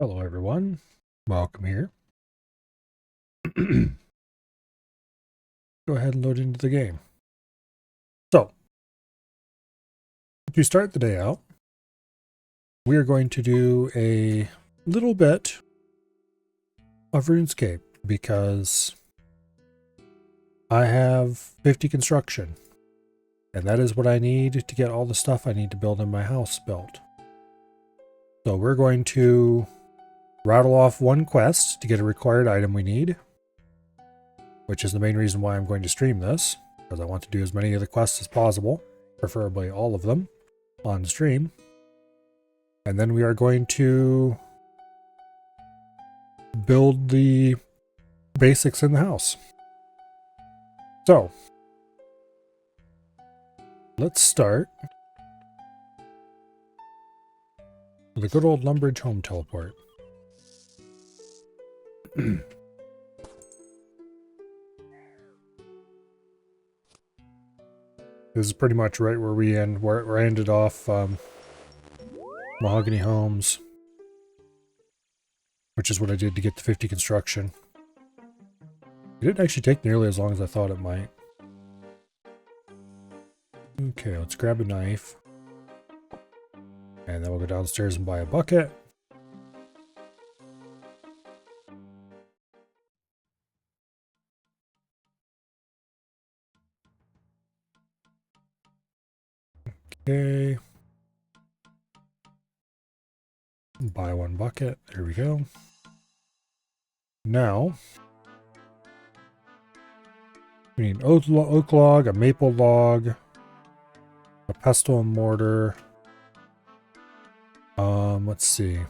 Hello everyone, welcome here. Go ahead and load into the game. So, to start the day out, we are going to do a little bit of RuneScape because I have 50 construction, and that is what I need to get all the stuff I need to build in my house built. So we're going to rattle off one quest to get a required item we need, which is the main reason why I'm going to stream this, because I want to do as many of the quests as possible, preferably all of them, on stream. And then we are going to build the basics in the house. So, let's start with a good old Lumbridge home teleport. This is pretty much right where we end, where I ended off Mahogany Homes, which is what I did to get the 50 construction. It didn't actually take nearly as long as I thought it might. Okay, let's grab a knife. And then we'll go downstairs and buy a bucket. Okay. Buy one bucket. There we go. Now, we need an oak log, a maple log, a pestle and mortar. Let's see.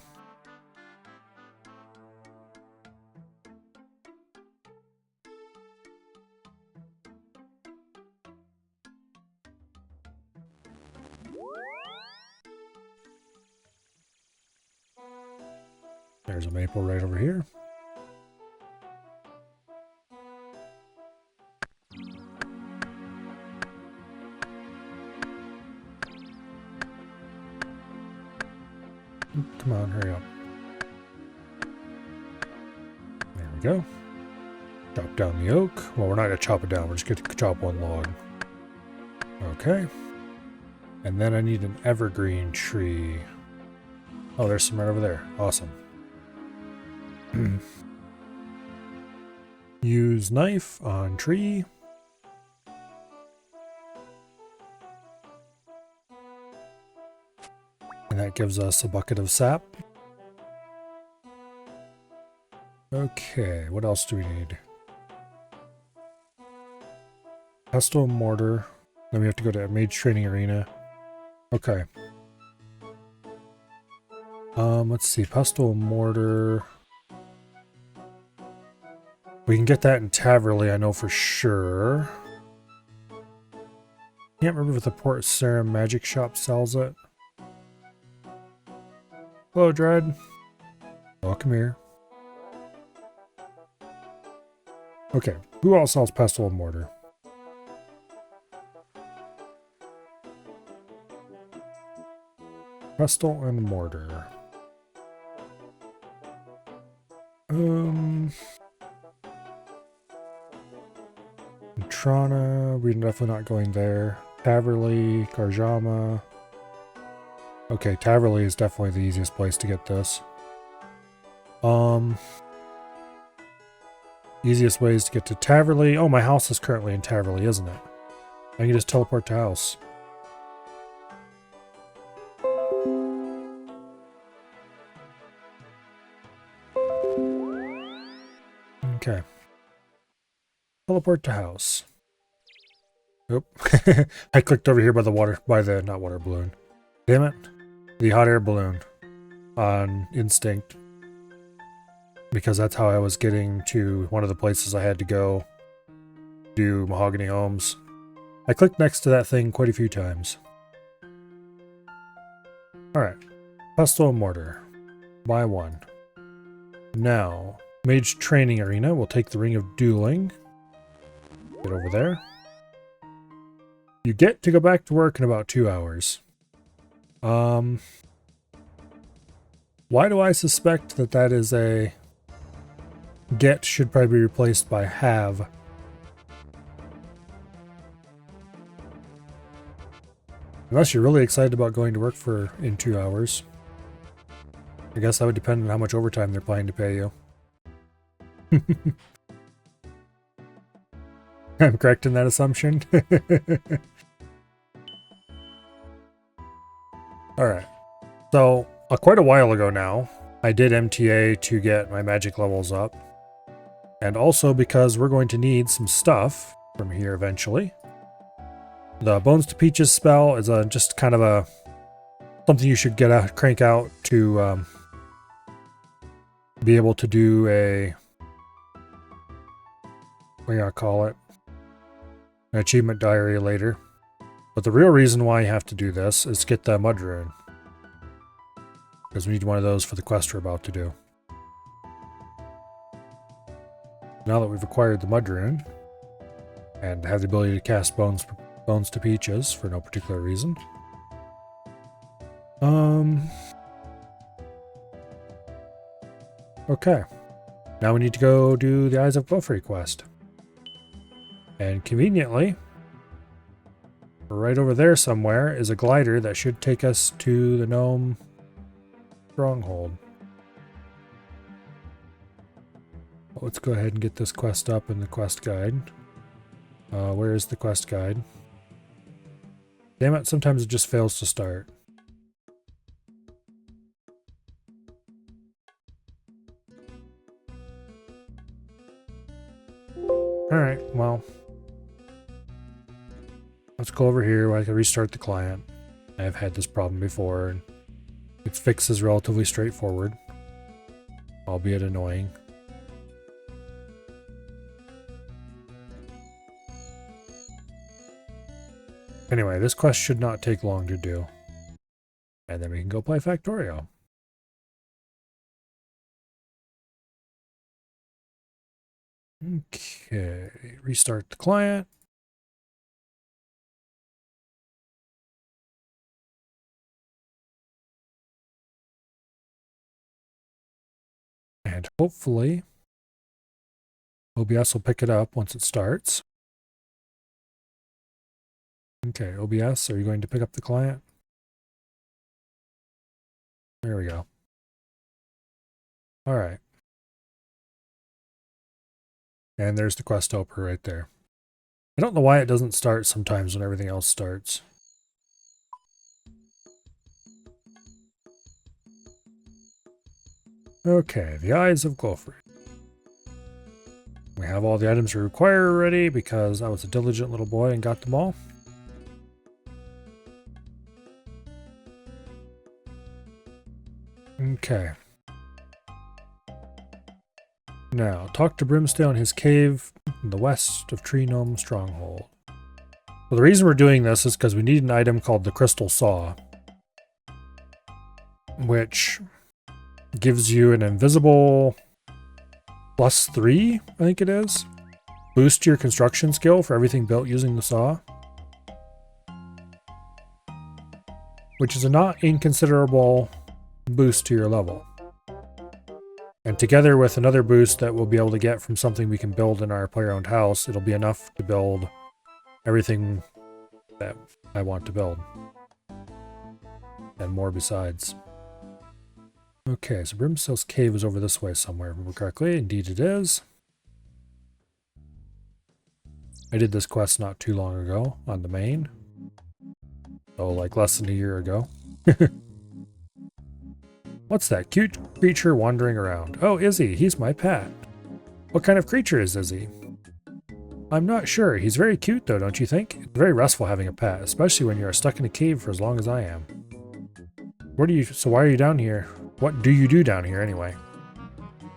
There's a maple right over here. Come on, hurry up. There we go. Chop down the oak. Well, we're not going to chop it down. We're just going to chop one log. Okay. And then I need an evergreen tree. Oh, there's some right over there. Awesome. Use knife on tree. And that gives us a bucket of sap. Okay, what else do we need? Pestle and mortar. Then we have to go to a mage training arena. Okay. Let's see. Pestle and mortar. We can get that in Taverley, I know for sure. Can't remember if the Port Sarim Magic Shop sells it. Hello, Dread. Welcome here. Okay, who else sells pestle and mortar? Pestle and mortar. Trana, we're definitely not going there. Taverley, Karjama. Okay, Taverley is definitely the easiest place to get this. Easiest ways to get to Taverley. Oh, my house is currently in Taverley, isn't it? I can just teleport to house. Okay. Teleport to house. Oop. I clicked over here by the not water balloon. Damn it. The hot air balloon on instinct. Because that's how I was getting to one of the places I had to go do Mahogany Homes. I clicked next to that thing quite a few times. Alright. Pestle and mortar. Buy one. Now, Mage Training Arena. We'll take the Ring of Dueling. Get over there. You get to go back to work in about 2 hours. Why do I suspect that that is a get should probably be replaced by have? Unless you're really excited about going to work in 2 hours. I guess that would depend on how much overtime they're planning to pay you. I'm correct in that assumption. Alright. So, quite a while ago now, I did MTA to get my magic levels up. And also because we're going to need some stuff from here eventually. The Bones to Peaches spell is just kind of something you should crank out to be able to do a, what do you call it? An achievement diary later. But the real reason why you have to do this is to get the mud rune. Because we need one of those for the quest we're about to do. Now that we've acquired the mud rune and have the ability to cast Bones to Peaches for no particular reason. Okay. Now we need to go do the Eyes of Glowfree quest. And conveniently, right over there somewhere is a glider that should take us to the gnome stronghold. Let's go ahead and get this quest up in the quest guide. Where is the quest guide? Damn it, sometimes it just fails to start. Alright, well. Let's go over here where I can restart the client. I've had this problem before, and its fix is relatively straightforward, albeit annoying. Anyway, this quest should not take long to do. And then we can go play Factorio. Okay, restart the client. And hopefully, OBS will pick it up once it starts. Okay, OBS, are you going to pick up the client? There we go. All right. And there's the quest opener right there. I don't know why it doesn't start sometimes when everything else starts. Okay, the Eyes of Glowfree. We have all the items we require already because I was a diligent little boy and got them all. Okay. Now, talk to Brimstone in his cave in the west of Tree Gnome Stronghold. Well, the reason we're doing this is because we need an item called the Crystal Saw, which gives you an invisible +3, I think it is, boost to your construction skill for everything built using the saw, which is a not inconsiderable boost to your level. And together with another boost that we'll be able to get from something we can build in our player-owned house, it'll be enough to build everything that I want to build. And more besides. Okay, so Brimstone's cave is over this way somewhere, if I remember correctly. Indeed it is. I did this quest not too long ago on the main. Oh, like less than a year ago. What's that cute creature wandering around? Oh, Izzy, he's my pet. What kind of creature is Izzy? I'm not sure. He's very cute though, don't you think? It's very restful having a pet, especially when you're stuck in a cave for as long as I am. So why are you down here? What do you do down here anyway?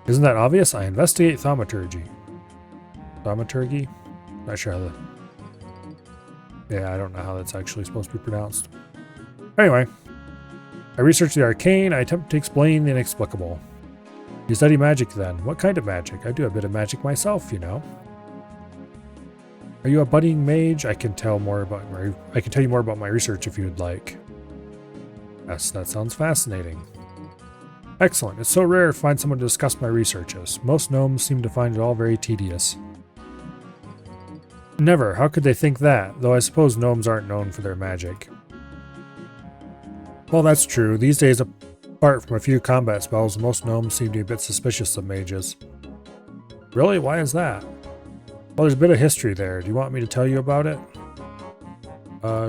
Isn't that obvious? I investigate thaumaturgy. Thaumaturgy? Not sure how yeah, I don't know how that's actually supposed to be pronounced. Anyway. I research the arcane, I attempt to explain the inexplicable. You study magic then. What kind of magic? I do a bit of magic myself, you know. Are you a budding mage? I can tell you more about my research if you'd like. Yes, that sounds fascinating. Excellent. It's so rare to find someone to discuss my researches. Most gnomes seem to find it all very tedious. Never. How could they think that? Though I suppose gnomes aren't known for their magic. Well, that's true. These days, apart from a few combat spells, most gnomes seem to be a bit suspicious of mages. Really? Why is that? Well, there's a bit of history there. Do you want me to tell you about it?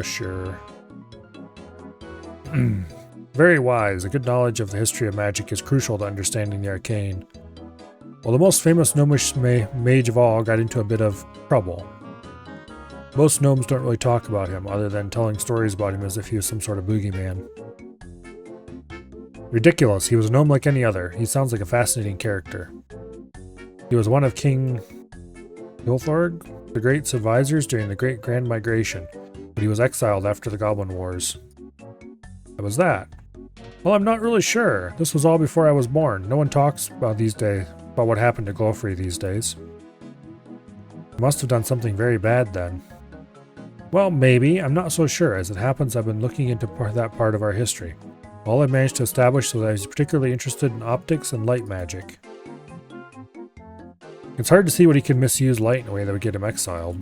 Sure. Very wise. A good knowledge of the history of magic is crucial to understanding the arcane. Well, the most famous gnomish mage of all got into a bit of trouble. Most gnomes don't really talk about him, other than telling stories about him as if he was some sort of boogeyman. Ridiculous. He was a gnome like any other. He sounds like a fascinating character. He was one of King Hilthorg, the Great's advisors during the Great Grand Migration, but he was exiled after the Goblin Wars. How was that? Well, I'm not really sure. This was all before I was born. No one talks about what happened to Glowfrey these days. He must have done something very bad then. Well, maybe. I'm not so sure. As it happens, I've been looking into that part of our history. All I've managed to establish is that I was particularly interested in optics and light magic. It's hard to see what he could misuse light in a way that would get him exiled.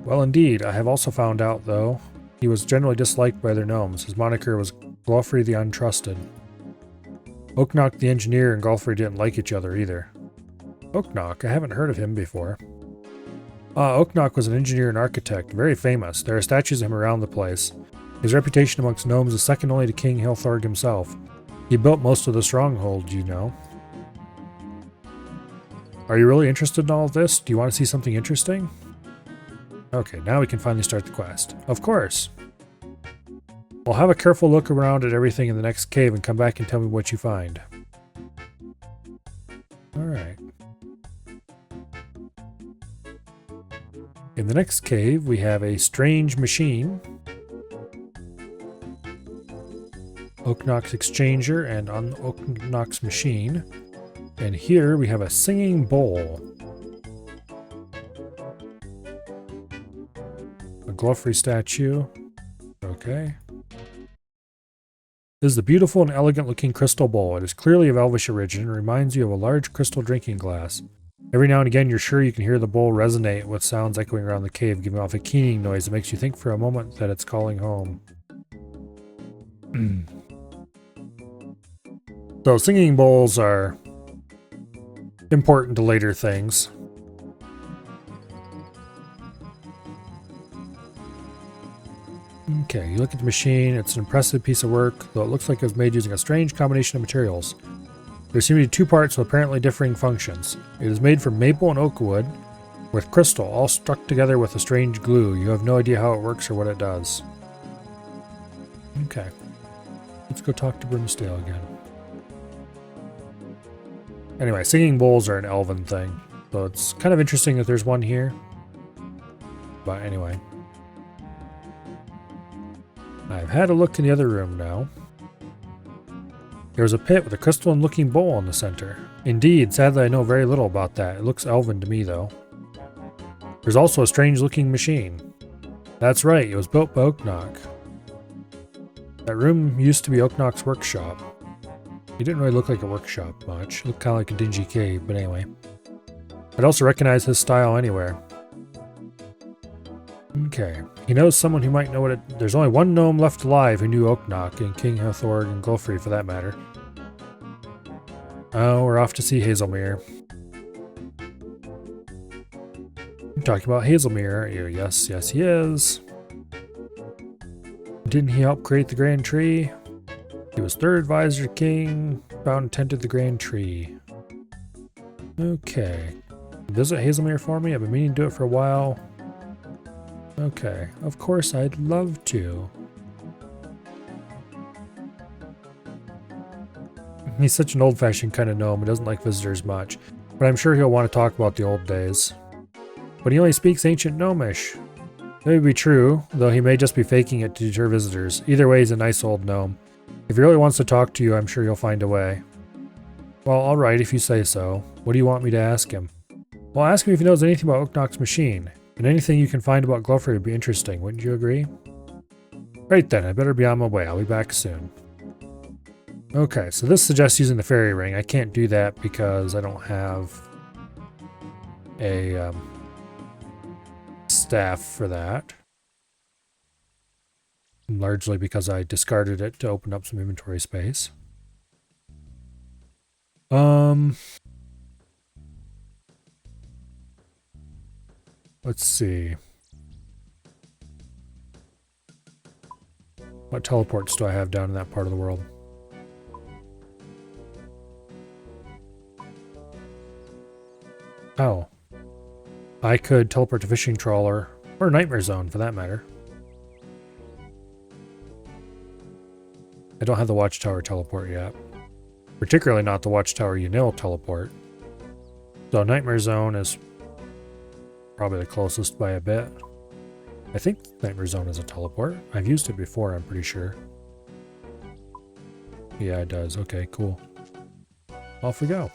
Well, indeed. I have also found out, though, he was generally disliked by other gnomes. His moniker was Glowfrey the Untrusted. Oaknock the Engineer and Glowfrey didn't like each other either. Oaknock? I haven't heard of him before. Oaknock was an engineer and architect, very famous. There are statues of him around the place. His reputation amongst gnomes is second only to King Hilthorg himself. He built most of the stronghold, you know. Are you really interested in all of this? Do you want to see something interesting? Okay, now we can finally start the quest. Of course. Well, have a careful look around at everything in the next cave and come back and tell me what you find. Alright. In the next cave, we have a strange machine, Oaknock's Exchanger, and on Oaknock's machine. And here we have a singing bowl. A Glowfrey statue. Okay. This is a beautiful and elegant looking crystal bowl. It is clearly of elvish origin and reminds you of a large crystal drinking glass. Every now and again you're sure you can hear the bowl resonate with sounds echoing around the cave, giving off a keening noise that makes you think for a moment that it's calling home. So singing bowls are important to later things. Okay, you look at the machine. It's an impressive piece of work, though it looks like it was made using a strange combination of materials. There seem to be two parts with apparently differing functions. It is made from maple and oak wood, with crystal, all stuck together with a strange glue. You have no idea how it works or what it does. Okay. Let's go talk to Brimstale again. Anyway, singing bowls are an elven thing, so it's kind of interesting that there's one here. But anyway. I've had a look in the other room now. There's a pit with a crystalline-looking bowl in the center. Indeed, sadly I know very little about that. It looks elven to me, though. There's also a strange-looking machine. That's right, it was built by Oaknock. That room used to be Oaknock's workshop. He didn't really look like a workshop much. It looked kind of like a dingy cave, but anyway. I'd also recognize his style anywhere. Okay. He knows someone who might know what it... There's only one gnome left alive who knew Oaknock, and King Hilthorg and Glowfrey for that matter. Oh, we're off to see Hazelmere. You're talking about Hazelmere, aren't you? Yes, yes he is. Didn't he help create the Grand Tree? He was third advisor to King, found and tended the Grand Tree. Okay. Visit Hazelmere for me? I've been meaning to do it for a while. Okay, of course I'd love to. He's such an old-fashioned kind of gnome, he doesn't like visitors much, but I'm sure he'll want to talk about the old days. But he only speaks ancient gnomish. That may be true, though he may just be faking it to deter visitors. Either way, he's a nice old gnome. If he really wants to talk to you, I'm sure he'll find a way. Well, alright, if you say so. What do you want me to ask him? Well, ask him if he knows anything about Oaknock's machine. And anything you can find about Glowfrey would be interesting, wouldn't you agree? Right then, I better be on my way. I'll be back soon. Okay, so this suggests using the fairy ring. I can't do that because I don't have a staff for that. Largely because I discarded it to open up some inventory space. Let's see. What teleports do I have down in that part of the world? Oh. I could teleport to Fishing Trawler, or Nightmare Zone for that matter. I don't have the Watchtower teleport yet. Particularly not the Watchtower Unil teleport. So Nightmare Zone is probably the closest by a bit. I think Nightmare Zone is a teleport. I've used it before, I'm pretty sure. Yeah, it does. Okay, cool. Off we go.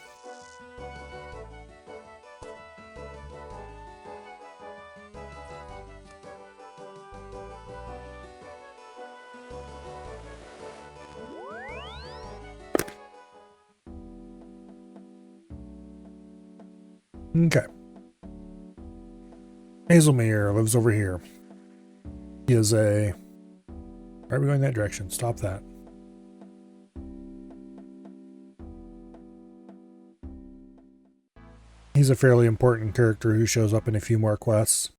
Okay. Hazelmere lives over here. He is a... Why are we going that direction? Stop that. He's a fairly important character who shows up in a few more quests.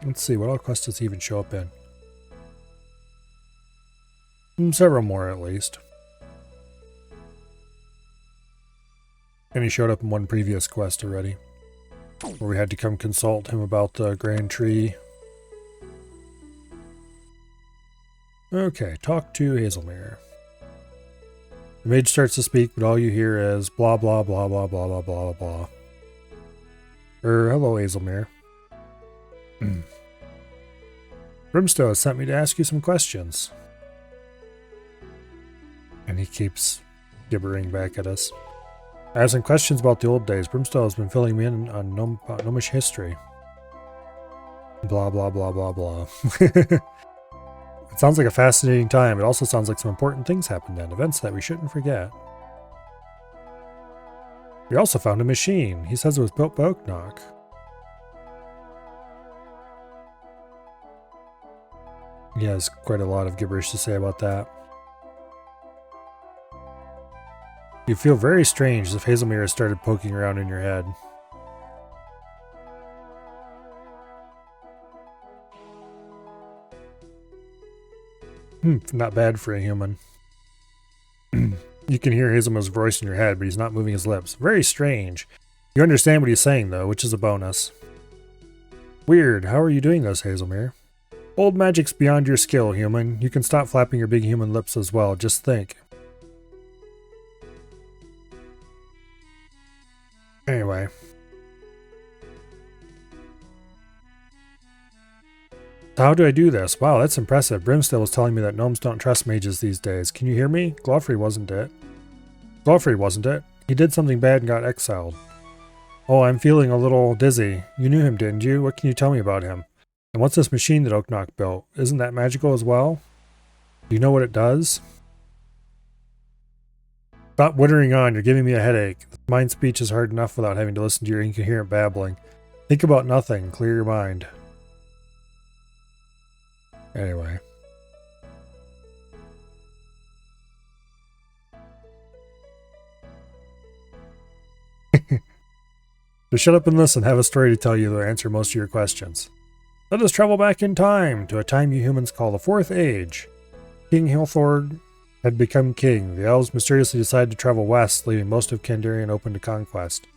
Let's see, what all quests does he even show up in? Several more, at least. And he showed up in one previous quest already, where we had to come consult him about the Grand Tree. Okay, talk to Hazelmere. The mage starts to speak, but all you hear is blah blah blah blah blah blah blah blah. Hello, Hazelmere. Brimstone has sent me to ask you some questions. And he keeps gibbering back at us. I have some questions about the old days. Brimstone has been filling me in on gnomish history. Blah, blah, blah, blah, blah. It sounds like a fascinating time. It also sounds like some important things happened then. Events that we shouldn't forget. We also found a machine. He says it was built by Oknok. He has quite a lot of gibberish to say about that. You feel very strange as if Hazelmere has started poking around in your head. Not bad for a human. You can hear Hazelmere's voice in your head, but he's not moving his lips. Very strange. You understand what he's saying, though, which is a bonus. Weird. How are you doing this, Hazelmere? Old magic's beyond your skill, human. You can stop flapping your big human lips as well. Just think. Anyway. How do I do this? Wow, that's impressive. Brimstone was telling me that gnomes don't trust mages these days. Can you hear me? Glofrey wasn't it? Glofrey wasn't it? He did something bad and got exiled. Oh, I'm feeling a little dizzy. You knew him, didn't you? What can you tell me about him? And what's this machine that Oknok built? Isn't that magical as well? Do you know what it does? Stop wittering on. You're giving me a headache. Mind speech is hard enough without having to listen to your incoherent babbling. Think about nothing. Clear your mind. Anyway. Just shut up and listen. Have a story to tell you that will answer most of your questions. Let us travel back in time to a time you humans call the Fourth Age. King Hilthorg had become king. The elves mysteriously decided to travel west, leaving most of Kandarian open to conquest.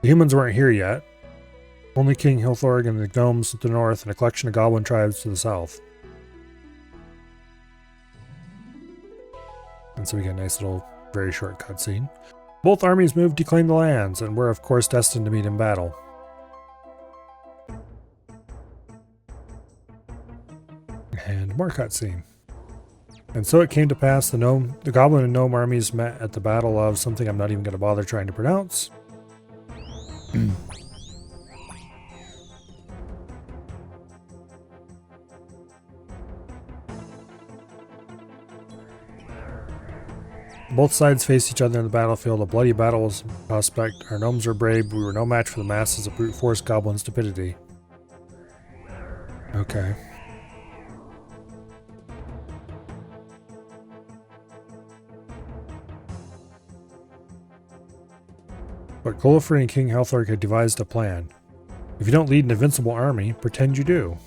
The humans weren't here yet. Only King Hilthorg and the gnomes to the north and a collection of goblin tribes to the south. And so we get a nice little, very short cutscene. Both armies moved to claim the lands and were of course destined to meet in battle. And more cutscene. And so it came to pass the goblin and gnome armies met at the battle of something I'm not even going to bother trying to pronounce. Both sides faced each other on the battlefield. A bloody battle was a prospect. Our gnomes were brave, but we were no match for the masses of brute force goblin stupidity. Okay. But Golifrey and King Helthorg had devised a plan. If you don't lead an invincible army, pretend you do.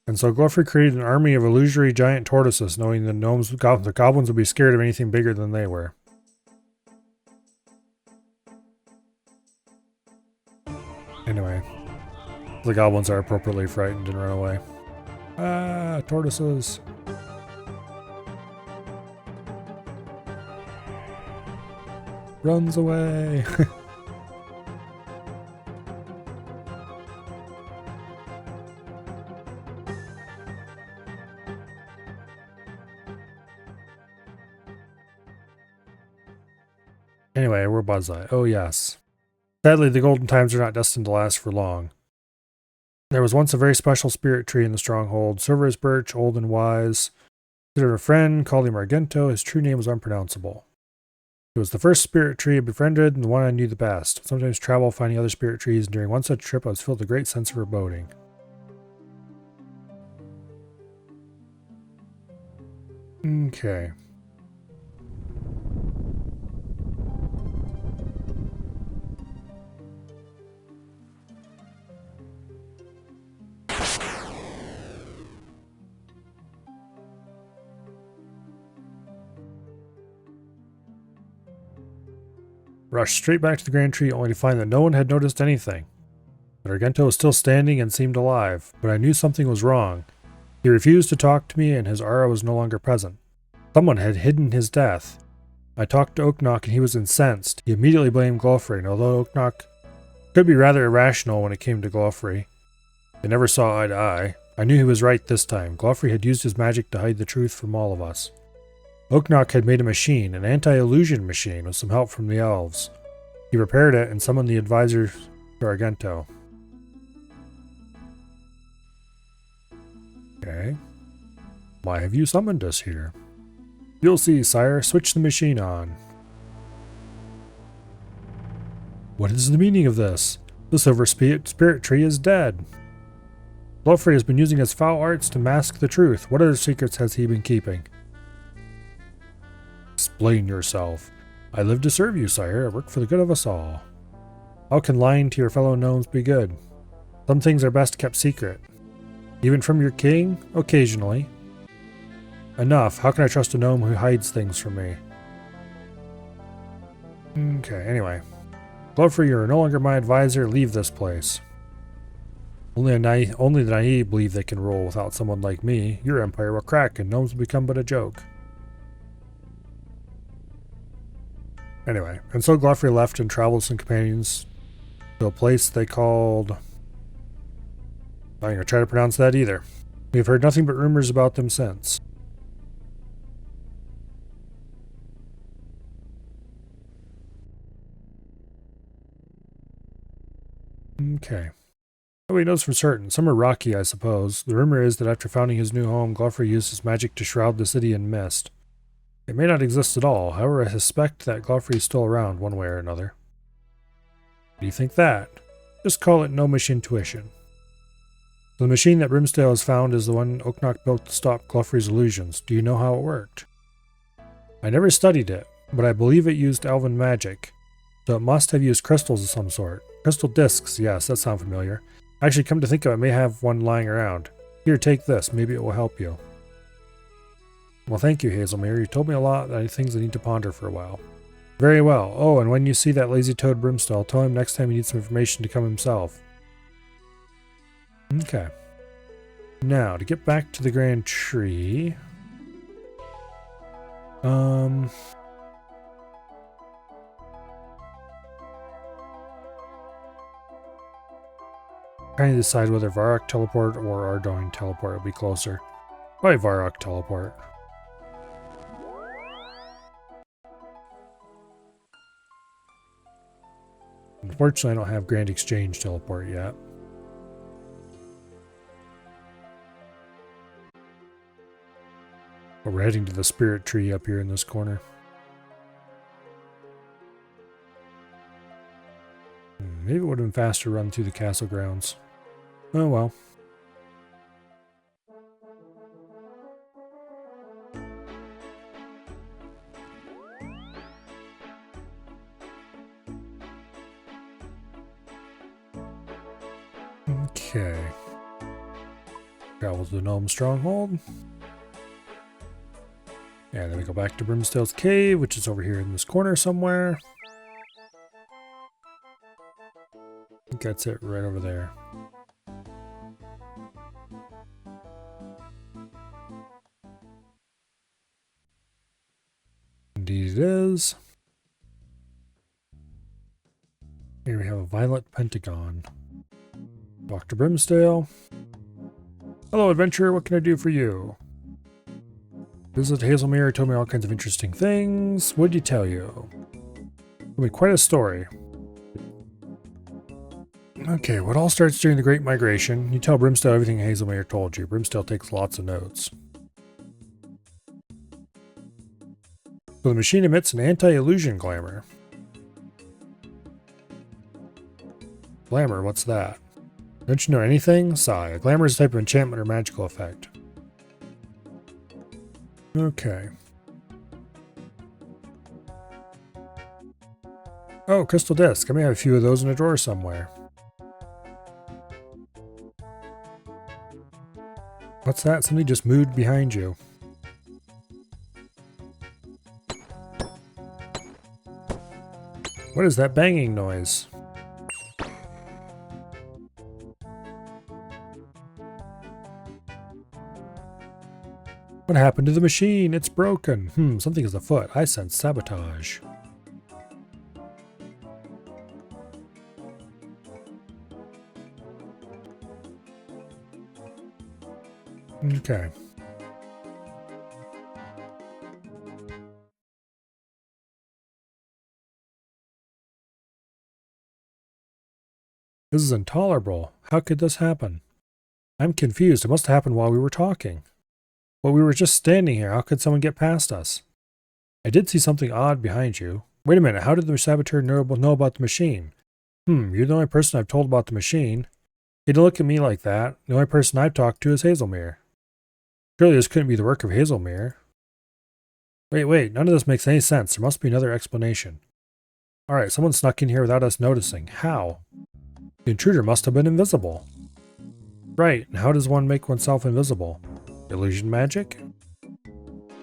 And so Golifrey created an army of illusory giant tortoises, knowing the the goblins would be scared of anything bigger than they were. Anyway, the goblins are appropriately frightened and run away. Ah, tortoises. Runs away. Anyway, we're Buzzeye. Oh yes. Sadly, the golden times are not destined to last for long. There was once a very special spirit tree in the stronghold, silver as birch, old and wise. Considered a friend, called him Argento. His true name was unpronounceable. It was the first spirit tree I befriended and the one I knew the best. Sometimes travel finding other spirit trees, and during one such trip I was filled with a great sense of foreboding. Okay. Rushed straight back to the grand tree only to find that no one had noticed anything. But Argento was still standing and seemed alive, but I knew something was wrong. He refused to talk to me and his aura was no longer present. Someone had hidden his death. I talked to Oknok and he was incensed. He immediately blamed Glofrey, and although Oknok could be rather irrational when it came to Glofrey, they never saw eye to eye. I knew he was right this time. Glofrey had used his magic to hide the truth from all of us. Oknok had made a machine, an anti-illusion machine, with some help from the elves. He repaired it and summoned the advisor to Argento. Okay. Why have you summoned us here? You'll see, sire. Switch the machine on. What is the meaning of this? The silver spirit tree is dead. Glofrey has been using his foul arts to mask the truth. What other secrets has he been keeping? Explain yourself. I live to serve you, sire. I work for the good of us all. How can lying to your fellow gnomes be good? Some things are best kept secret. Even from your king? Occasionally. Enough. How can I trust a gnome who hides things from me? Okay, anyway. Glofrey, you're no longer my advisor. Leave this place. Only the naive believe they can rule without someone like me. Your empire will crack and gnomes will become but a joke. Anyway, and so Glofrey left and traveled with some companions to a place they called... I'm not going to try to pronounce that either. We have heard nothing but rumors about them since. Okay. Nobody knows for certain. Some are rocky, I suppose. The rumor is that after founding his new home, Glofrey used his magic to shroud the city in mist. It may not exist at all, however I suspect that Glofrey is still around one way or another. What do you think that? Just call it gnomish intuition. The machine that Brimstale has found is the one Oknok built to stop Glofrey's illusions. Do you know how it worked? I never studied it, but I believe it used elven magic, so it must have used crystals of some sort. Crystal discs, yes, that sounds familiar. Actually, come to think of it, I may have one lying around. Here, take this, maybe it will help you. Well, thank you, Hazelmere. You told me a lot of things I need to ponder for a while. Very well. Oh, and when you see that lazy toad Brimstall, tell him next time he needs some information to come himself. Okay. Now, to get back to the Grand Tree... trying to decide whether Varrock teleport or Ardoin teleport would be closer. Probably Varrock teleport. Unfortunately, I don't have Grand Exchange teleport yet. But we're heading to the spirit tree up here in this corner. Maybe it would have been faster to run through the castle grounds. Oh well. Okay. Travel to the Gnome Stronghold. And then we go back to Brimstale's Cave, which is over here in this corner somewhere. I think that's it right over there. Indeed it is. Here we have a violet pentagon. Dr. Brimstale. Hello, adventurer. What can I do for you? Visit Hazelmere told me all kinds of interesting things. What did he tell you? Told me quite a story. Okay, what all starts during the Great Migration? You tell Brimstale everything Hazelmere told you. Brimstale takes lots of notes. So the machine emits an anti-illusion glamour. Glamour, what's that? Don't you know anything? Sigh. A glamour is a type of enchantment or magical effect. Okay. Oh, crystal disc. I may have a few of those in a drawer somewhere. What's that? Somebody just moved behind you. What is that banging noise? What happened to the machine? It's broken. Something is afoot. I sense sabotage. Okay. This is intolerable. How could this happen? I'm confused. It must have happened while we were talking. Well, we were just standing here. How could someone get past us? I did see something odd behind you. Wait a minute. How did the saboteur know about the machine? You're the only person I've told about the machine. You don't look at me like that. The only person I've talked to is Hazelmere. Surely this couldn't be the work of Hazelmere. Wait. None of this makes any sense. There must be another explanation. Alright, someone snuck in here without us noticing. How? The intruder must have been invisible. Right, and how does one make oneself invisible? Illusion magic?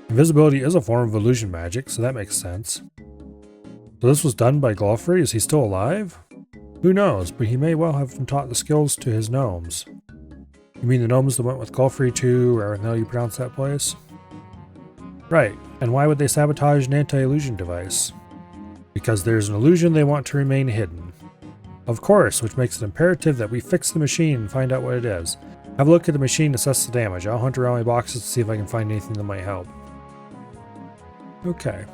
Invisibility is a form of illusion magic, so that makes sense. So this was done by Glofrey? Is he still alive? Who knows, but he may well have been taught the skills to his gnomes. You mean the gnomes that went with Glofrey to, or how you pronounce that place? Right, and why would they sabotage an anti-illusion device? Because there's an illusion they want to remain hidden. Of course, which makes it imperative that we fix the machine and find out what it is. Have a look at the machine, assess the damage. I'll hunt around my boxes to see if I can find anything that might help. Okay.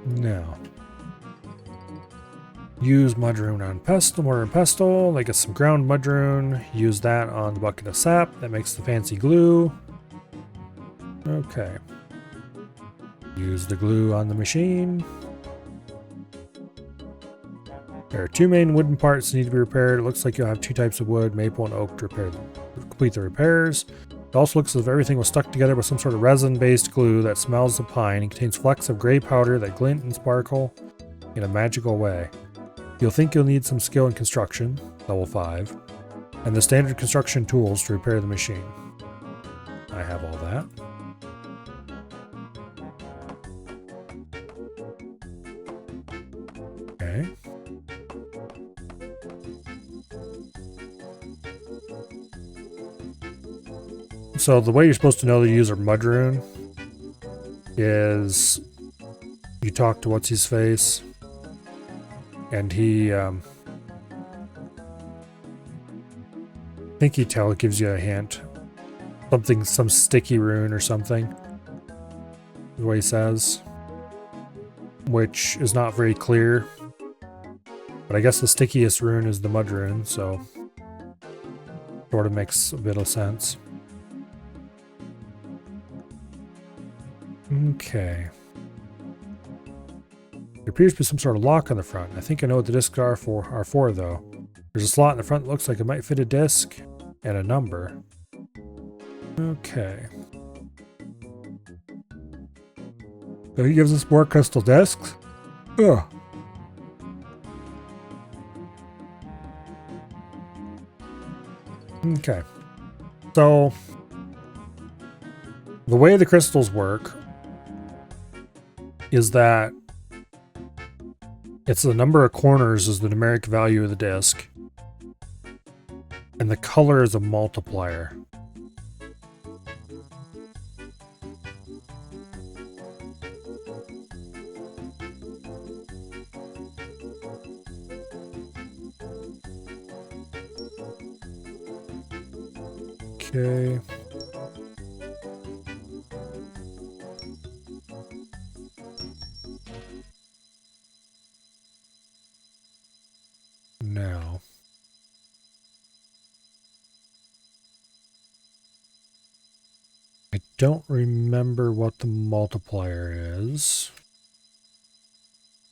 Now. Use Mudrune on Pestle, Mortar and Pestle. They get some ground Mudrune. Use that on the bucket of sap. That makes the fancy glue. Okay. Use the glue on the machine. There are two main wooden parts that need to be repaired. It looks like you'll have two types of wood, maple and oak, to repair them. Complete the repairs. It also looks as if everything was stuck together with some sort of resin-based glue that smells of pine and contains flecks of gray powder that glint and sparkle in a magical way. You'll think you'll need some skill in construction, level 5, and the standard construction tools to repair the machine. I have all that. Okay. So the way you're supposed to know to use a Mudrune is you talk to what's-his-face, and he, I think he gives you a hint. Some sticky rune or something. is what he says, which is not very clear. But I guess the stickiest rune is the mud rune, so sort of makes a bit of sense. Okay. There appears to be some sort of lock on the front. I think I know what the discs are for though. There's a slot in the front that looks like it might fit a disc and a number. Okay. So he gives us more crystal discs. Ugh. Okay. So the way the crystals work is that it's the number of corners is the numeric value of the disc, and the color is a multiplier. Okay. Now. I don't remember what the multiplier is.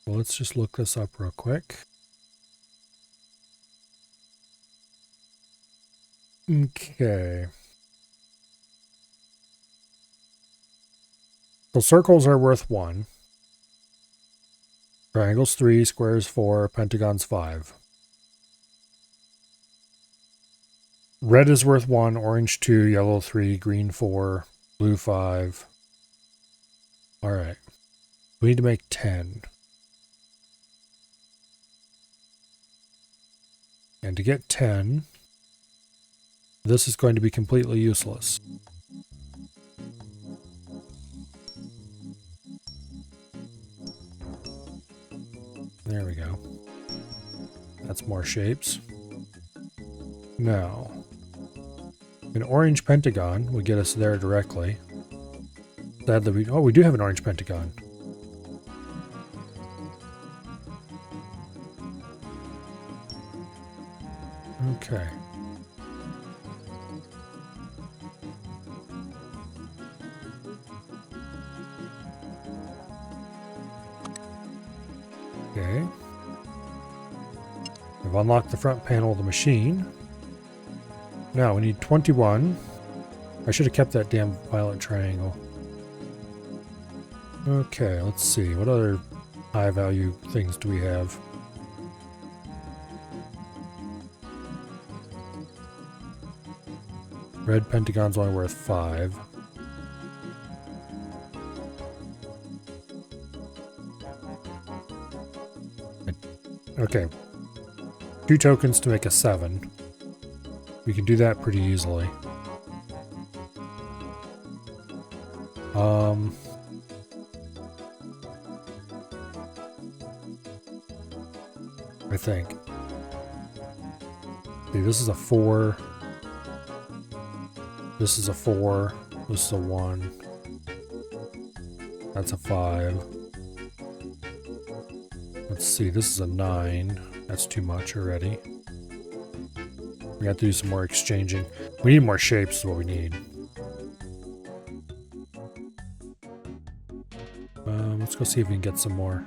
Well, let's just look this up real quick. Okay. So circles are worth 1. Triangles 3, squares 4, pentagons 5. Red is worth 1, orange 2, yellow 3, green 4, blue 5. Alright. We need to make 10. And to get 10, this is going to be completely useless. There we go. That's more shapes. Now, an orange pentagon would get us there directly. Sadly, we do have an orange pentagon. Okay. Okay. We've unlocked the front panel of the machine. Now we need 21. I should have kept that damn violet triangle. Okay, let's see. What other high value things do we have? Red pentagon's only worth 5. Okay. 2 tokens to make a 7. We can do that pretty easily. I think. See, this is a 4. This is a 4. This is a 1. That's a 5. Let's see, this is a 9. That's too much already. We have to do some more exchanging. We need more shapes is what we need. Let's go see if we can get some more.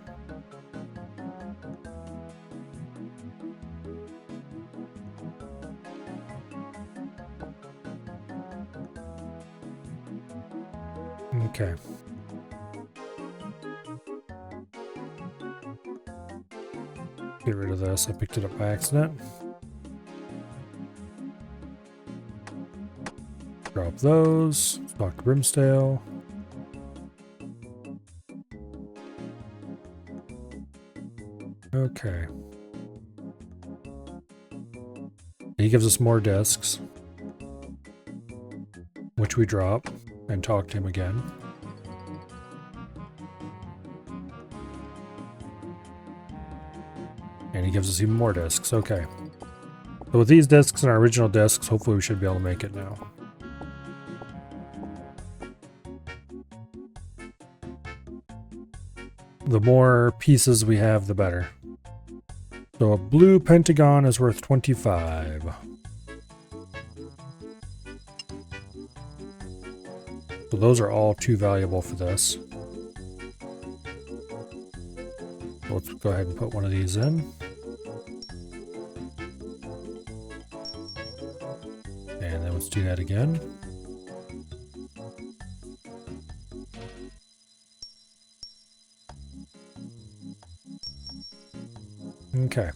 Okay. Get rid of this. I picked it up by accident. Drop those. Talk to Brimstale. Okay. He gives us more discs, which we drop and talk to him again. And he gives us even more discs. Okay. So with these discs and our original discs, hopefully we should be able to make it now. the more pieces we have, the better. So a blue pentagon is worth 25. So those are all too valuable for this. So let's go ahead and put one of these in. And then let's do that again. Okay.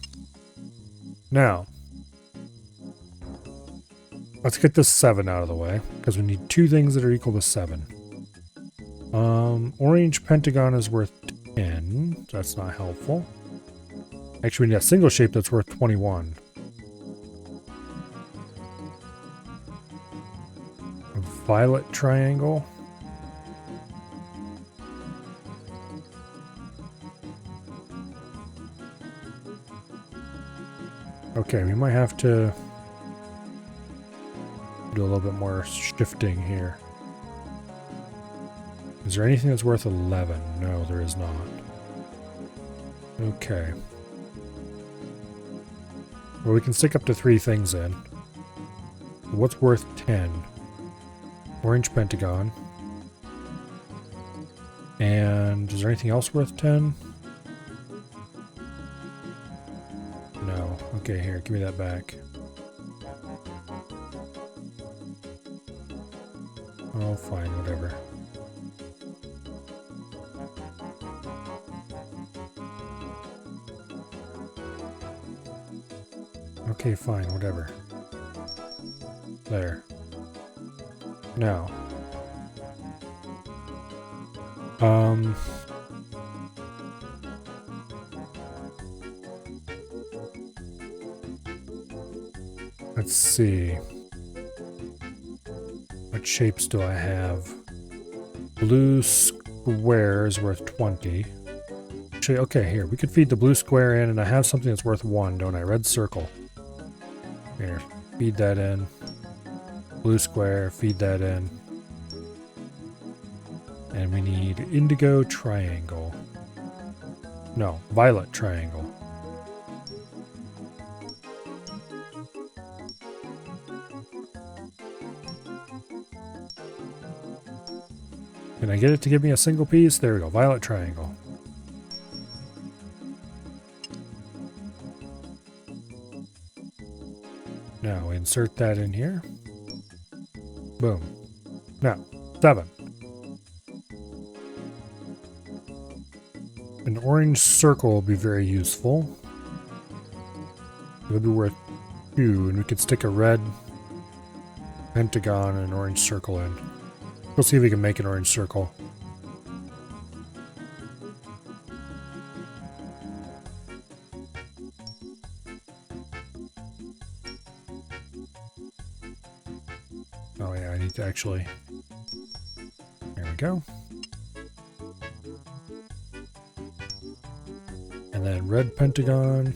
Now, let's get this 7 out of the way, because we need 2 things that are equal to 7. Orange pentagon is worth 10. So that's not helpful. Actually, we need a single shape that's worth 21. A violet triangle. Okay, we might have to do a little bit more shifting here. Is there anything that's worth 11? No, there is not. Okay. Well, we can stick up to 3 things in. What's worth 10? Orange pentagon. And is there anything else worth 10? No. Okay, here, give me that back. Oh, fine, whatever. Okay, fine, whatever. There. Now. Let's see. What shapes do I have? Blue square is worth 20. Actually, okay, here. We could feed the blue square in, and I have something that's worth 1, don't I? Red circle. Here, feed that in. Blue square, feed that in. And we need indigo triangle. No, violet triangle. Can I get it to give me a single piece? There we go, violet triangle. Now insert that in here. Boom. Now, 7. An orange circle will be very useful. It would be worth 2, and we could stick a red pentagon and an orange circle in. We'll see if we can make an orange circle. Oh yeah, I need to actually... There we go. And then red pentagon.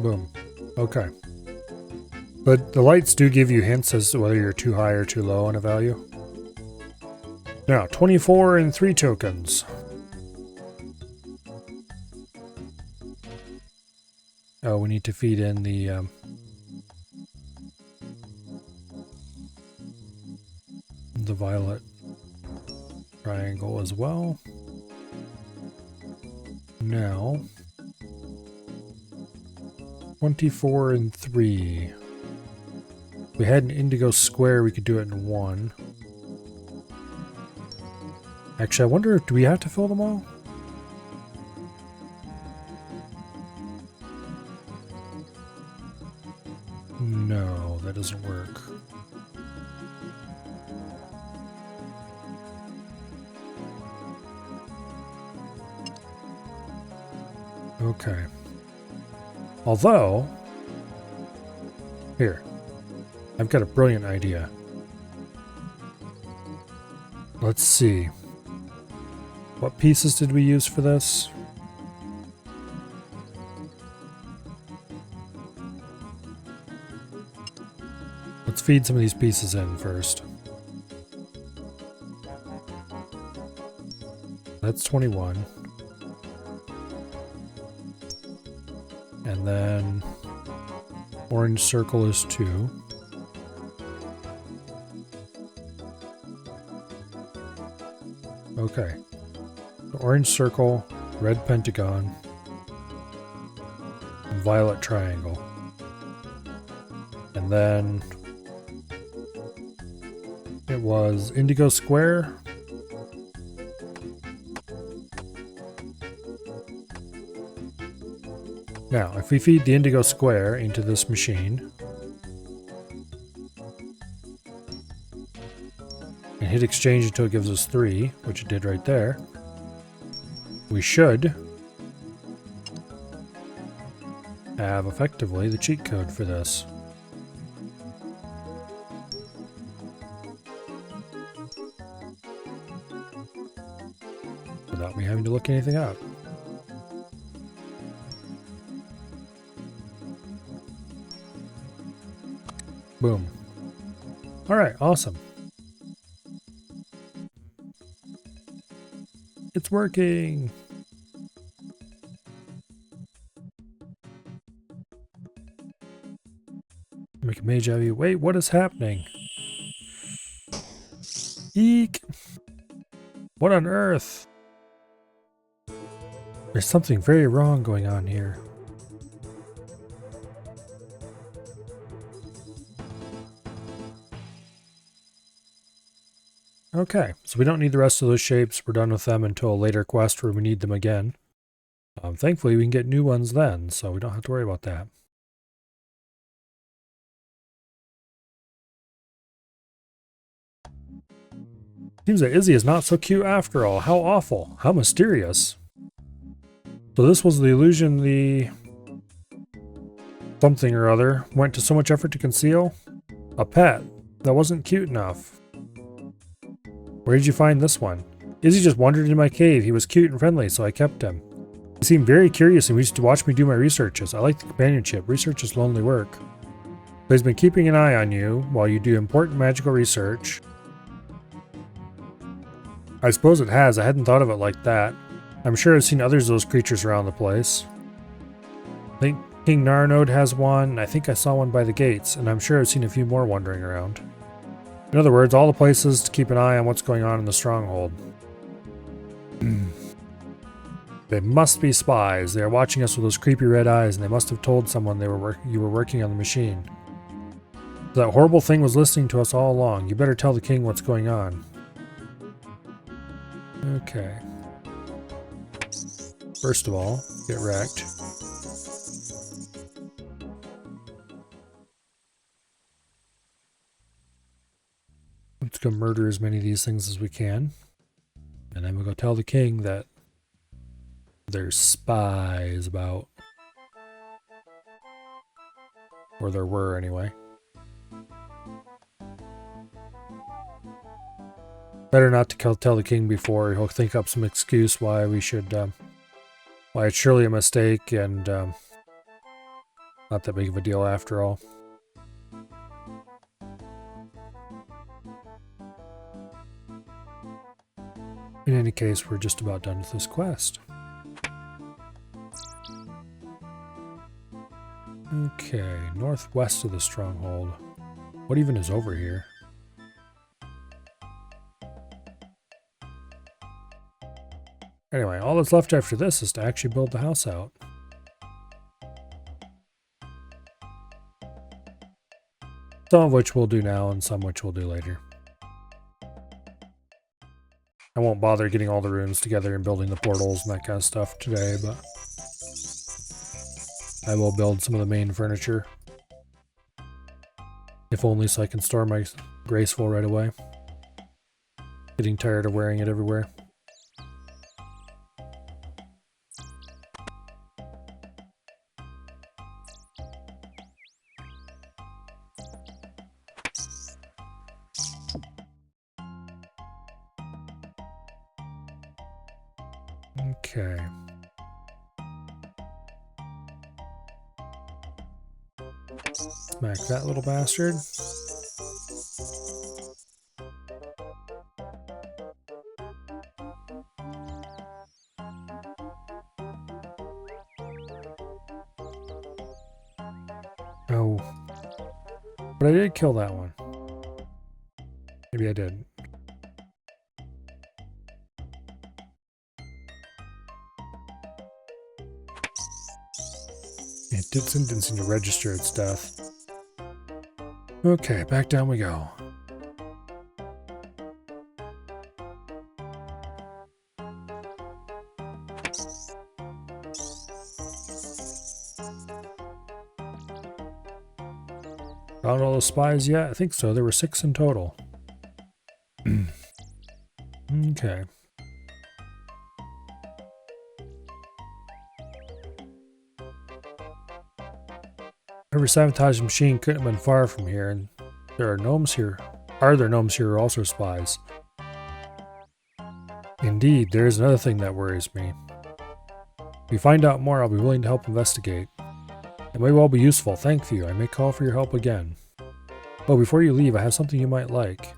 Boom. Okay. But the lights do give you hints as to whether you're too high or too low on a value. Now, 24 and 3 tokens. Oh, we need to feed in the violet triangle as well. Now, 24 and 3. If we had an indigo square, we could do it in 1. Actually, I wonder, do we have to fill them all? No, that doesn't work. Okay. Although, here, I've got a brilliant idea. Let's see. What pieces did we use for this? Let's feed some of these pieces in first. That's 21. And then orange circle is 2. Okay. Orange circle, red pentagon, and violet triangle. And then it was indigo square. Now, if we feed the indigo square into this machine and hit exchange until it gives us 3, which it did right there, we should have effectively the cheat code for this. Without me having to look anything up. Boom. Alright, awesome. It's working! Make a mage out of you. Wait, what is happening? Eek! What on earth? There's something very wrong going on here. Okay, so we don't need the rest of those shapes. We're done with them until a later quest where we need them again. Thankfully, we can get new ones then, so we don't have to worry about that. Seems that Izzy is not so cute after all. How awful. How mysterious. So this was the illusion the something or other went to so much effort to conceal? A pet that wasn't cute enough. Where did you find this one? Izzy just wandered into my cave. He was cute and friendly, so I kept him. He seemed very curious and used to watch me do my researches. I like the companionship. Research is lonely work. But he's been keeping an eye on you while you do important magical research. I suppose it has. I hadn't thought of it like that. I'm sure I've seen others of those creatures around the place. I think King Narnode has one, and I think I saw one by the gates, and I'm sure I've seen a few more wandering around. In other words, all the places to keep an eye on what's going on in the stronghold. They must be spies. They are watching us with those creepy red eyes, and they must have told someone you were working on the machine. That horrible thing was listening to us all along. You better tell the king what's going on. Okay. First of all, get wrecked. Let's go murder as many of these things as we can. And then we'll go tell the king that there's spies about. Or there were, anyway. Better not to tell the king before he'll think up some excuse why we should, why it's surely a mistake and not that big of a deal after all. In any case, we're just about done with this quest. Okay, northwest of the stronghold. What even is over here? Anyway, all that's left after this is to actually build the house out. Some of which we'll do now and some which we'll do later. I won't bother getting all the runes together and building the portals and that kind of stuff today, but I will build some of the main furniture. If only so I can store my graceful right away. Getting tired of wearing it everywhere. Okay. Smack that little bastard. No. But I did kill that one. Maybe I didn't. It didn't seem to register its death. Okay, back down we go. Found all the spies yet? I think so. There were 6 in total. Okay. Every sabotage machine couldn't have been far from here, and there are gnomes here. Are there gnomes here who are also spies? Indeed, there is another thing that worries me. If we find out more, I'll be willing to help investigate. It may well be useful, thank you. I may call for your help again. Oh, before you leave, I have something you might like.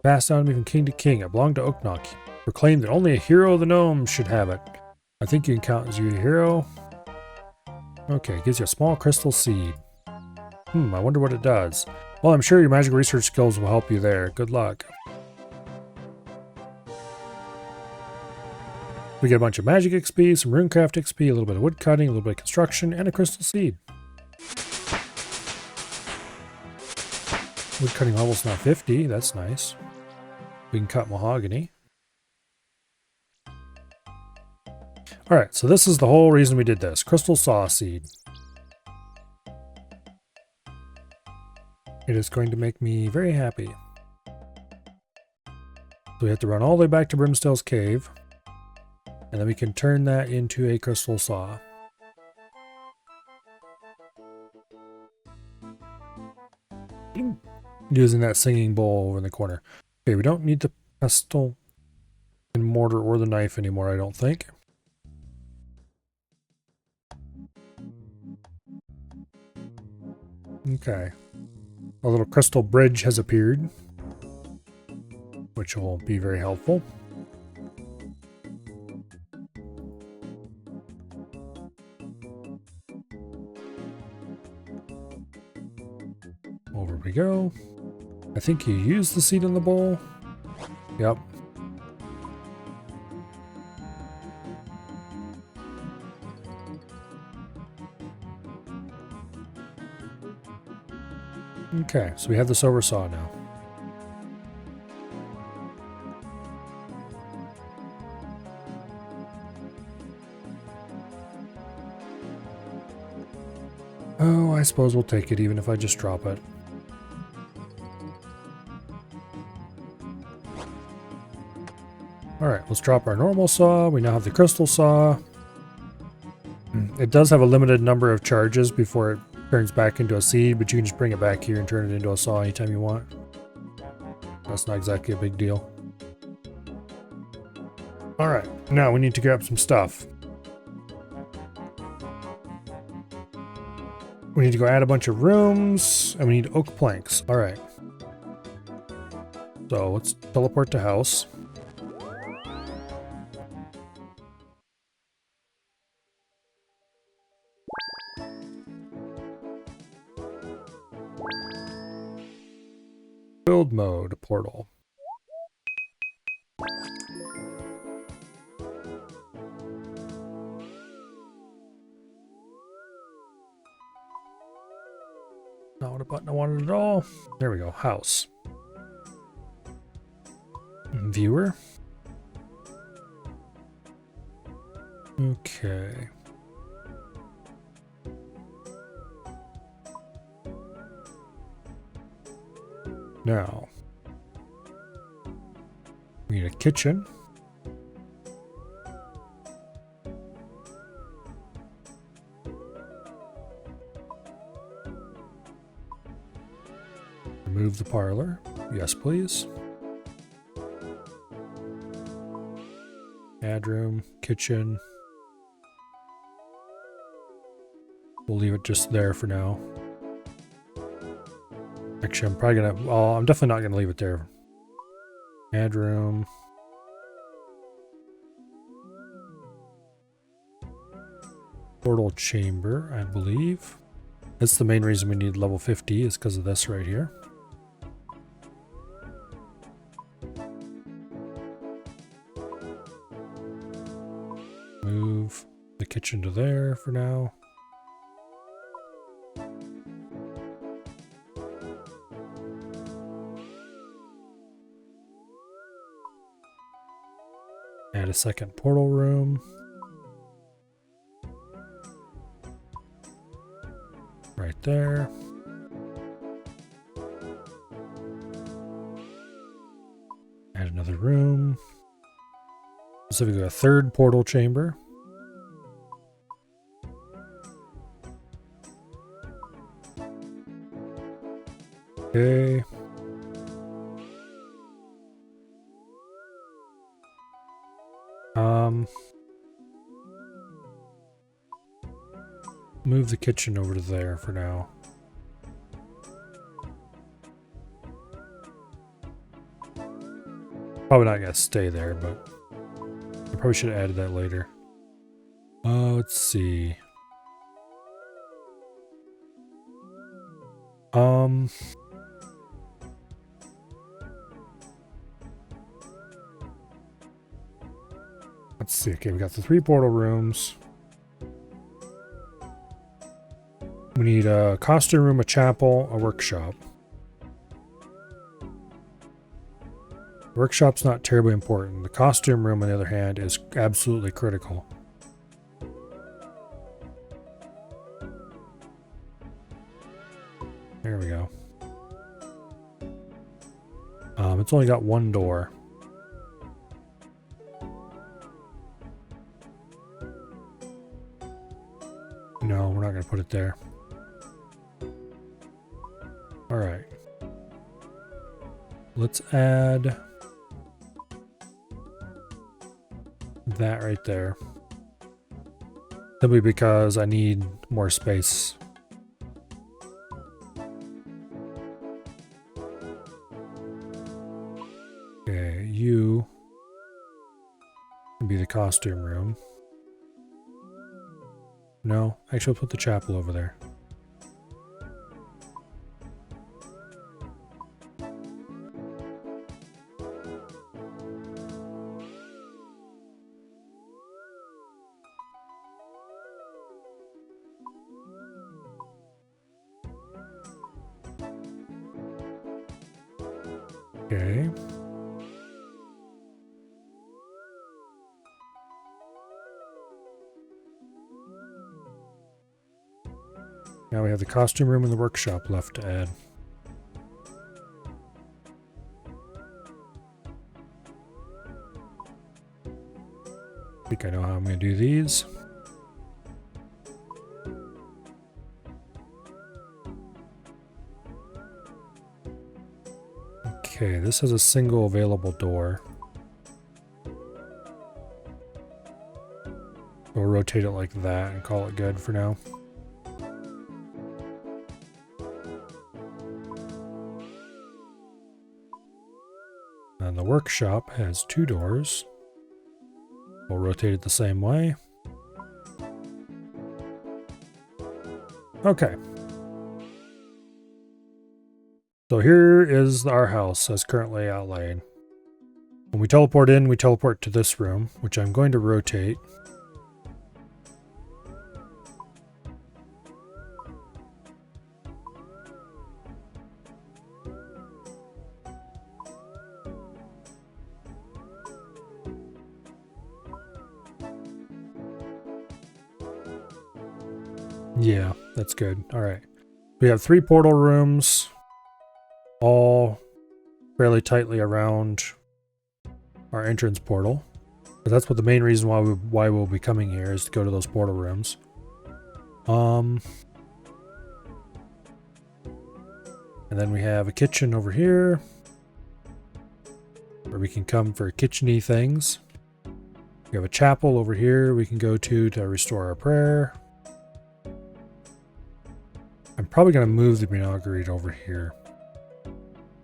Passed down to me from king to king. It belonged to Oknok. Proclaimed that only a hero of the gnomes should have it. I think you can count as you a hero. Okay, it gives you a small crystal seed. I wonder what it does. Well, I'm sure your magic research skills will help you there. Good luck. We get a bunch of magic XP, some runecraft XP, a little bit of wood cutting, a little bit of construction, and a crystal seed. Wood cutting level's now 50, that's nice. We can cut mahogany. Alright, so this is the whole reason we did this. Crystal saw seed. It is going to make me very happy. So we have to run all the way back to Brimstale's cave. And then we can turn that into a crystal saw. Using that singing bowl over in the corner. Okay, we don't need the pestle and mortar or the knife anymore, I don't think. Okay. A little crystal bridge has appeared, which will be very helpful. Over we go. I think you used the seed in the bowl. Yep. Okay, so we have the silver saw now. Oh, I suppose we'll take it even if I just drop it. Alright, let's drop our normal saw. We now have the crystal saw. It does have a limited number of charges before it turns back into a seed, but you can just bring it back here and turn it into a saw anytime you want. That's not exactly a big deal. Alright, now we need to grab some stuff. We need to go add a bunch of rooms, and we need oak planks. Alright. So let's teleport to house. Build mode portal. Not what a button I wanted at all. There we go. House. Viewer. Okay. Now, we need a kitchen. Remove the parlor. Yes, please. Add room, kitchen. We'll leave it just there for now. Actually, I'm probably gonna, well, I'm definitely not gonna leave it there. Add room. Portal chamber, I believe. That's the main reason we need level 50 is because of this right here. Move the kitchen to there for now. Add a second portal room. Right there. Add another room. Specifically a third portal chamber. Okay. Move the kitchen over to there for now. Probably not gonna stay there, but I probably should have added that later. Let's see. Let's see. Okay, we got the 3 portal rooms. We need a costume room, a chapel, a workshop. Workshop's not terribly important. The costume room, on the other hand, is absolutely critical. There we go. It's only got 1 door. No, we're not going to put it there. Alright. Let's add that right there. Simply because I need more space. Okay, you can be the costume room. No, actually, I'll put the chapel over there. Okay. Now we have the costume room and the workshop left to add. I think I know how I'm going to do these. Okay, this has a single available door. We'll rotate it like that and call it good for now. And the workshop has 2 doors. We'll rotate it the same way. Okay. So here is our house as currently outlined. When we teleport in, we teleport to this room, which I'm going to rotate. Yeah, that's good. All right. We have 3 portal rooms, all fairly tightly around our entrance portal. But that's what the main reason why we'll be coming here is to go to those portal rooms. And then we have a kitchen over here where we can come for kitchen-y things. We have a chapel over here we can go to restore our prayer. I'm probably going to move the Inaugurate over here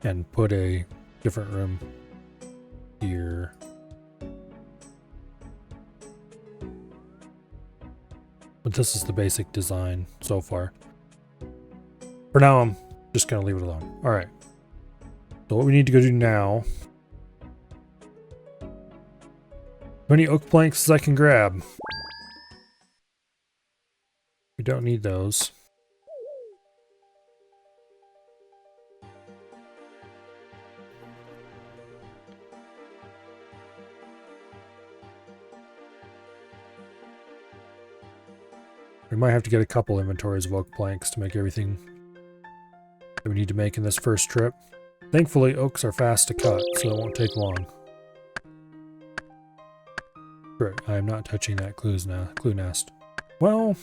and put a different room here. But this is the basic design so far. For now, I'm just going to leave it alone. All right. So what we need to go do now. How many oak planks as I can grab? We don't need those. We might have to get a couple inventories of oak planks to make everything that we need to make in this first trip. Thankfully, oaks are fast to cut, so it won't take long. Great, I am not touching that clue nest. Well,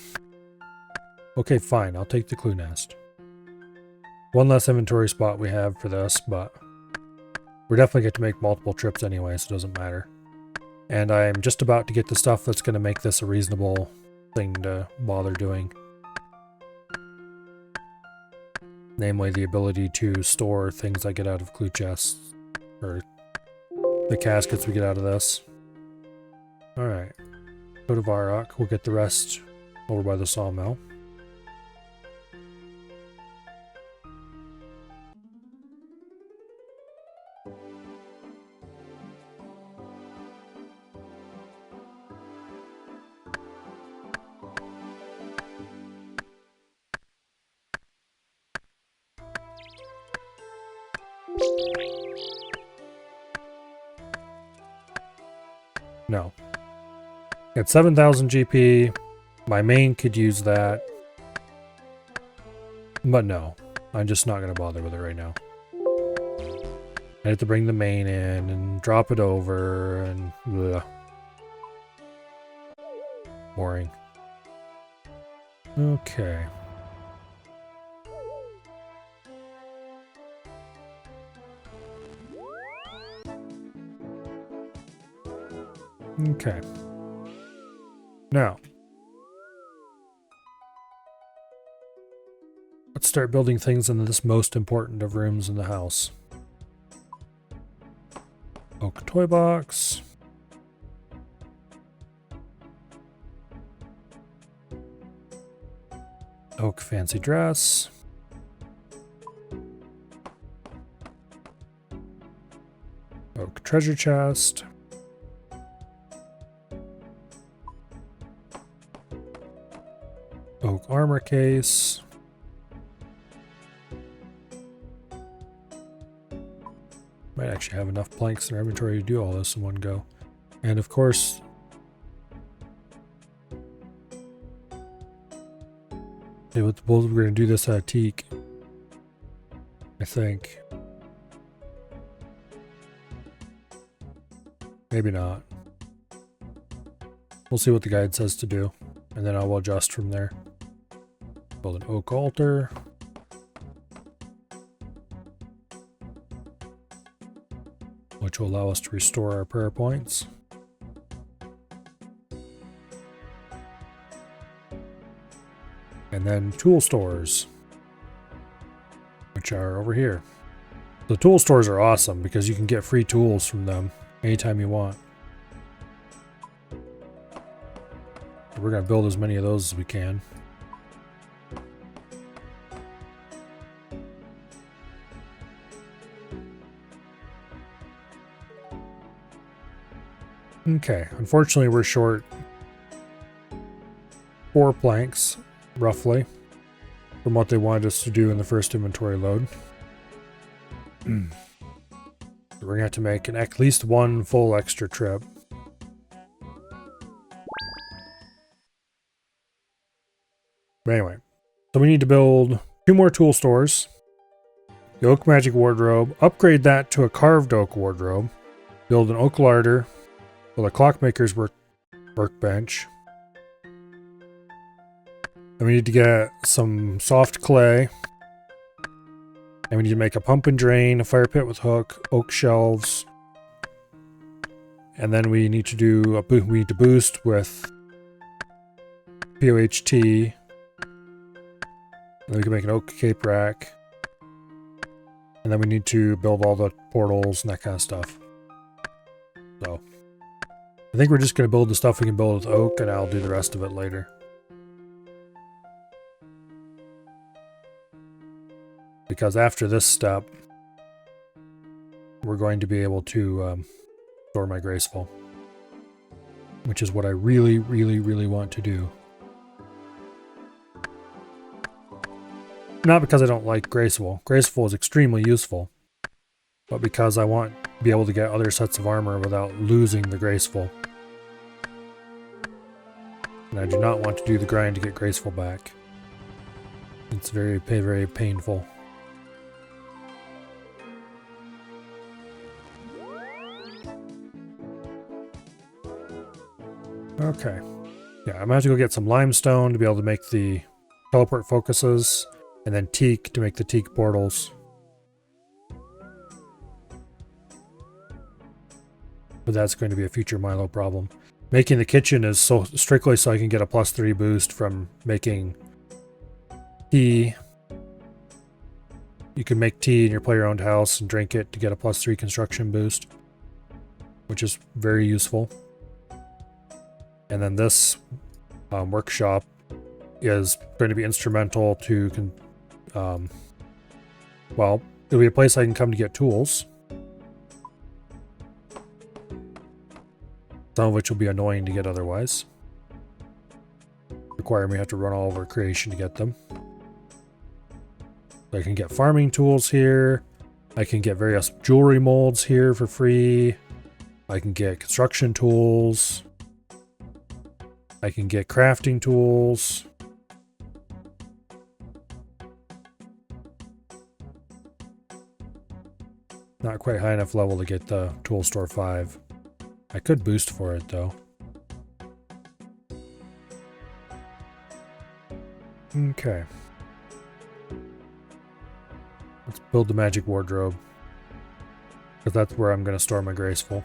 okay, fine, I'll take the clue nest. One less inventory spot we have for this, but we're definitely going to make multiple trips anyway, so it doesn't matter. And I'm just about to get the stuff that's going to make this a reasonable thing to bother doing. Namely, the ability to store things I get out of clue chests, or the caskets we get out of this. Alright, go to Varrock, we'll get the rest over by the sawmill. No. At 7,000 GP, my main could use that. But no, I'm just not going to bother with it right now. I have to bring the main in and drop it over and bleh. Boring. Okay. Okay. Now, let's start building things in this most important of rooms in the house. Oak toy box. Oak fancy dress. Oak treasure chest. Oak armor case. Might actually have enough planks in our inventory to do all this in one go. And of course, we're going to do this at teak, I think. Maybe not. We'll see what the guide says to do, and then I'll adjust from there. Build an oak altar. Which will allow us to restore our prayer points. And then tool stores, which are over here. The tool stores are awesome because you can get free tools from them anytime you want. We're going to build as many of those as we can. Okay, unfortunately we're short 4 planks, roughly, from what they wanted us to do in the first inventory load. We're going to have to make at least one full extra trip. But anyway, so we need to build 2 more tool stores, the oak magic wardrobe, upgrade that to a carved oak wardrobe, build an oak larder, build a clockmaker's workbench. And we need to get some soft clay. And we need to make a pump and drain, a fire pit with hook, oak shelves. And then we need to do we need to boost with POHT. And then we can make an oak cape rack. And then we need to build all the portals and that kind of stuff. So I think we're just going to build the stuff we can build with oak, and I'll do the rest of it later. because after this step, we're going to be able to store my graceful, which is what I really, really, really want to do. Not because I don't like graceful. Graceful is extremely useful, but because I want to be able to get other sets of armor without losing the graceful. And I do not want to do the grind to get graceful back. It's very, very painful. Okay. Yeah, I'm going to have to go get some limestone to be able to make the teleport focuses, and then teak to make the teak portals. But that's going to be a future Milo problem. Making the kitchen is so strictly so I can get a +3 boost from making tea. You can make tea in your player-owned house and drink it to get a +3 construction boost, which is very useful. And then this workshop is going to be instrumental to, well, it'll be a place I can come to get tools. Some of which will be annoying to get otherwise. Require me to have to run all over creation to get them. I can get farming tools here. I can get various jewelry molds here for free. I can get construction tools. I can get crafting tools. Not quite high enough level to get the tool store 5. I could boost for it though. Okay. Let's build the magic wardrobe, because that's where I'm going to store my graceful.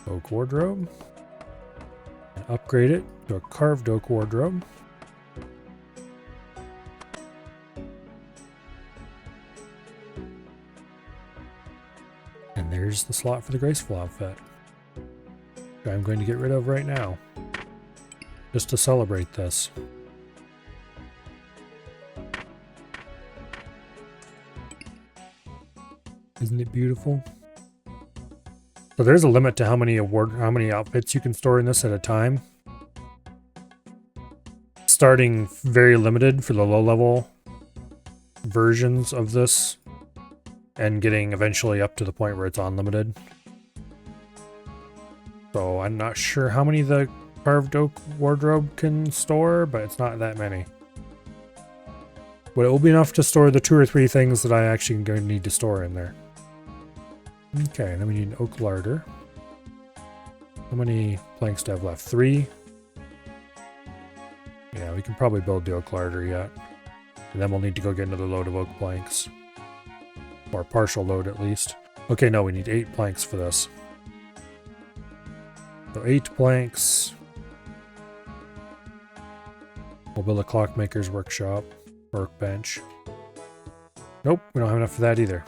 Oak wardrobe. And upgrade it to a carved oak wardrobe. And there's the slot for the graceful outfit, which I'm going to get rid of right now, just to celebrate this. Isn't it beautiful? So there's a limit to how many outfits you can store in this at a time. Starting very limited for the low level versions of this, and getting eventually up to the point where it's unlimited. So I'm not sure how many the carved oak wardrobe can store, but it's not that many. But it will be enough to store the 2 or 3 things that I actually am going to need to store in there. Okay, then we need an oak larder. How many planks do I have left? 3? Yeah, we can probably build the oak larder yet. And then we'll need to go get another load of oak planks. Or partial load at least. Okay, no, we need 8 planks for this. So 8 planks. We'll build a clockmaker's workshop. Workbench. Nope, we don't have enough for that either.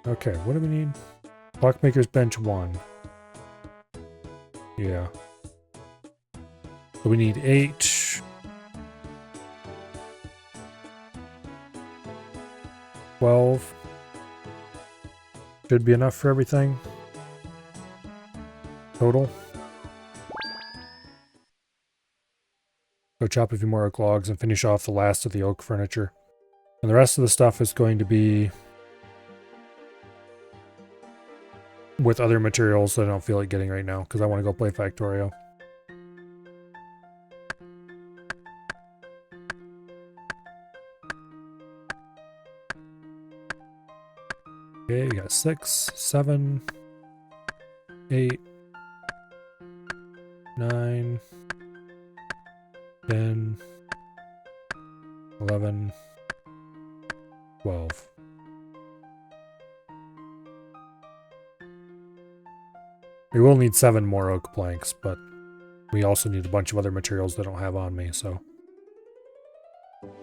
Okay, what do we need? Clockmaker's bench 1. Yeah. So we need 8. 12. Should be enough for everything. Total. Go chop a few more oak logs and finish off the last of the oak furniture. And the rest of the stuff is going to be with other materials that I don't feel like getting right now, because I want to go play Factorio. Okay, you got 6, 7, 8, 9, 10, 11, 12. We will need 7 more oak planks, but we also need a bunch of other materials that I don't have on me, so.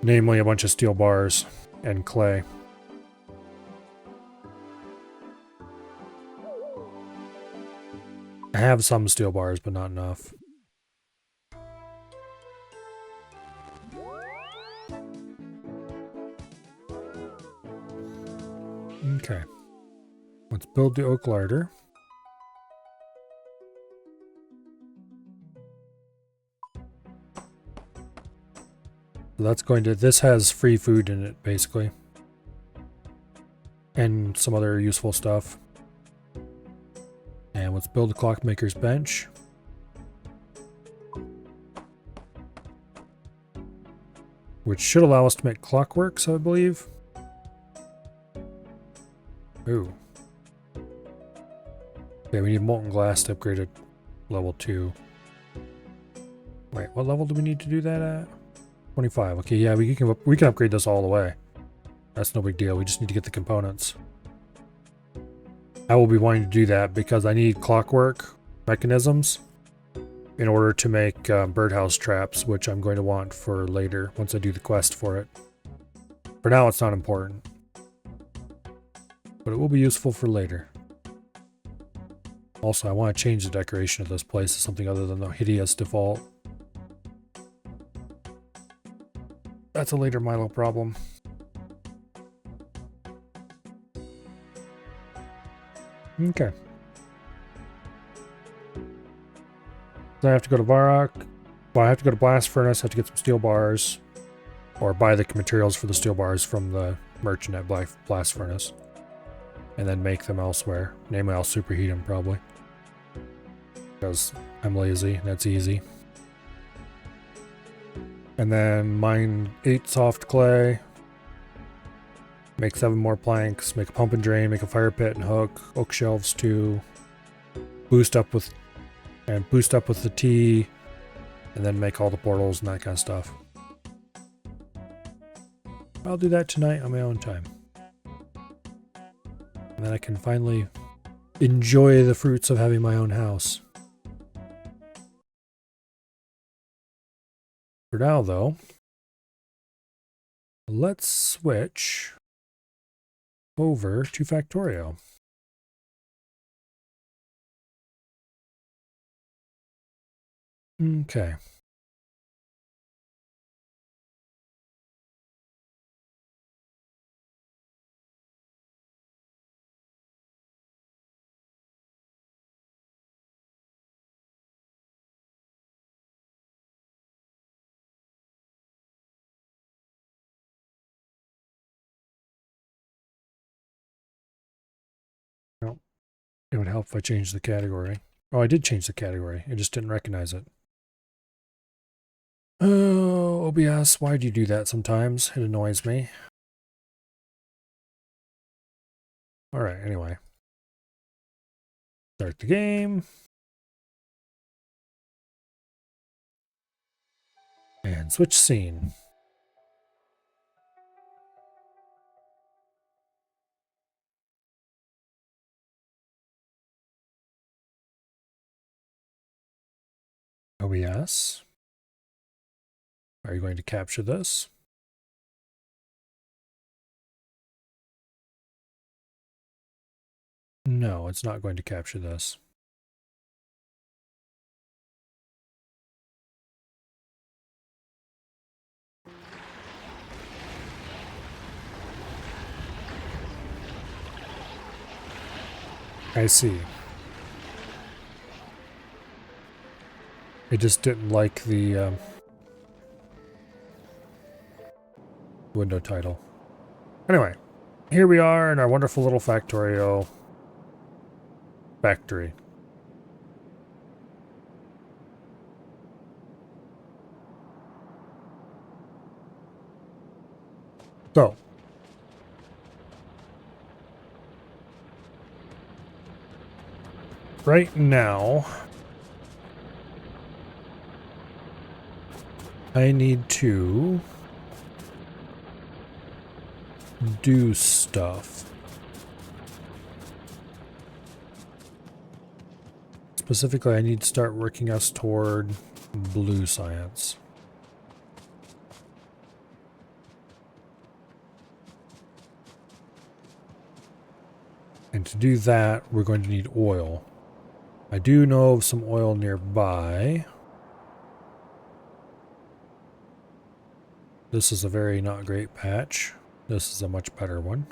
Namely, a bunch of steel bars and clay. I have some steel bars, but not enough. Okay. Let's build the oak larder. So that's going to, this has free food in it, basically. And some other useful stuff. And let's build the clockmaker's bench. Which should allow us to make clockworks, I believe. Ooh. Okay, we need molten glass to upgrade it level 2. Wait, what level do we need to do that at? 25. Okay, yeah, we can upgrade this all the way. That's no big deal. We just need to get the components. I will be wanting to do that because I need clockwork mechanisms in order to make birdhouse traps, which I'm going to want for later once I do the quest for it. For now, it's not important, but it will be useful for later. Also, I want to change the decoration of this place to something other than the hideous default. That's a later Milo problem. Okay. Then I have to go to Varrock. Well, I have to go to Blast Furnace, have to get some steel bars. Or buy the materials for the steel bars from the merchant at Blast Furnace. And then make them elsewhere. Namely, I'll superheat them probably. Because I'm lazy, that's easy. And then mine 8 soft clay. Make 7 more planks, make a pump and drain, make a fire pit and hook, oak shelves too. Boost up with the tea, and then make all the portals and that kind of stuff. I'll do that tonight on my own time. And then I can finally enjoy the fruits of having my own house. For now, though, let's switch over to Factorio. Okay. Well, it would help if I changed the category. Oh, I did change the category. I just didn't recognize it. Oh, OBS, why do you do that sometimes? It annoys me. Alright, anyway. Start the game. And switch scene. OBS. Are you going to capture this? No, it's not going to capture this. I see. It just didn't like the window title. Anyway, here we are in our wonderful little Factorio factory. So, right now, I need to do stuff. Specifically, I need to start working us toward blue science. And to do that, we're going to need oil. I do know of some oil nearby. This is a very not great patch. This is a much better one.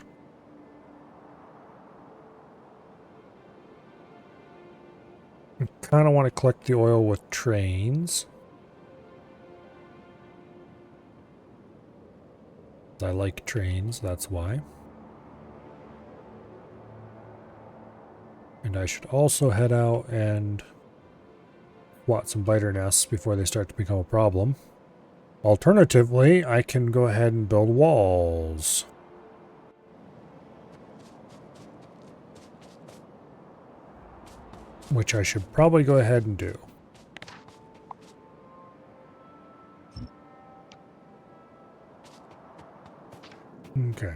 I kind of want to collect the oil with trains. I like trains, that's why. And I should also head out and swat some biter nests before they start to become a problem. Alternatively, I can go ahead and build walls. Which I should probably go ahead and do. Okay.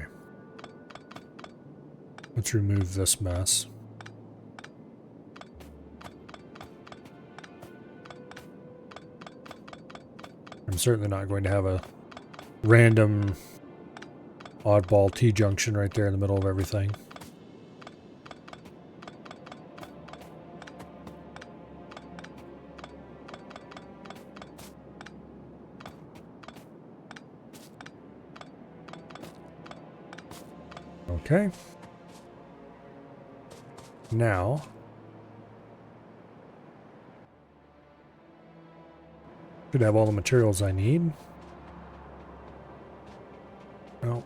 Let's remove this mess. I'm certainly not going to have a random oddball T-junction right there in the middle of everything. Okay. Now, should have all the materials I need. Oh.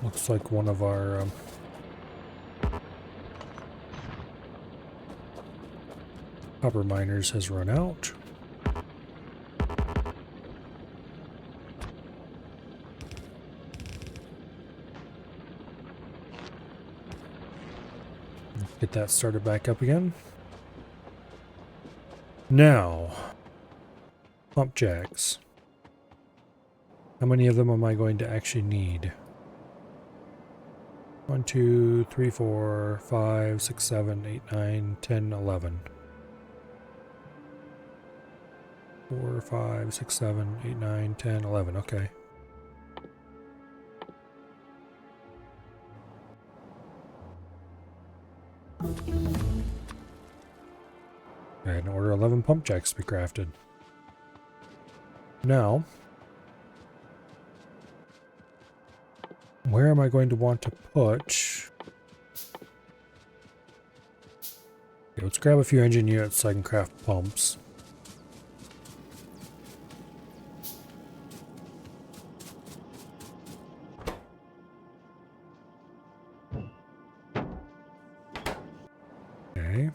Looks like one of our copper miners has run out. Get that started back up again. Now, pump jacks. How many of them am I going to actually need? 1, 2, 3, 4, 5, 6, 7, 8, 9, 10, 11. 4, 5, 6, 7, 8, 9, 10, 11. Okay. I had to order 11 pump jacks to be crafted. Now, where am I going to want to put... Okay, let's grab a few engine units so I can craft pumps. Okay.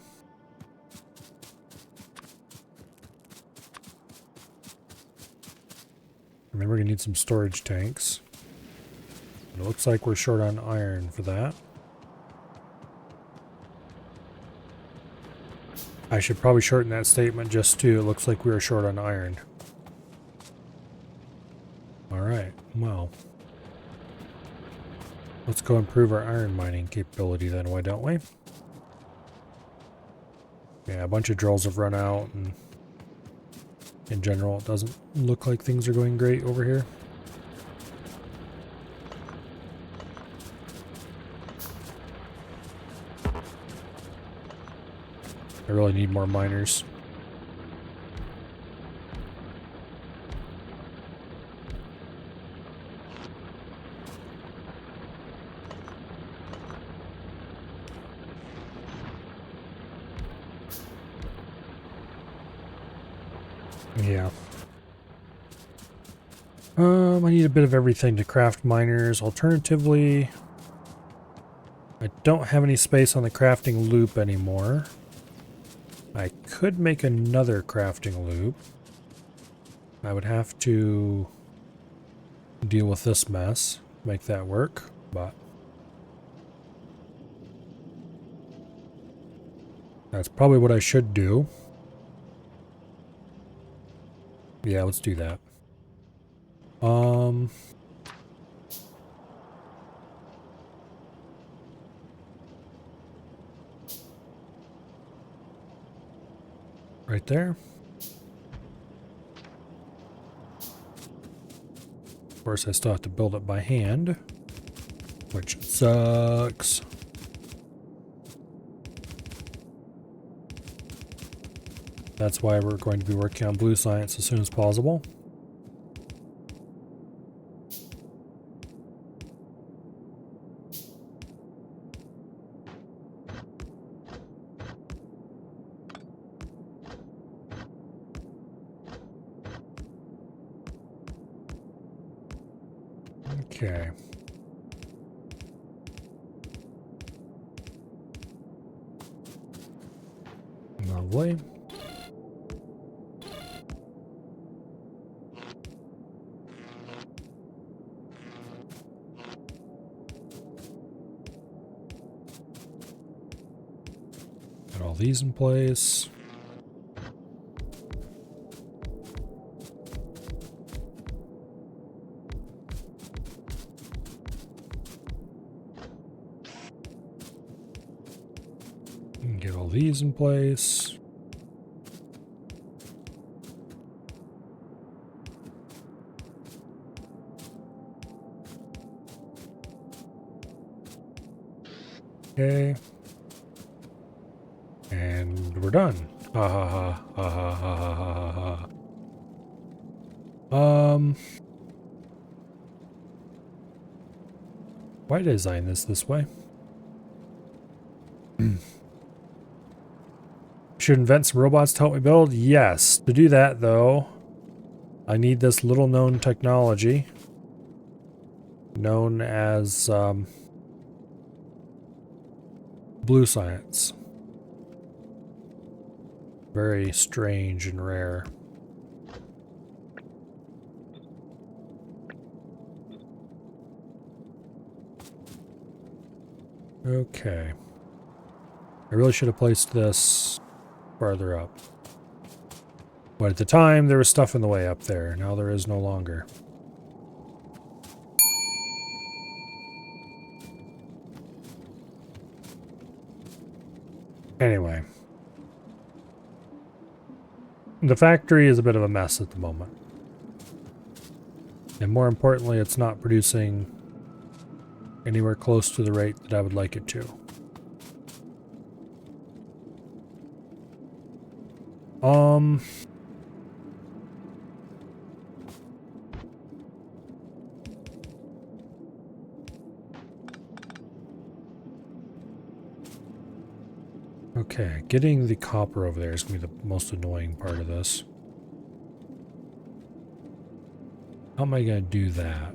Remember, we're going to need some storage tanks. It looks like we're short on iron for that. I should probably shorten that statement just to, it looks like we are short on iron. Alright, well. Let's go improve our iron mining capability then, why don't we? Yeah, a bunch of drills have run out, and in general, it doesn't look like things are going great over here. I really need more miners. Yeah. I need a bit of everything to craft miners. Alternatively, I don't have any space on the crafting loop anymore. I could make another crafting loop. I would have to deal with this mess, make that work, but that's probably what I should do. Yeah, let's do that. Right there. Of course, I still have to build it by hand, which sucks. That's why we're going to be working on blue science as soon as possible. Okay. Lovely. Got all these in place. Get all these in place. Okay. And we're done. Ha ha ha ha ha ha ha ha ha. Why design this way? Should invent some robots to help me build? Yes. To do that, though, I need this little known technology known as blue science. Very strange and rare. Okay. I really should have placed this farther up. But at the time, there was stuff in the way up there. Now there is no longer. Anyway. The factory is a bit of a mess at the moment. And more importantly, it's not producing anywhere close to the rate that I would like it to. Okay, getting the copper over there is going to be the most annoying part of this. How am I going to do that?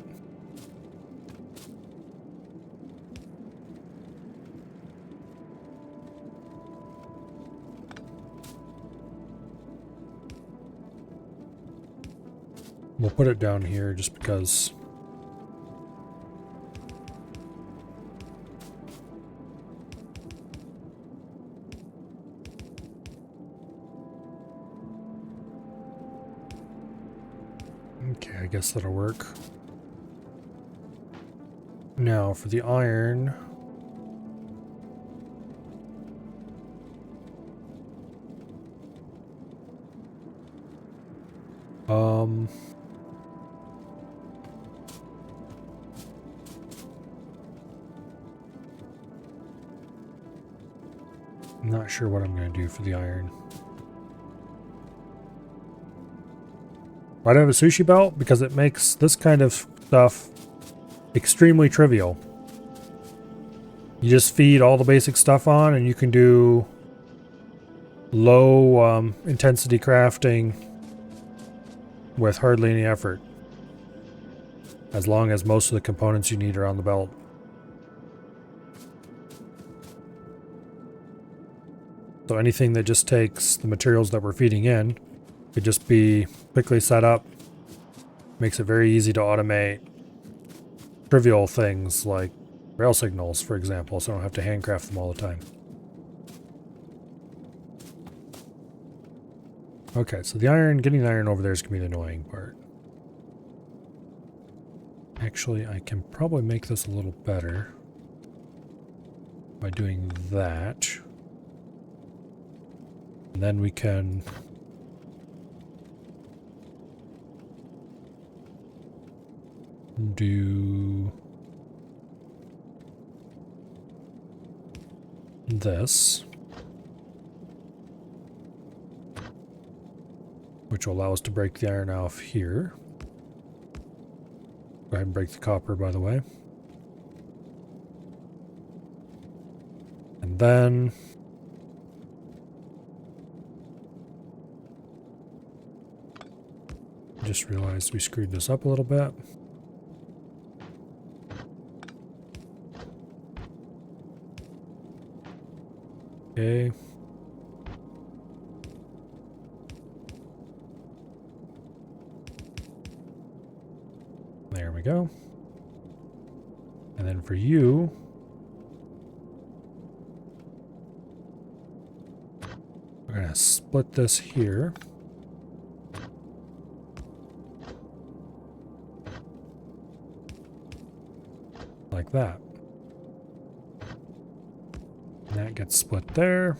We'll put it down here just because. Okay, I guess that'll work. Now for the iron. I'm not sure what I'm going to do for the iron. Why do I have a sushi belt? Because it makes this kind of stuff extremely trivial. You just feed all the basic stuff on and you can do low intensity crafting with hardly any effort. As long as most of the components you need are on the belt. So anything that just takes the materials that we're feeding in could just be quickly set up. Makes it very easy to automate trivial things like rail signals, for example, so I don't have to handcraft them all the time. Okay, so the iron, getting the iron over there is going to be the annoying part. Actually, I can probably make this a little better by doing that. And then we can do this. which will allow us to break the iron off here. Go ahead and break the copper, by the way. And then just realized we screwed this up a little bit. Okay. There we go. And then for you, we're going to split this here. Like that. And that gets split there.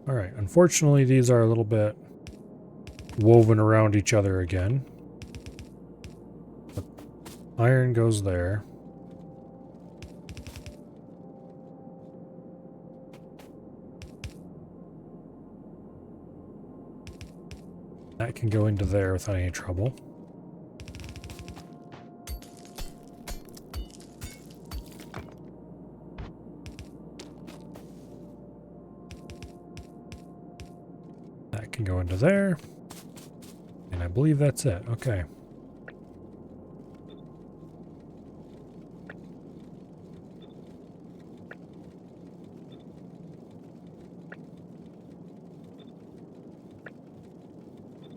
Alright, unfortunately these are a little bit woven around each other again. But iron goes there. That can go into there without any trouble. That can go into there. And I believe that's it. Okay.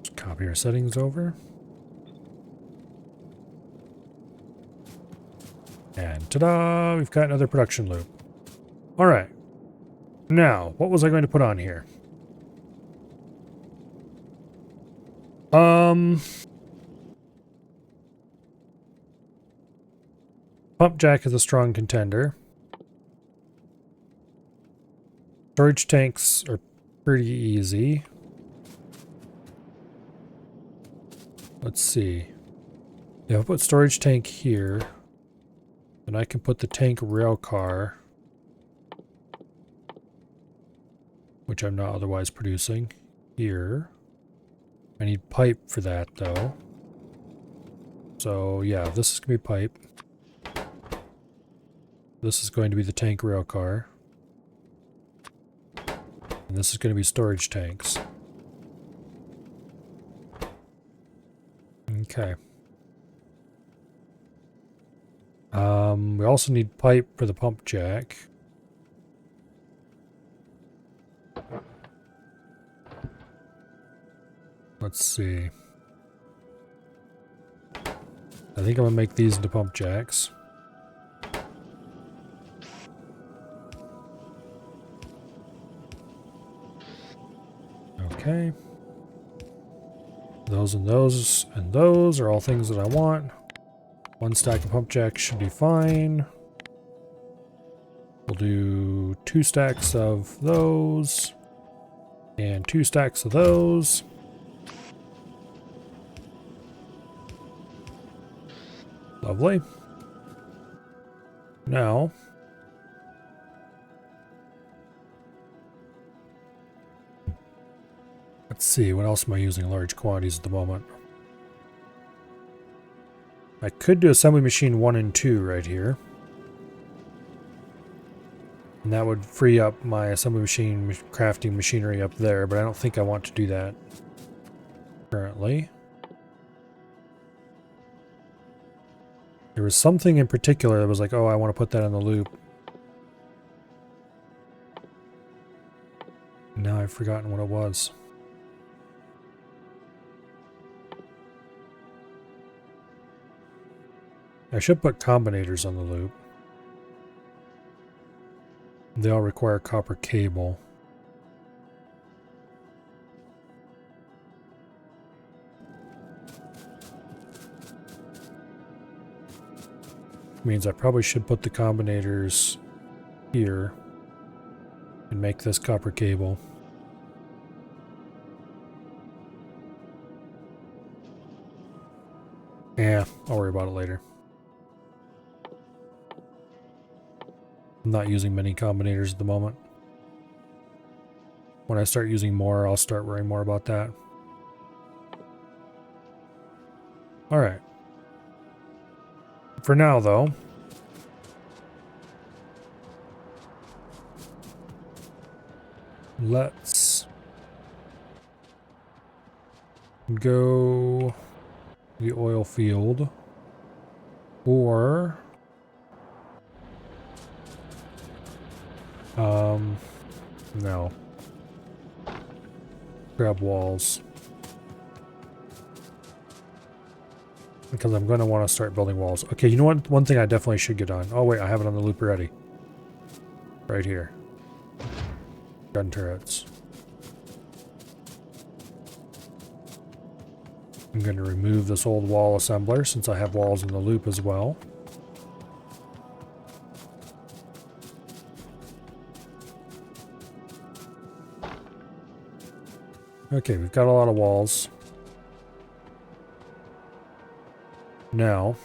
Just copy our settings over. And ta-da! We've got another production loop. Alright. Now, what was I going to put on here? Pump jack is a strong contender. Storage tanks are pretty easy. Let's see. If I put storage tank here, then I can put the tank rail car, which I'm not otherwise producing, here. I need pipe for that though. So yeah, this is going to be pipe. This is going to be the tank rail car. And this is going to be storage tanks. Okay. We also need pipe for the pump jack. Let's see. I think I'm gonna make these into pump jacks. Okay. Those and those and those are all things that I want. One stack of pump jacks should be fine. We'll do 2 stacks of those. And 2 stacks of those. Lovely. Now, let's see, what else am I using in large quantities at the moment? I could do assembly machine 1 and 2 right here. And that would free up my assembly machine crafting machinery up there, but I don't think I want to do that currently. There was something in particular that was like, oh, I want to put that in the loop. Now I've forgotten what it was. I should put combinators on the loop. They all require copper cable. Means I probably should put the combinators here and make this copper cable. Yeah, I'll worry about it later. I'm not using many combinators at the moment. When I start using more, I'll start worrying more about that. All right. For now, though, let's go the oil field, or no, grab walls, because I'm going to want to start building walls. Okay, you know what? One thing I definitely should get on. Oh wait, I have it on the loop already. Right here. Gun turrets. I'm going to remove this old wall assembler since I have walls in the loop as well. Okay, we've got a lot of walls. Now,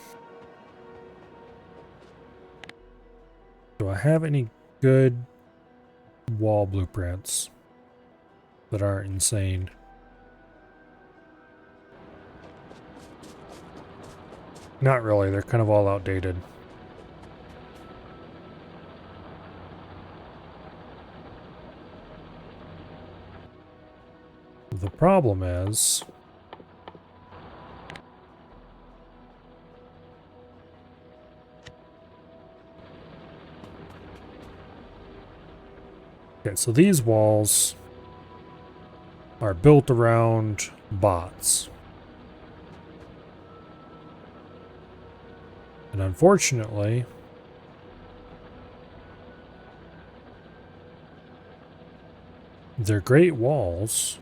do I have any good wall blueprints that aren't insane? Not really, they're kind of all outdated. The problem is, okay, so these walls are built around bots. And unfortunately, they're great walls,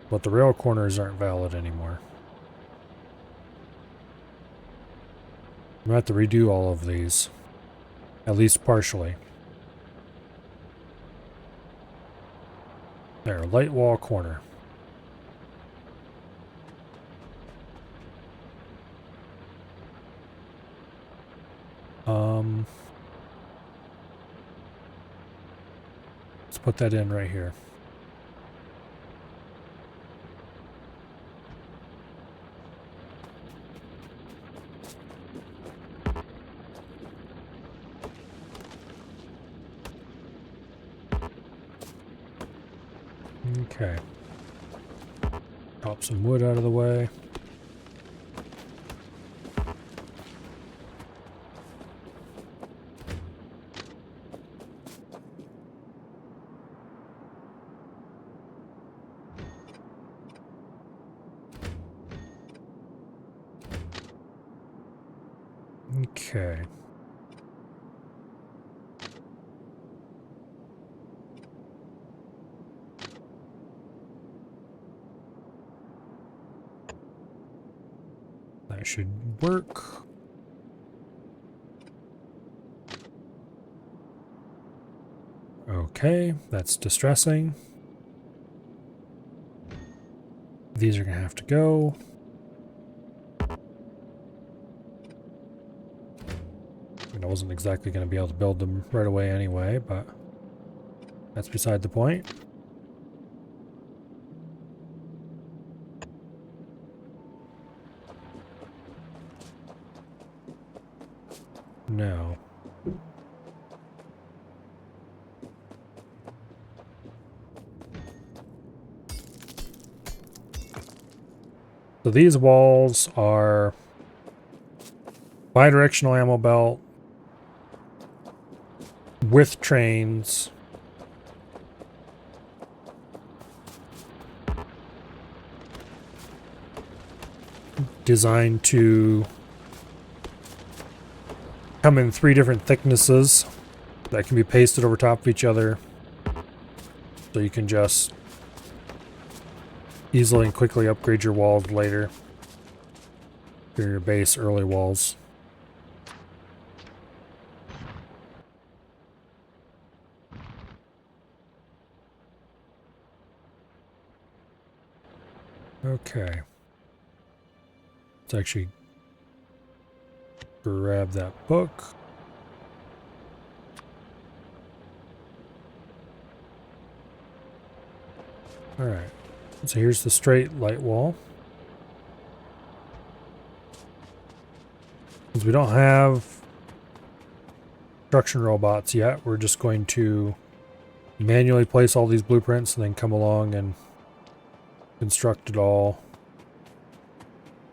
but the rail corners aren't valid anymore. I'm going to have to redo all of these, at least partially. There, light wall corner. Let's put that in right here. Okay. Pop some wood out of the way. Okay. That should work. Okay, that's distressing. These are going to have to go. And I wasn't exactly going to be able to build them right away anyway, but that's beside the point. No. So these walls are bi-directional ammo belt with trains. Designed to come in 3 different thicknesses that can be pasted over top of each other. So you can just easily and quickly upgrade your walls later. For your base early walls. Okay. Let's actually grab that book. Alright. So here's the straight light wall. Since we don't have construction robots yet, we're just going to manually place all these blueprints and then come along and construct it all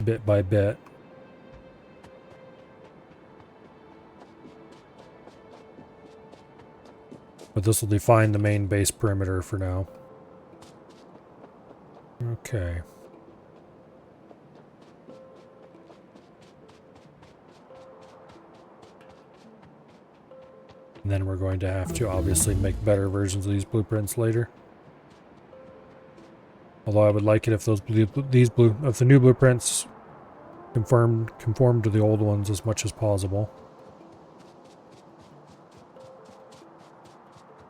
bit by bit. But this will define the main base perimeter for now. Okay. And then we're going to have to obviously make better versions of these blueprints later. Although I would like it if if the new blueprints conform to the old ones as much as possible.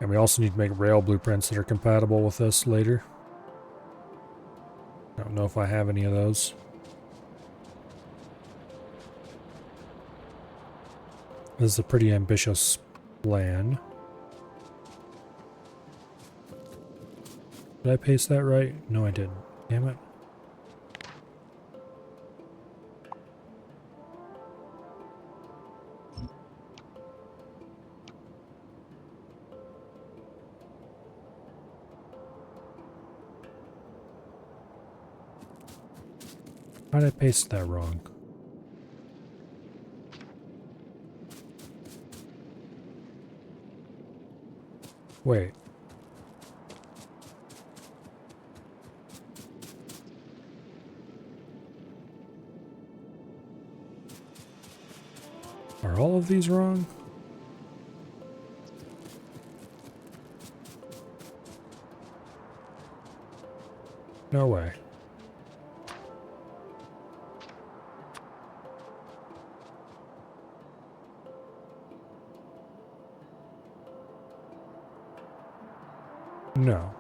And we also need to make rail blueprints that are compatible with this later. I don't know if I have any of those. This is a pretty ambitious plan. Did I paste that right? No, I didn't. Damn it. How did I paste that wrong? Wait. Are all of these wrong? No way. No.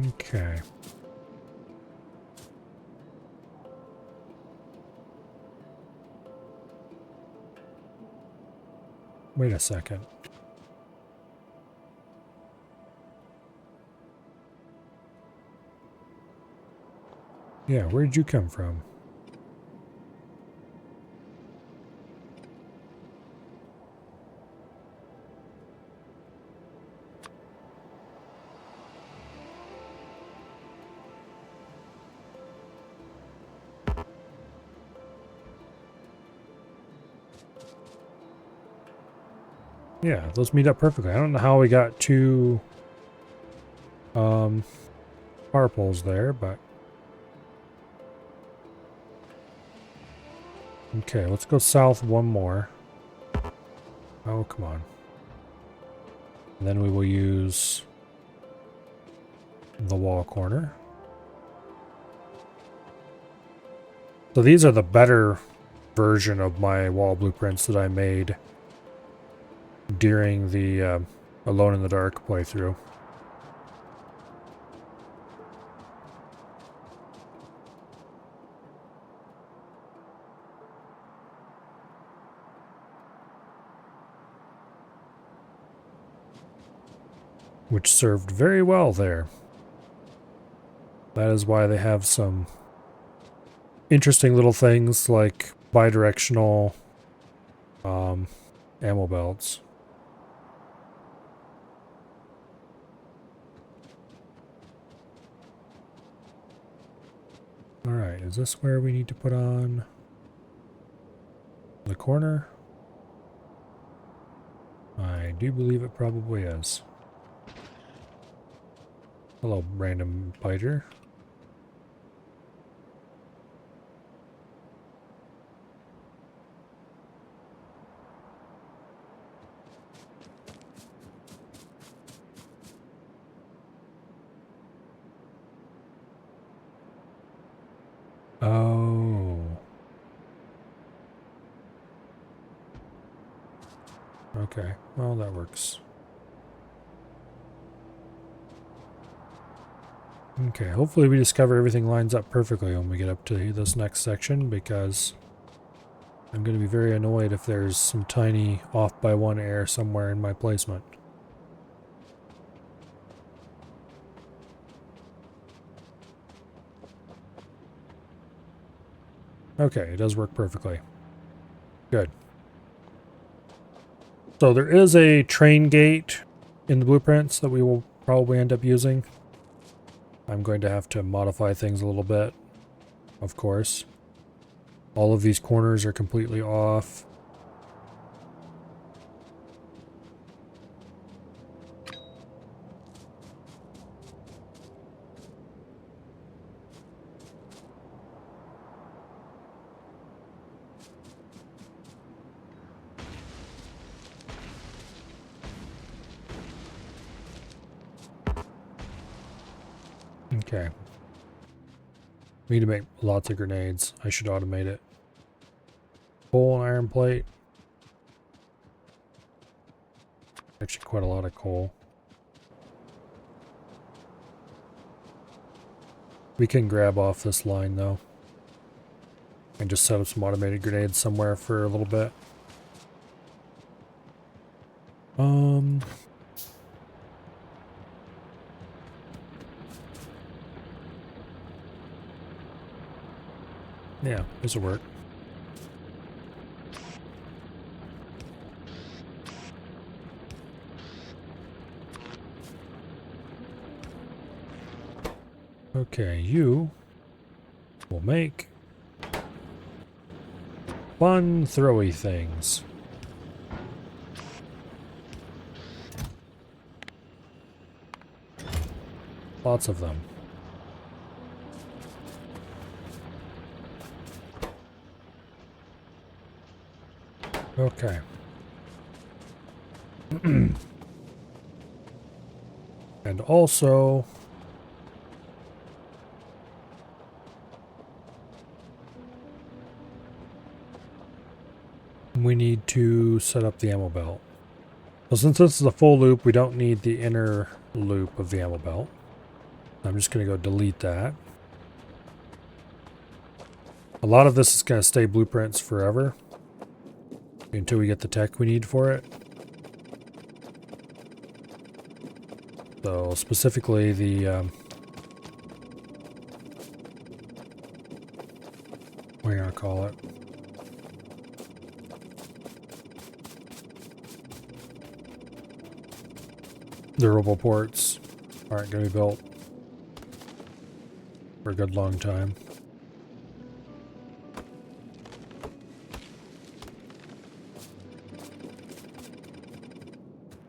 Okay. Wait a second. Yeah, where did you come from? Yeah, those meet up perfectly. I don't know how we got two power poles there, but okay, let's go south one more. Oh, come on. And then we will use the wall corner. So these are the better version of my wall blueprints that I made during the Alone in the Dark playthrough. Which served very well there. That is why they have some interesting little things like bidirectional ammo belts. Alright, is this where we need to put on the corner? I do believe it probably is. Hello, random biter. Oh. Okay, well that works. Okay, hopefully we discover everything lines up perfectly when we get up to this next section, because I'm going to be very annoyed if there's some tiny off by one error somewhere in my placement. Okay, it does work perfectly. Good. So there is a train gate in the blueprints that we will probably end up using. I'm going to have to modify things a little bit, of course. All of these corners are completely off. Okay. We need to make lots of grenades. I should automate it. Coal and iron plate. Actually, quite a lot of coal. We can grab off this line, though, and just set up some automated grenades somewhere for a little bit. Yeah, this will work. Okay, you will make fun throwy things. Lots of them. Okay. And also, we need to set up the ammo belt. So since this is a full loop, we don't need the inner loop of the ammo belt. I'm just going to go delete that. A lot of this is going to stay blueprints forever until we get the tech we need for it. So specifically the what are you going to call it? Durable ports aren't going to be built for a good long time.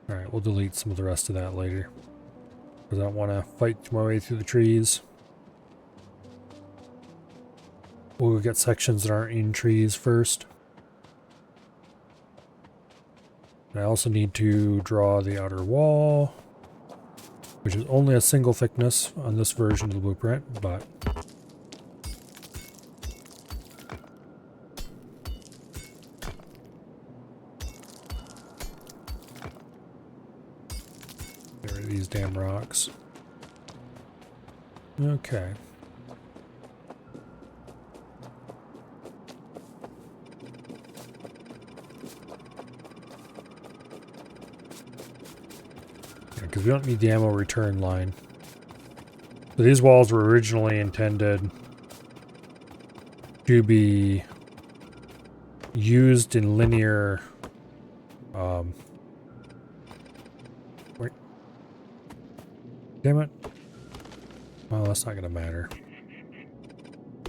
Alright, we'll delete some of the rest of that later, because I don't want to fight my way through the trees. We'll get sections that aren't in trees first. I also need to draw the outer wall, which is only a single thickness on this version of the blueprint, but there are these damn rocks. Okay. Because we don't need the ammo return line. So these walls were originally intended to be used in linear wait. Damn it. Well, that's not gonna matter.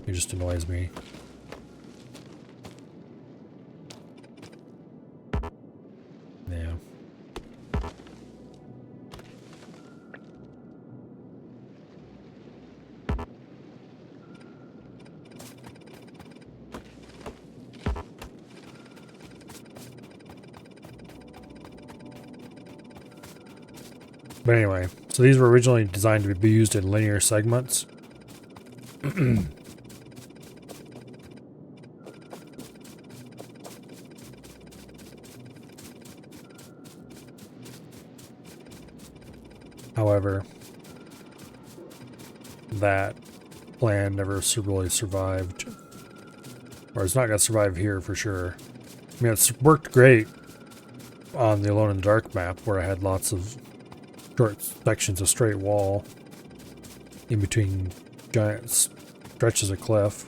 It just annoys me. Yeah. But anyway, so these were originally designed to be used in linear segments. However, that plan never really survived. Or it's not going to survive here for sure. I mean, it's worked great on the Alone in the Dark map where I had lots of short sections of straight wall in between giant stretches of cliff.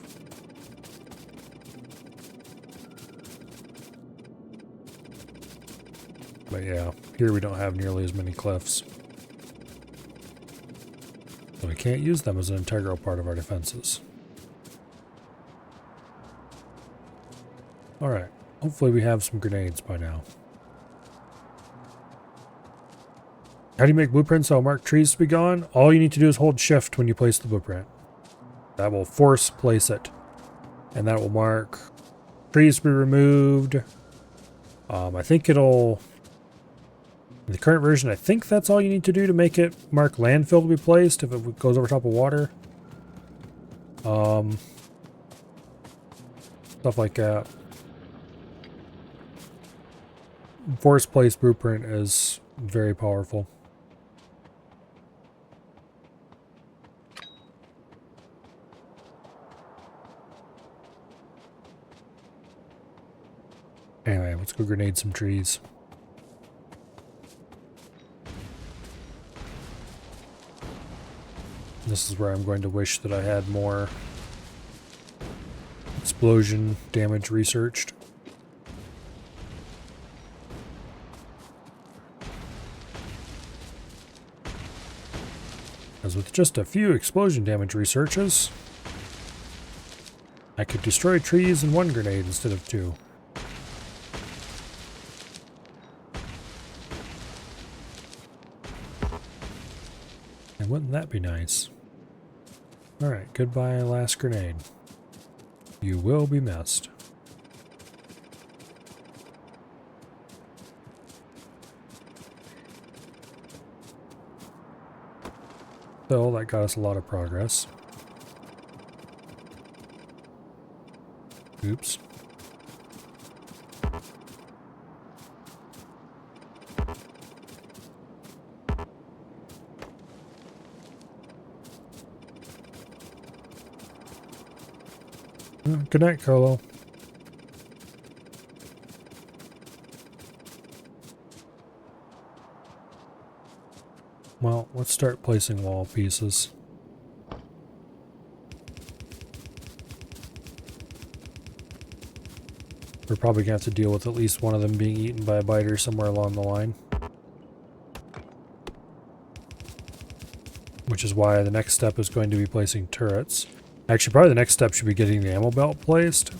But yeah, here we don't have nearly as many cliffs. So we can't use them as an integral part of our defenses. Alright, hopefully we have some grenades by now. How do you make blueprints that will mark trees to be gone? All you need to do is hold shift when you place the blueprint. That will force place it. And that will mark trees to be removed. I think it'll... In the current version, I think that's all you need to do to make it mark landfill to be placed if it goes over top of water. Stuff like that. Force place blueprint is very powerful. Anyway, let's go grenade some trees. This is where I'm going to wish that I had more explosion damage researched. As with just a few explosion damage researches, I could destroy trees in one grenade instead of two. And wouldn't that be nice? Alright, goodbye last grenade. You will be missed. So that got us a lot of progress. Oops. Good night, Colo. Well, let's start placing wall pieces. We're probably going to have to deal with at least one of them being eaten by a biter somewhere along the line. Which is why the next step is going to be placing turrets. Actually, probably the next step should be getting the ammo belt placed.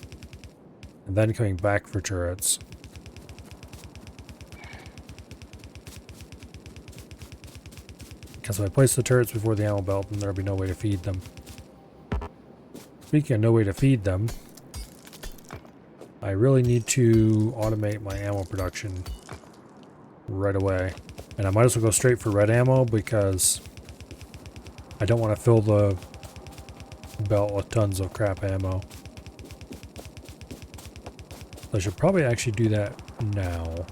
And then coming back for turrets. Because if I place the turrets before the ammo belt, then there'll be no way to feed them. Speaking of no way to feed them, I really need to automate my ammo production right away. And I might as well go straight for red ammo because I don't want to fill the belt with tons of crap ammo. I should probably actually do that now.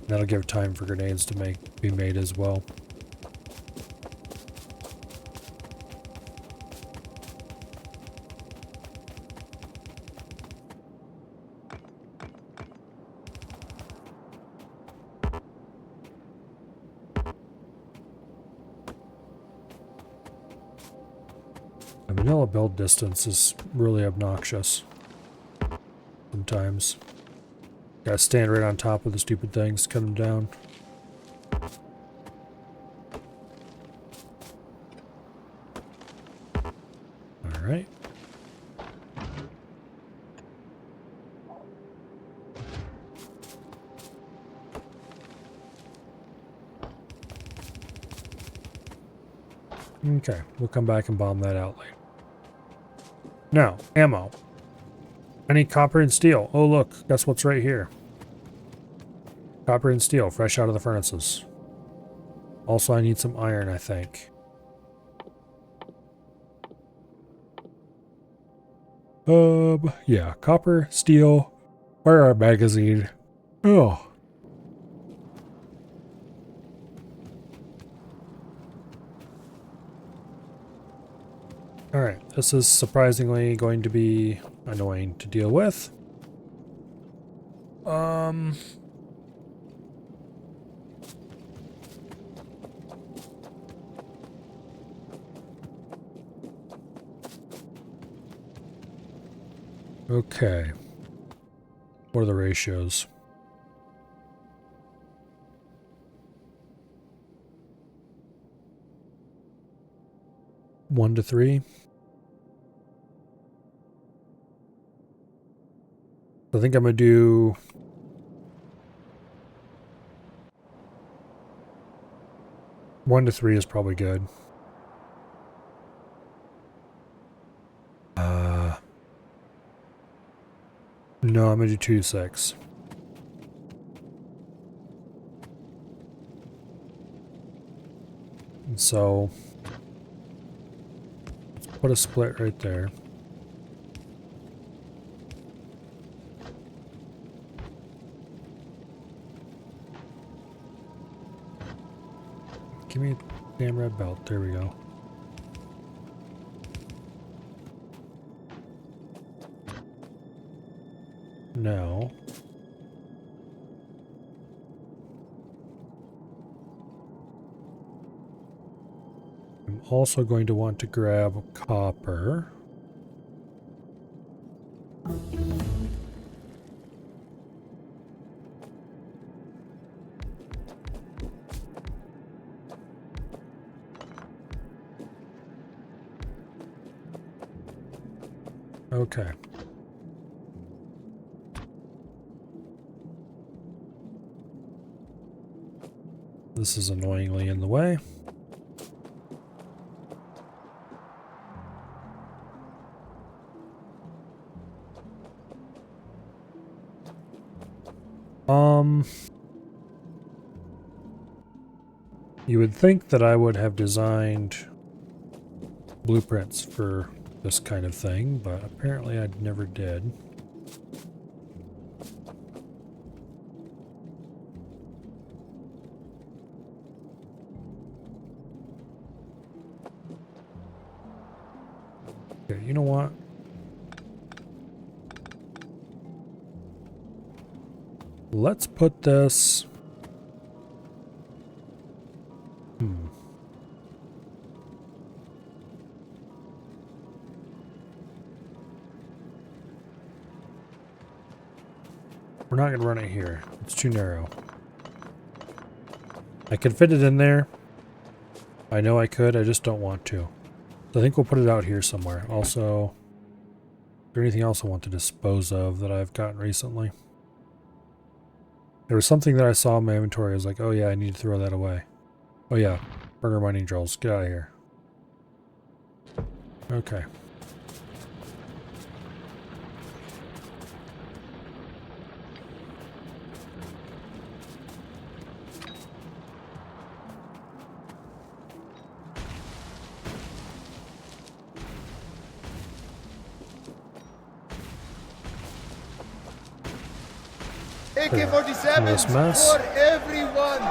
That'll give time for grenades to be made as well. The vanilla build distance is really obnoxious sometimes. Gotta stand right on top of the stupid things, cut them down. Alright. Okay, we'll come back and bomb that out later. Now, ammo. I need copper and steel. Oh look, guess what's right here. Copper and steel, fresh out of the furnaces. Also, I need some iron, I think. Yeah, copper, steel, firearm magazine. Oh. Alright, this is surprisingly going to be annoying to deal with. Okay. What are the ratios? One to 3. I think I'm gonna do 1 to 3 is probably good. No, I'm gonna do 2 to 6. And so let's put a split right there. Give me a damn red belt. There we go. Now, I'm also going to want to grab copper. Okay. This is annoyingly in the way. You would think that I would have designed blueprints for this kind of thing, but apparently I never did. Okay, you know what? Let's put this... We're not going to run it here. It's too narrow. I could fit it in there. I know I could, I just don't want to. So I think we'll put it out here somewhere. Also, is there anything else I want to dispose of that I've gotten recently? There was something that I saw in my inventory. I was like, oh yeah, I need to throw that away. Oh yeah, burner mining drills. Get out of here. Okay. AK-47s mess. for everyone!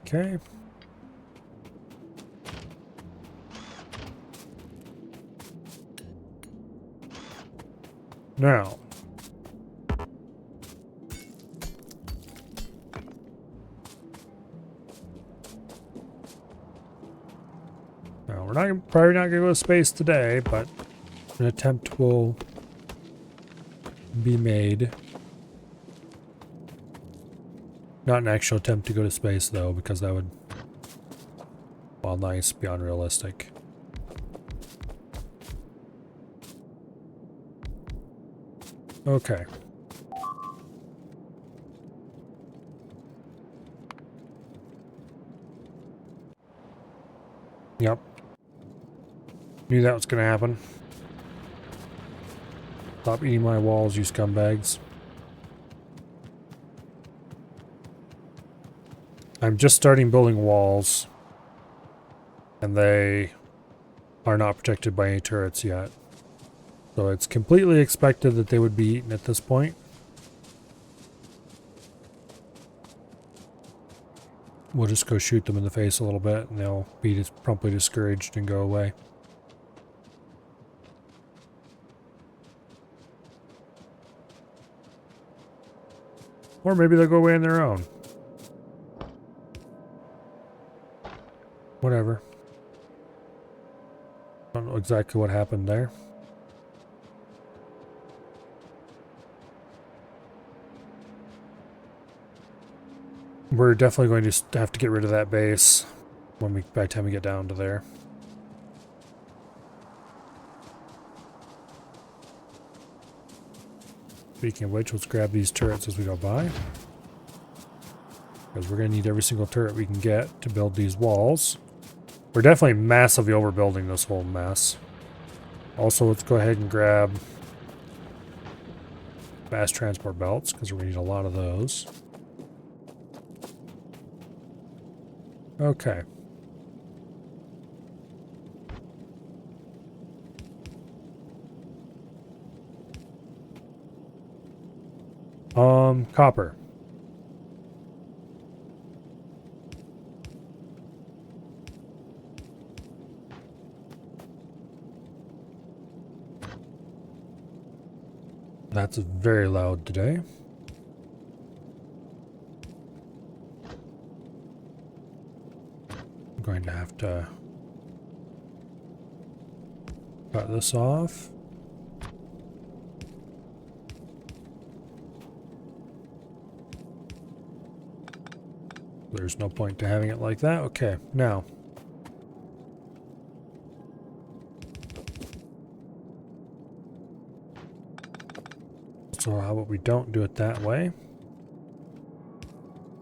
Okay. Now. Now, we're probably not going to go to space today, but an attempt will be made. Not an actual attempt to go to space, though, because that would, while nice, be unrealistic. Okay. Yep. Knew that was going to happen. Stop eating my walls, you scumbags. I'm just starting building walls, and they are not protected by any turrets yet. So it's completely expected that they would be eaten at this point. We'll just go shoot them in the face a little bit, and they'll be promptly discouraged and go away. Or maybe they'll go away on their own. Whatever. Don't know exactly what happened there. We're definitely going to have to get rid of that base by the time we get down to there. Speaking of which, let's grab these turrets as we go by. Because we're going to need every single turret we can get to build these walls. We're definitely massively overbuilding this whole mess. Also, let's go ahead and grab fast transport belts, because we're going to need a lot of those. Okay. Copper. That's very loud today. I'm going to have to cut this off. There's no point to having it like that. Okay, now. So how about we don't do it that way?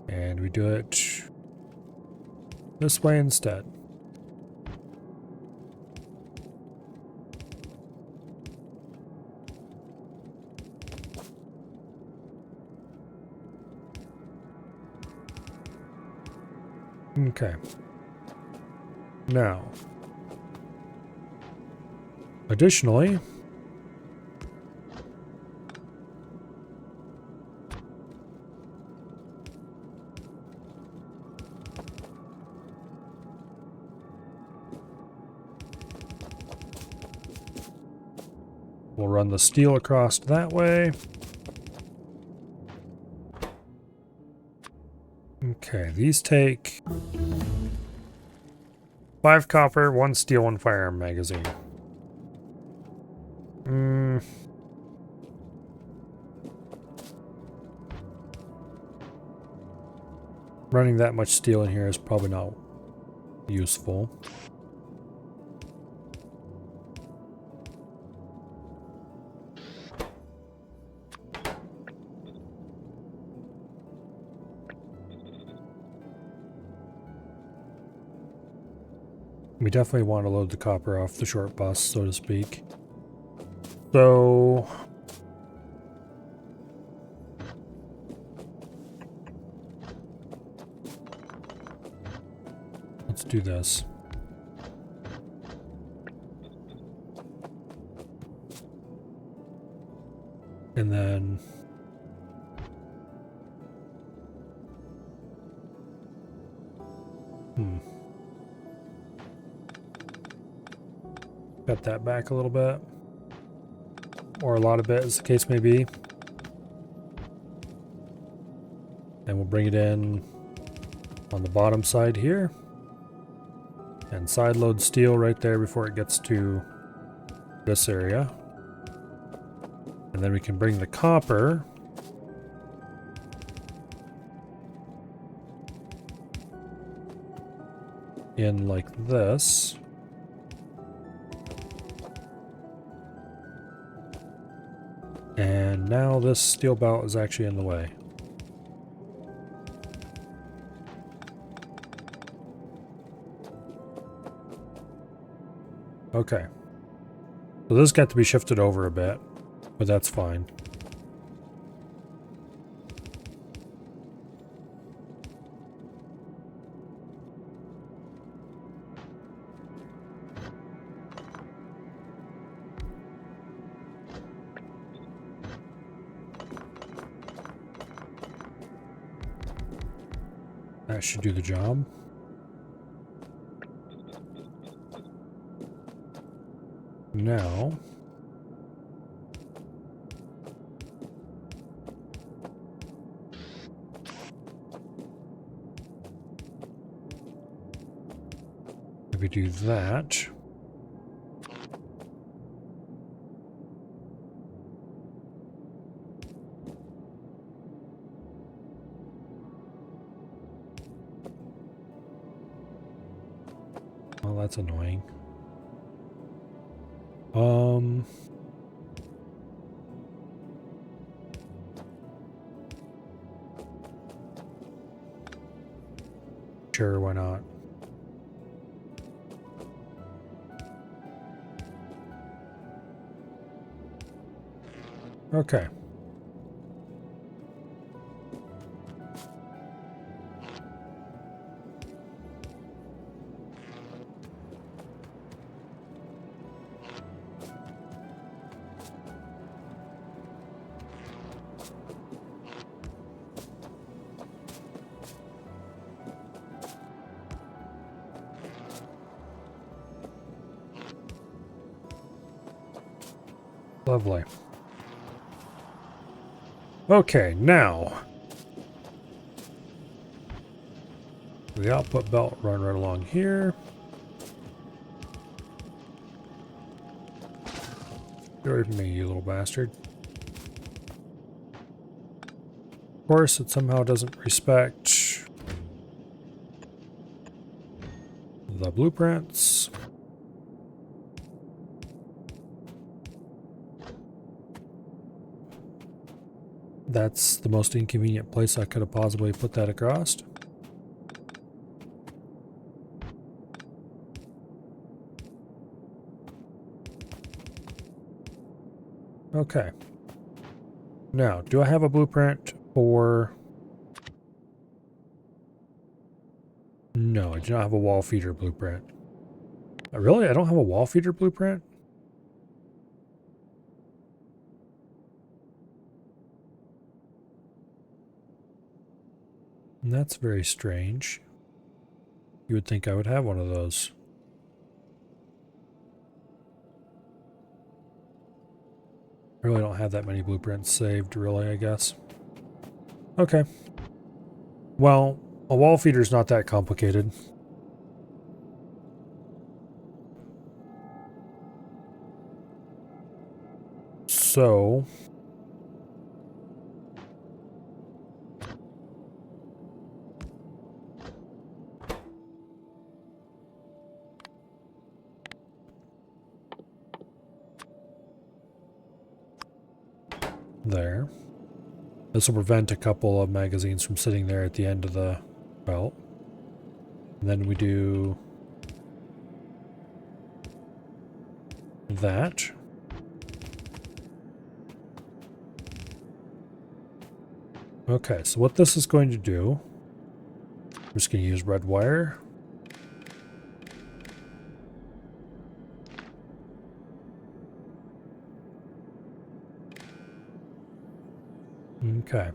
And we do it this way instead. Okay. Now, additionally, we'll run the steel across that way. Okay, these take 5 copper, 1 steel, 1 firearm magazine. Running that much steel in here is probably not useful. We definitely want to load the copper off the short bus, so to speak. So let's do this. And then cut that back a little bit, or a lot of it, as the case may be. And we'll bring it in on the bottom side here, and side load steel right there before it gets to this area. And then we can bring the copper in like this. And now this steel belt is actually in the way. Okay. So this got to be shifted over a bit, but that's fine. That should do the job. Now, if we do that, well, that's annoying. Sure, why not? Okay. Lovely. Okay, now the output belt run right along here. Get away from me, you little bastard. Of course, it somehow doesn't respect the blueprints. That's the most inconvenient place I could have possibly put that across. Okay. Now, do I have a blueprint for... No, I do not have a wall feeder blueprint. Really? I don't have a wall feeder blueprint? That's very strange. You would think I would have one of those. I really don't have that many blueprints saved, really, I guess. Okay. Well, a wall feeder's not that complicated. So... there. This will prevent a couple of magazines from sitting there at the end of the belt. And then we do that. Okay, so what this is going to do, we're just going to use red wire. Okay.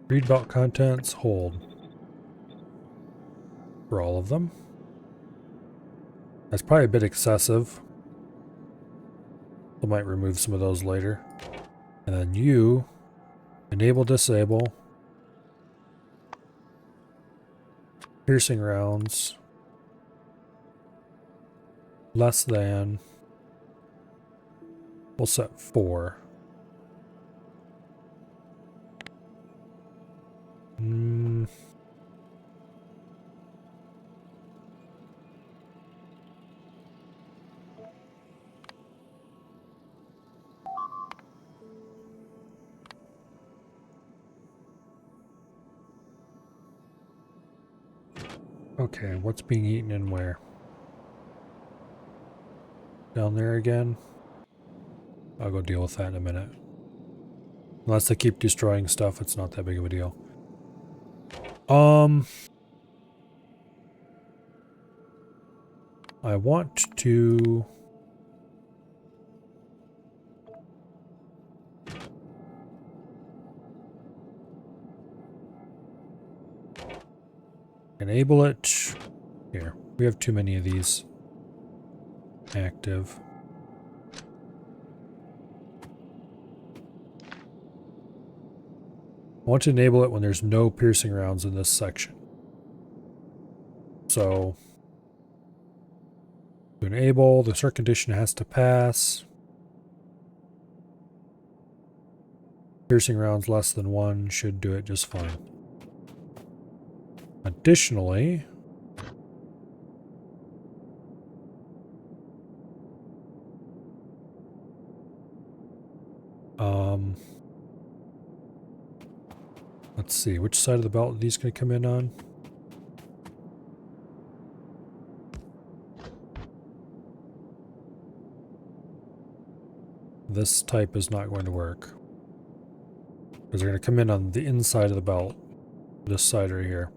Read belt contents, hold. For all of them. That's probably a bit excessive. I might remove some of those later. And then you enable disable piercing rounds less than, we'll set 4. Okay, what's being eaten and where? Down there again? I'll go deal with that in a minute. Unless they keep destroying stuff, it's not that big of a deal. I want to... Enable it. Here, we have too many of these active. I want to enable it when there's no piercing rounds in this section. So, to enable, the cert condition has to pass. Piercing rounds less than 1 should do it just fine. Additionally, let's see, which side of the belt are these going to come in on? This type is not going to work. Because they're going to come in on the inside of the belt. This side right here.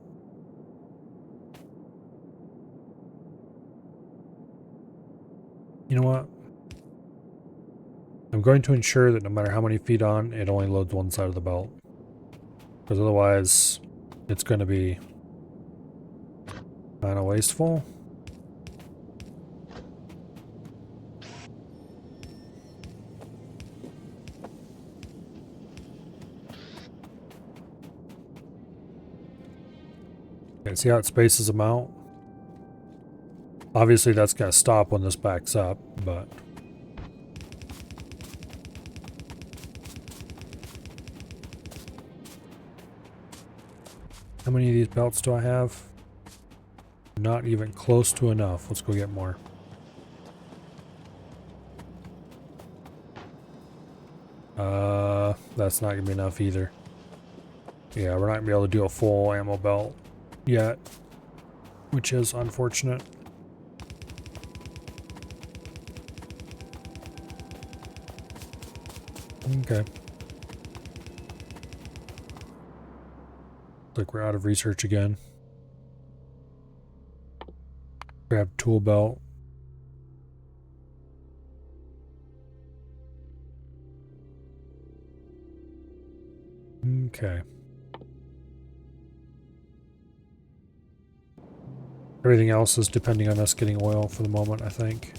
You know what? I'm going to ensure that no matter how many feet on, it only loads one side of the belt. Because otherwise, it's going to be kind of wasteful. Okay, see how it spaces them out? Obviously, that's going to stop when this backs up, but... How many of these belts do I have? Not even close to enough. Let's go get more. That's not going to be enough either. Yeah, we're not going to be able to do a full ammo belt yet, which is unfortunate. Okay. Looks like we're out of research again. Grab tool belt. Okay. Everything else is depending on us getting oil for the moment, I think.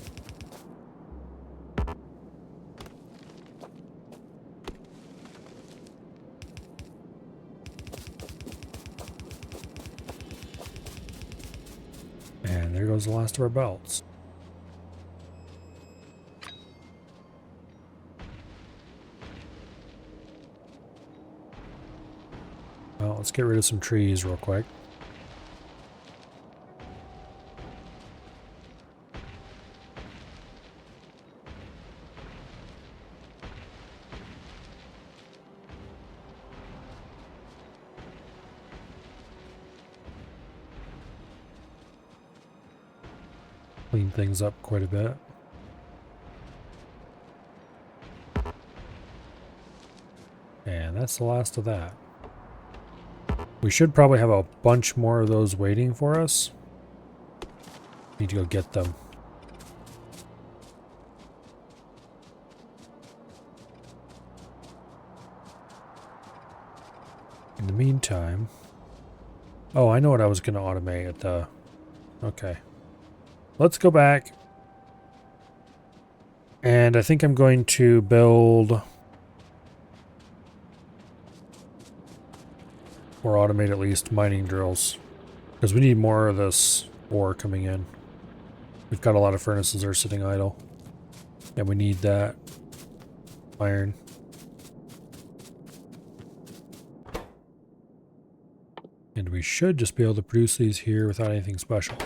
And there goes the last of our belts. Well, let's get rid of some trees real quick. Clean things up quite a bit. And that's the last of that. We should probably have a bunch more of those waiting for us. Need to go get them. In the meantime... Oh, I know what I was going to automate at the... Okay. Let's go back. And I think I'm going to build... Or automate at least mining drills. Because we need more of this ore coming in. We've got a lot of furnaces that are sitting idle. And we need that iron. And we should just be able to produce these here without anything special.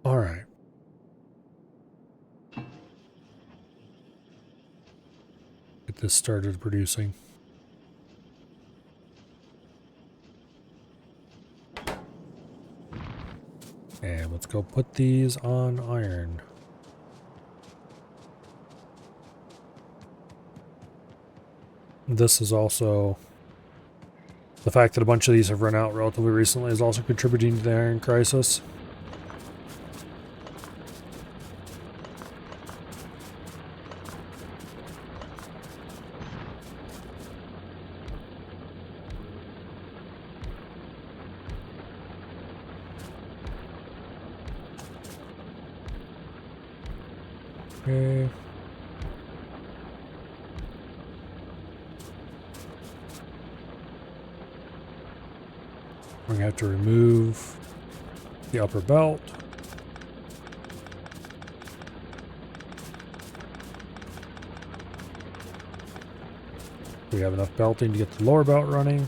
Alright. Get this started producing. And let's go put these on iron. This is also... The fact that a bunch of these have run out relatively recently is also contributing to the iron crisis. Okay. We're going to have to remove the upper belt. We have enough belting to get the lower belt running.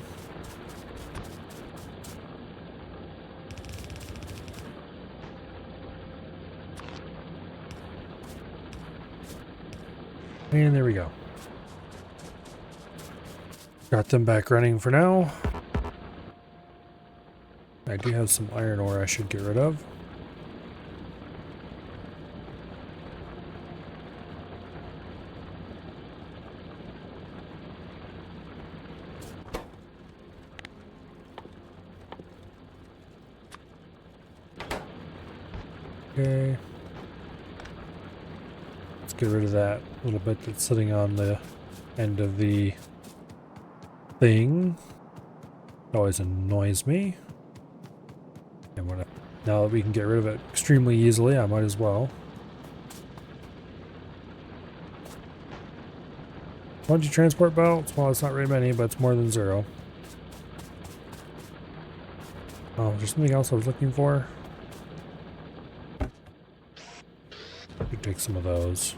And there we go. Got them back running for now. I do have some iron ore I should get rid of. Okay. Let's get rid of that little bit that's sitting on the end of the thing. It always annoys me. And now that we can get rid of it extremely easily, I might as well. Bungee transport belts? Well, it's not very many, but it's more than 0. Oh, is there something else I was looking for? I could take some of those.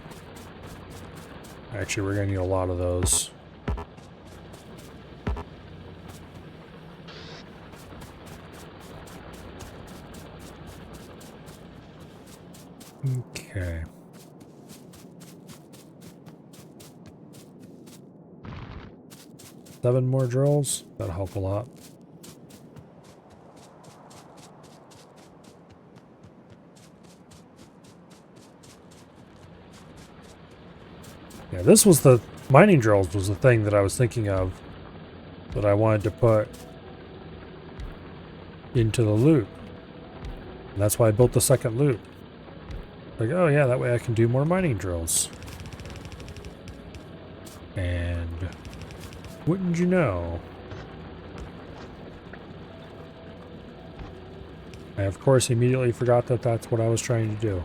Actually, we're going to need a lot of those. Okay. Seven more drills. That'll help a lot. Yeah, this was the mining drills was the thing that I was thinking of that I wanted to put into the loop. And that's why I built the second loop. Like, oh yeah, that way I can do more mining drills. And wouldn't you know, I of course immediately forgot that that's what I was trying to do.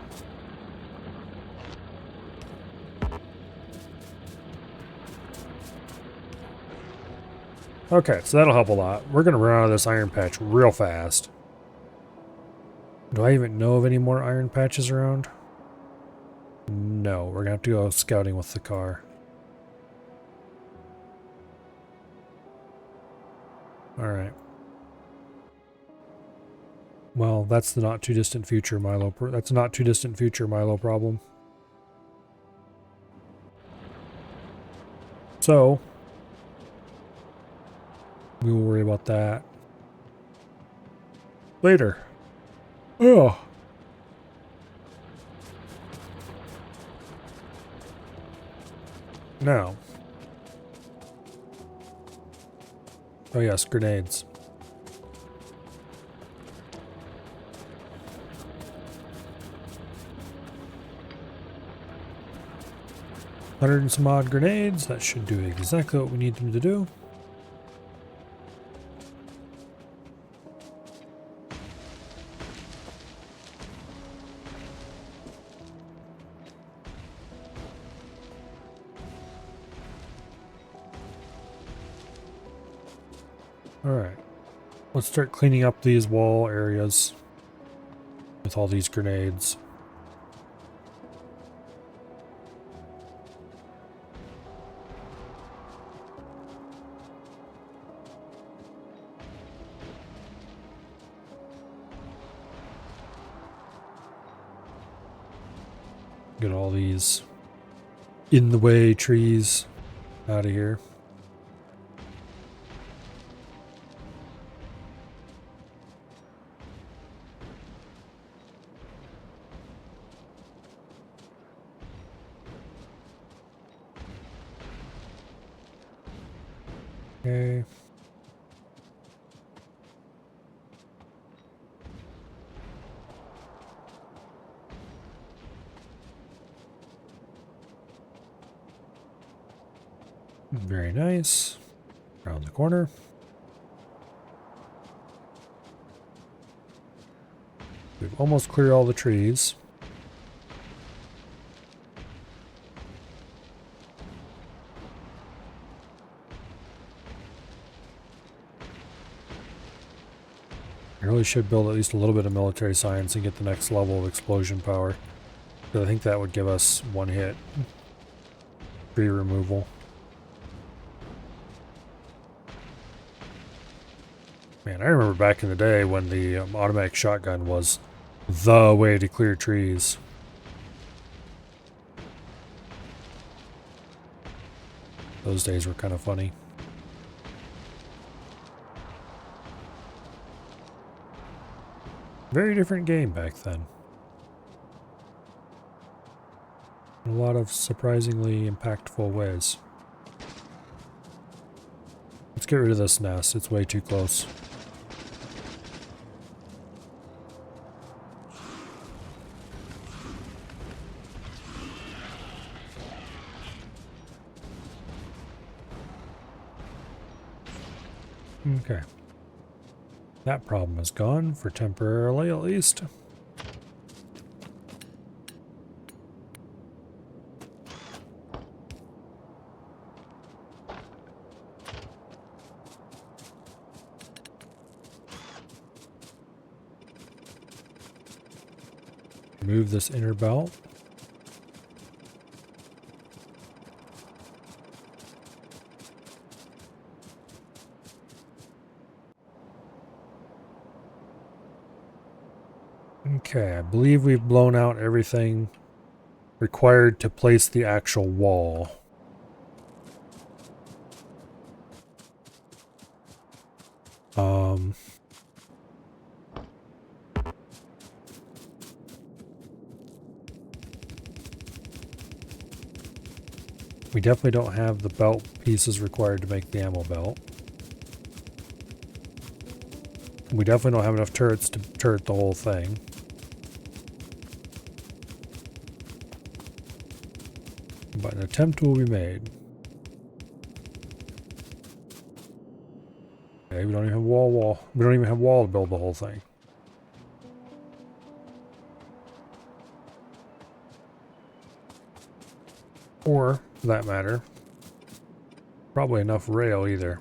Okay, so that'll help a lot. We're going to run out of this iron patch real fast. Do I even know of any more iron patches around? No, we're going to have to go scouting with the car. Alright. Well, that's the not too distant future Milo. That's a not too distant future Milo problem. So, we will worry about that later. Oh. Now. Oh yes, grenades. Hundred and some odd grenades. That should do exactly what we need them to do. Alright. Let's start cleaning up these wall areas with all these grenades. Get all these in the way trees out of here. Okay. Very nice. Around the corner. We've almost cleared all the trees. really should build at least a little bit of military science and get the next level of explosion power. But I think that would give us one hit. Tree removal. Man, I remember back in the day when the automatic shotgun was the way to clear trees. Those days were kind of funny. Very different game back then. In a lot of surprisingly impactful ways. Let's get rid of this nest. It's way too close. Okay. That problem is gone, for temporarily at least. Move this inner belt. Okay, I believe we've blown out everything required to place the actual wall. We definitely don't have the belt pieces required to make the ammo belt. We definitely don't have enough turrets to turret the whole thing. But an attempt will be made. Okay, we don't even have wall. We don't even have wall to build the whole thing. Or, for that matter, probably enough rail either.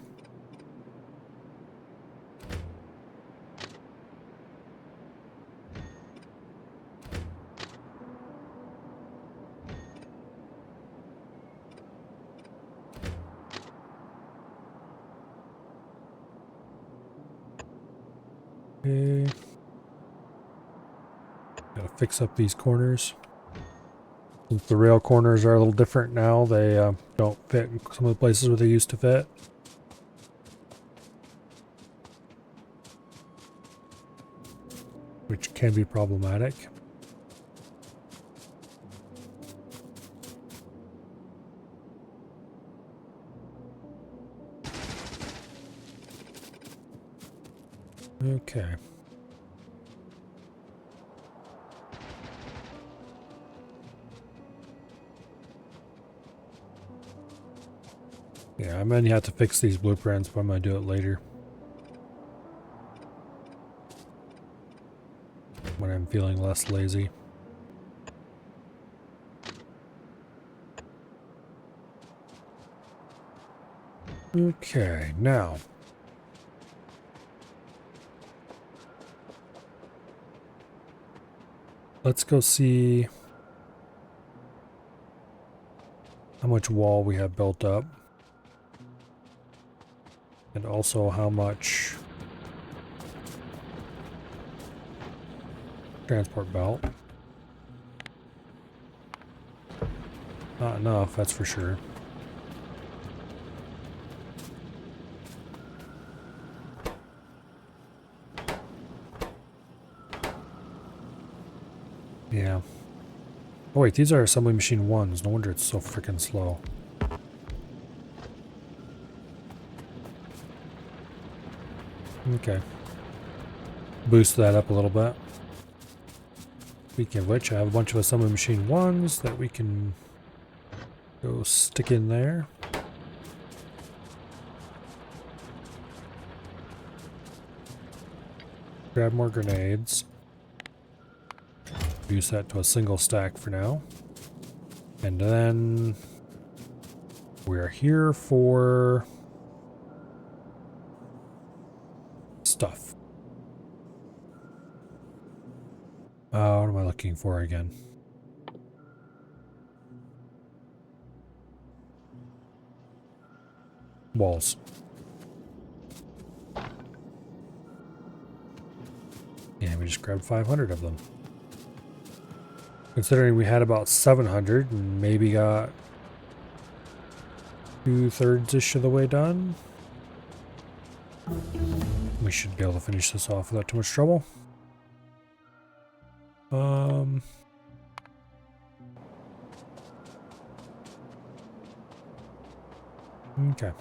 Okay. Gotta fix up these corners. Since the rail corners are a little different now, they don't fit in some of the places where they used to fit. Which can be problematic. Okay. Yeah, I might have to fix these blueprints, but I'm going to do it later. When I'm feeling less lazy. Okay, now. Let's go see how much wall we have built up. And also how much transport belt. Not enough, that's for sure. Yeah. Oh wait, these are assembly machine 1s. No wonder it's so freaking slow. Okay. Boost that up a little bit. Speaking of which, I have a bunch of assembly machine 1s that we can go stick in there. Grab more grenades. Reduce that to a single stack for now. And then we're here for stuff. What am I looking for again? Walls. Yeah, we just grabbed 500 of them. Considering we had about 700 and maybe got 2/3-ish of the way done. We should be able to finish this off without too much trouble. Okay.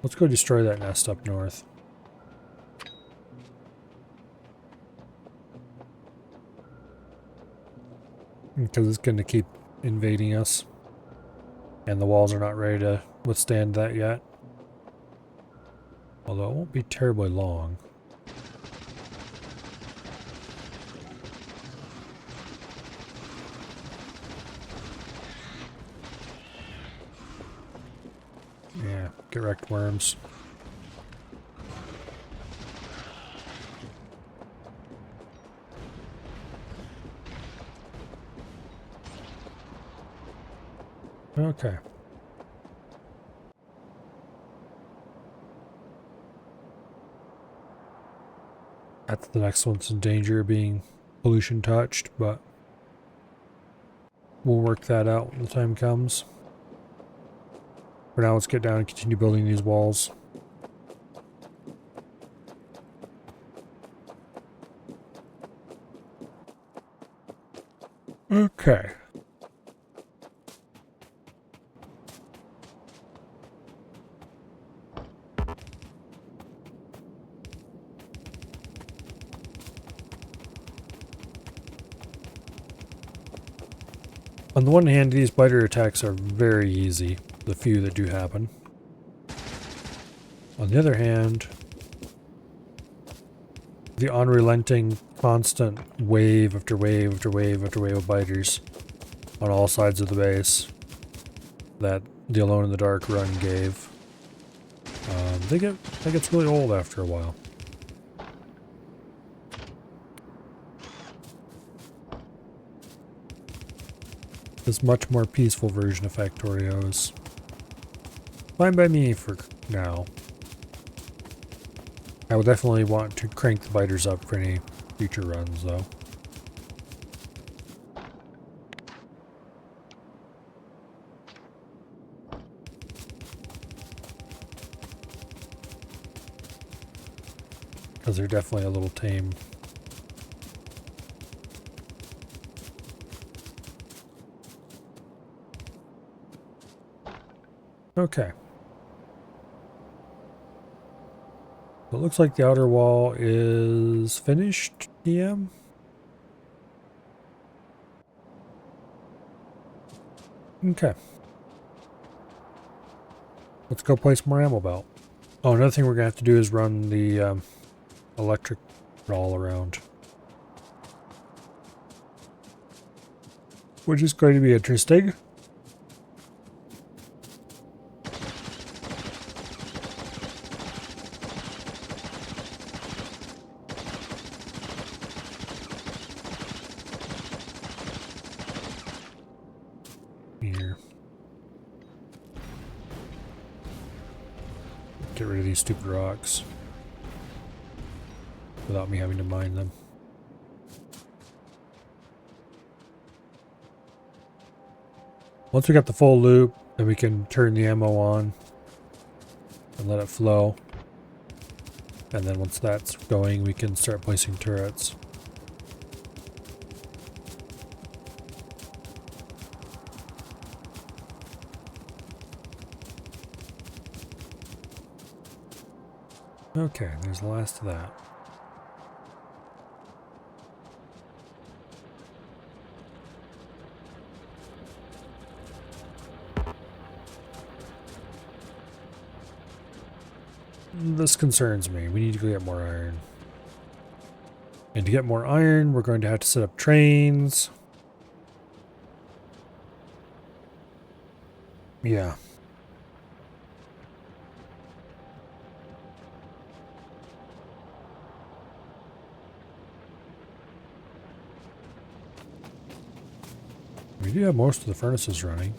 Let's go destroy that nest up north. Because it's going to keep invading us. And the walls are not ready to withstand that yet. Although it won't be terribly long. Yeah, get wrecked, worms. Okay. That's the next one's in danger of being pollution touched, but we'll work that out when the time comes. For now, let's get down and continue building these walls. Okay. On the one hand, these biter attacks are very easy, the few that do happen. On the other hand, the unrelenting, constant wave after wave after wave after wave of biters on all sides of the base that the Alone in the Dark run gave, that gets really old after a while. This much more peaceful version of Factorio is fine by me for now. I will definitely want to crank the biters up for any future runs, though. Because they're definitely a little tame. Okay. It looks like the outer wall is finished, PM. Okay. Let's go place more ammo belt. Oh, another thing we're going to have to do is run the electric all around. Which is going to be interesting. Here. Get rid of these stupid rocks without me having to mine them. Once we got the full loop, then we can turn the ammo on and let it flow. And then once that's going, we can start placing turrets. Okay, there's the last of that. This concerns me. We need to go get more iron. And to get more iron, we're going to have to set up trains. Yeah. We do have most of the furnaces running.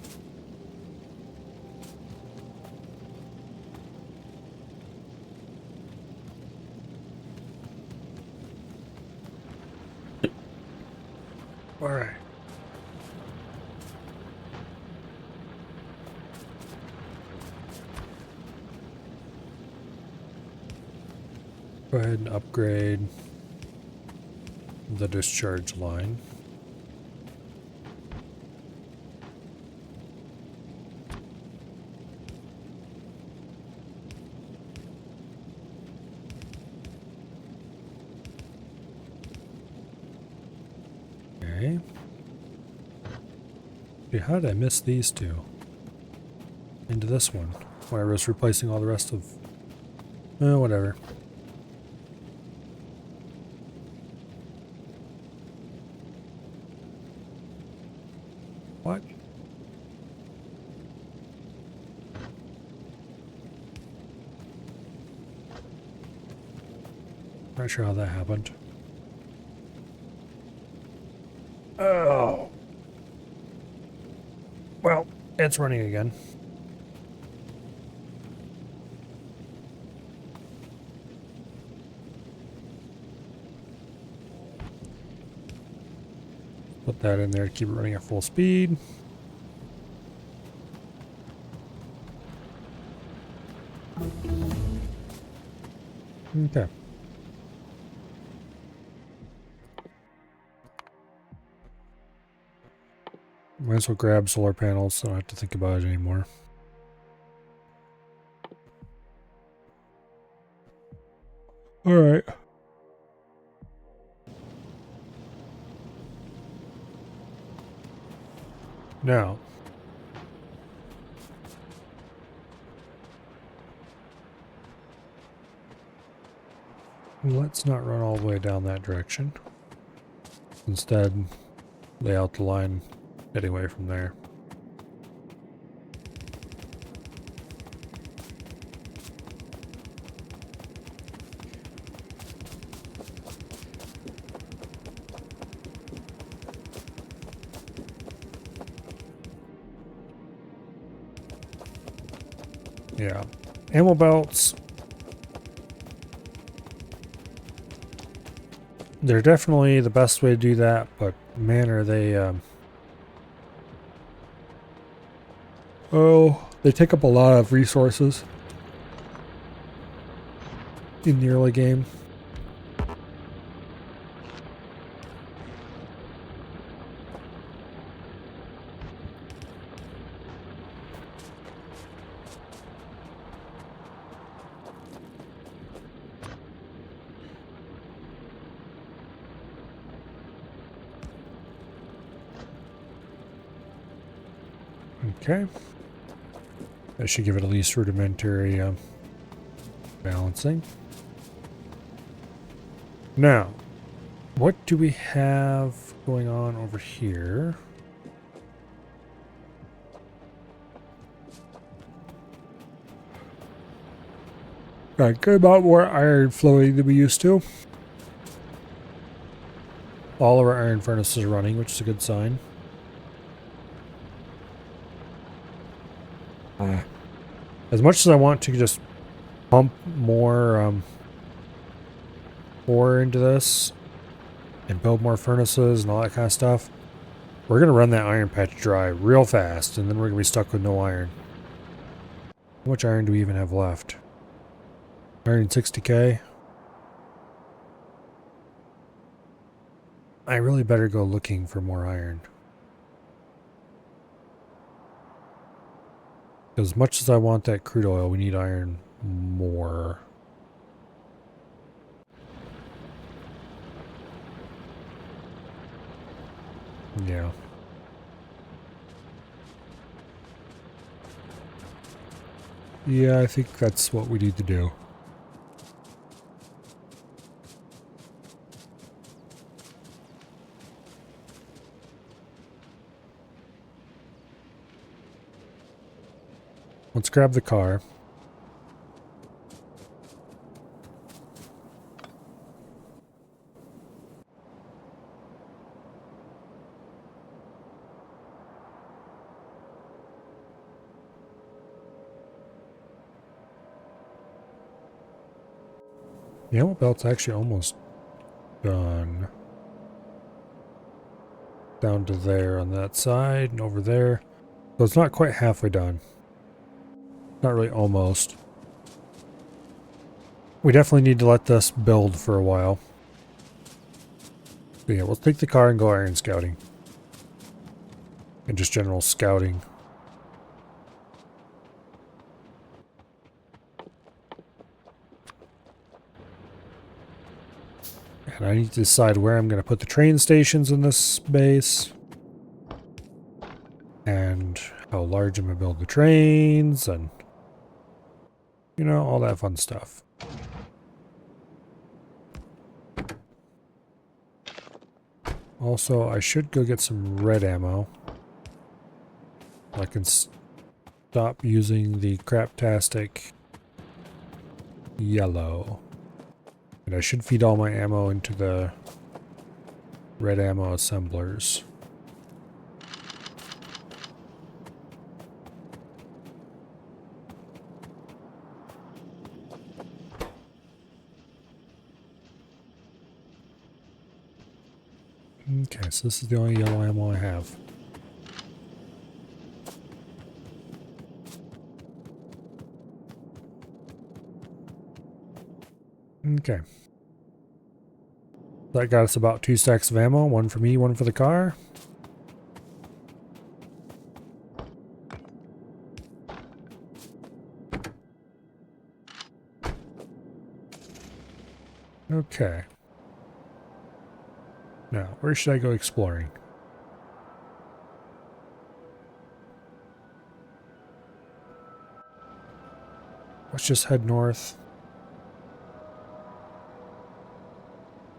All right. Go ahead and upgrade the discharge line. Okay. Gee, how did I miss these two? Into this one, where I was replacing all the rest of... whatever. What? Not sure how that happened. Oh. Well, it's running again. Put that in there to keep it running at full speed. Okay. Might as well grab solar panels so I don't have to think about it anymore. Alright. Now. Let's not run all the way down that direction. Instead, lay out the line heading away from there. Yeah. Ammo belts. They're definitely the best way to do that, but man, are they... they take up a lot of resources in the early game. Okay. That should give it at least rudimentary balancing. Now, what do we have going on over here? Got a good amount more iron flowing than we used to. All of our iron furnaces are running, which is a good sign. As much as I want to just pump more ore into this and build more furnaces and all that kind of stuff, we're going to run that iron patch dry real fast, and then we're going to be stuck with no iron. How much iron do we even have left? 160k? I really better go looking for more iron. As much as I want that crude oil, we need iron more. Yeah. Yeah, I think that's what we need to do. Let's grab the car. The ammo belt's actually almost done. Down to there on that side and over there. So it's not quite halfway done. Not really almost. We definitely need to let this build for a while. But yeah, we'll take the car and go iron scouting. And just general scouting. And I need to decide where I'm going to put the train stations in this base. And how large I'm going to build the trains. And, you know, all that fun stuff. Also, I should go get some red ammo. I can stop using the craptastic yellow. And I should feed all my ammo into the red ammo assemblers. Okay, so this is the only yellow ammo I have. Okay. That got us about 2 stacks of ammo. One for me, one for the car. Okay. Now, where should I go exploring? Let's just head north.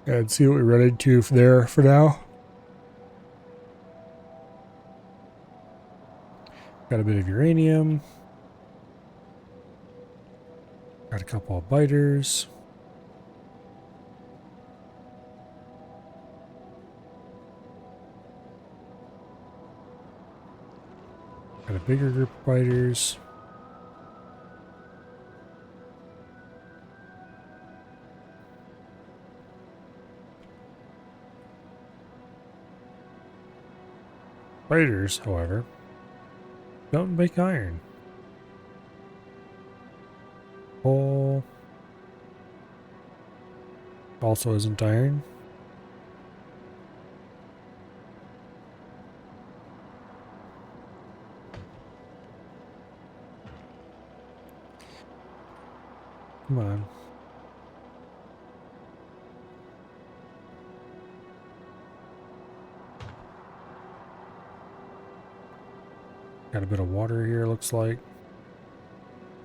And see what we run into there for now. Got a bit of uranium. Got a couple of biters. Got a bigger group of biters. Biters, however, don't make iron. Coal also isn't iron. Come on. Got a bit of water here, looks like.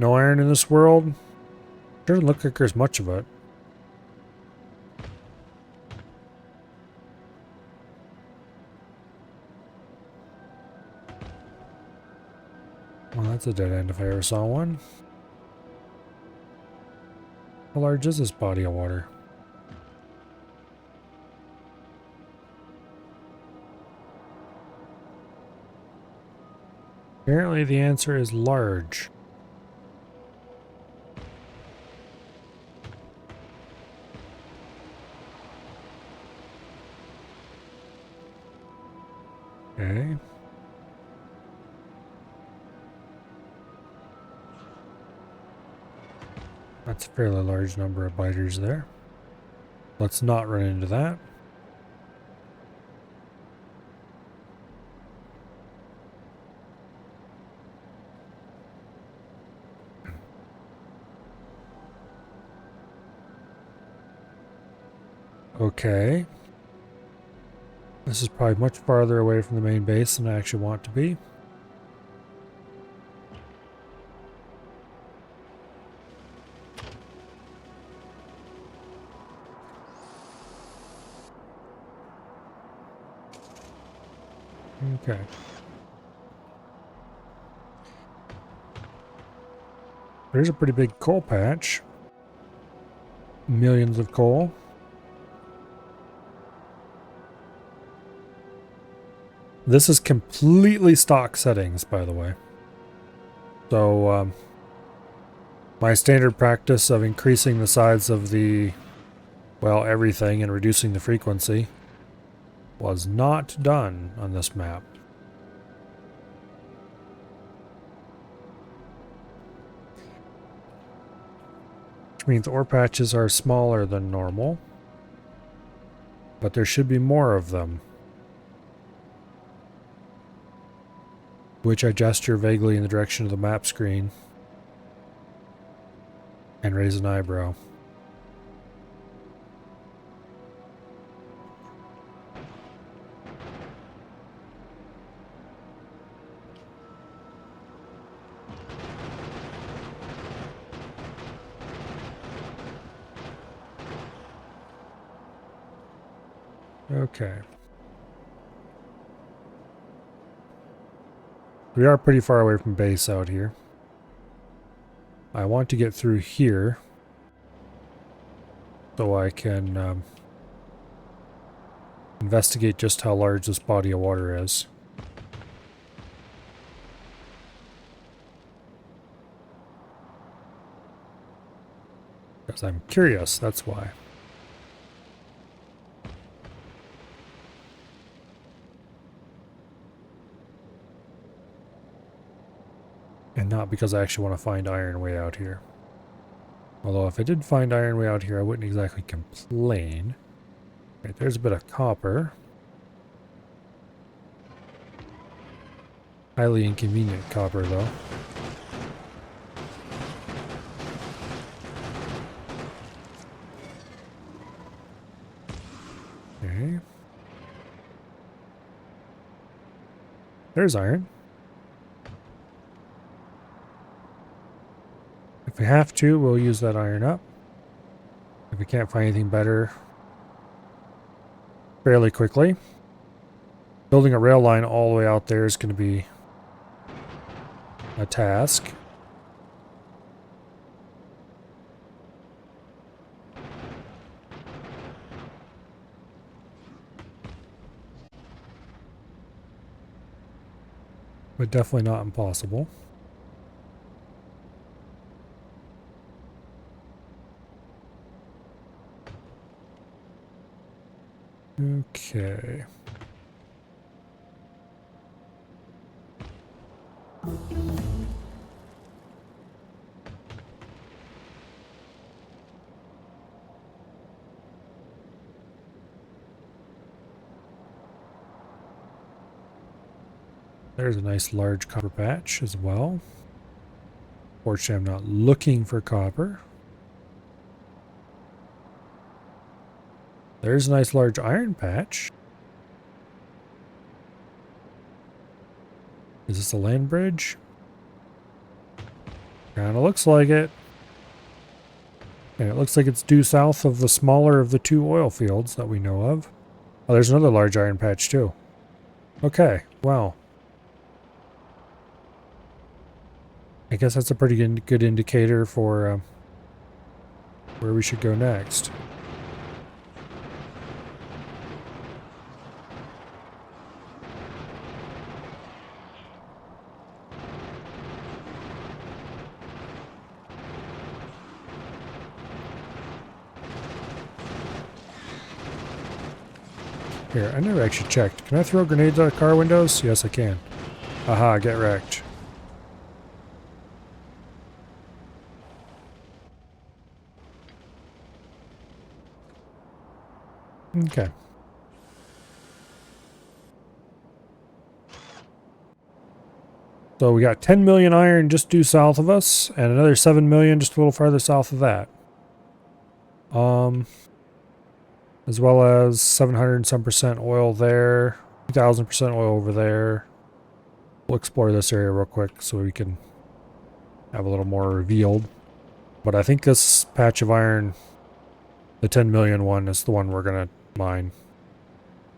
No iron in this world? Doesn't look like there's much of it. Well, that's a dead end if I ever saw one. How large is this body of water? Apparently the answer is large. Okay. That's a fairly large number of biters there. Let's not run into that. Okay. This is probably much farther away from the main base than I actually want to be. Okay. There's a pretty big coal patch. Millions of coal. This is completely stock settings, by the way. So, my standard practice of increasing the size of the, well, everything and reducing the frequency was not done on this map. Which means ore patches are smaller than normal, but there should be more of them. Which I gesture vaguely in the direction of the map screen and raise an eyebrow. Okay. We are pretty far away from base out here. I want to get through here so I can investigate just how large this body of water is. Because I'm curious, that's why. And not because I actually want to find iron way out here. Although if I did find iron way out here, I wouldn't exactly complain. Right, there's a bit of copper. Highly inconvenient copper, though. Okay. There's iron. If we have to, we'll use that iron up. If we can't find anything better, fairly quickly. Building a rail line all the way out there is going to be a task. But definitely not impossible. Okay. There's a nice large copper patch as well. Fortunately, I'm not looking for copper. There's a nice large iron patch. Is this a land bridge? Kinda looks like it. And it looks like it's due south of the smaller of the two oil fields that we know of. Oh, there's another large iron patch too. Okay, wow. I guess that's a pretty good indicator for where we should go next. Here, I never actually checked. Can I throw grenades out of car windows? Yes, I can. Aha, get wrecked. Okay. So we got 10 million iron just due south of us, and another 7 million just a little farther south of that. As well as 700 and some percent oil there, 2,000% oil over there. We'll explore this area real quick so we can have a little more revealed. But I think this patch of iron, the 10 million one, is the one we're going to mine.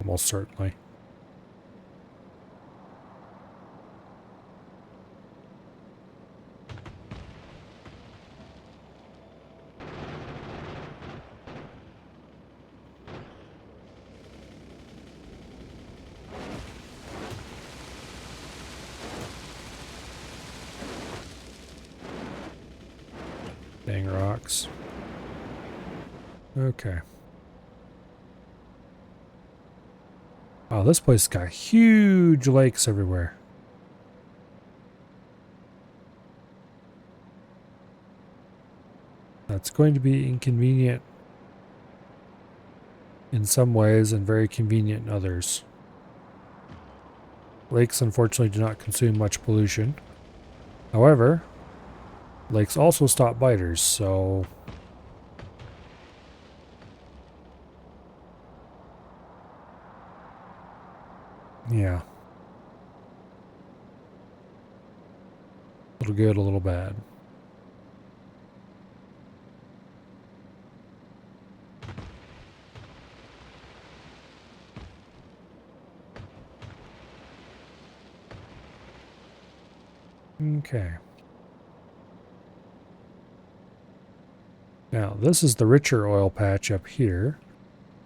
Almost certainly. Dang rocks. Okay. Oh, this place has got huge lakes everywhere. That's going to be inconvenient in some ways and very convenient in others. Lakes unfortunately do not consume much pollution. However, lakes also stop biters, so yeah. A little good, a little bad. Okay. Now, this is the richer oil patch up here,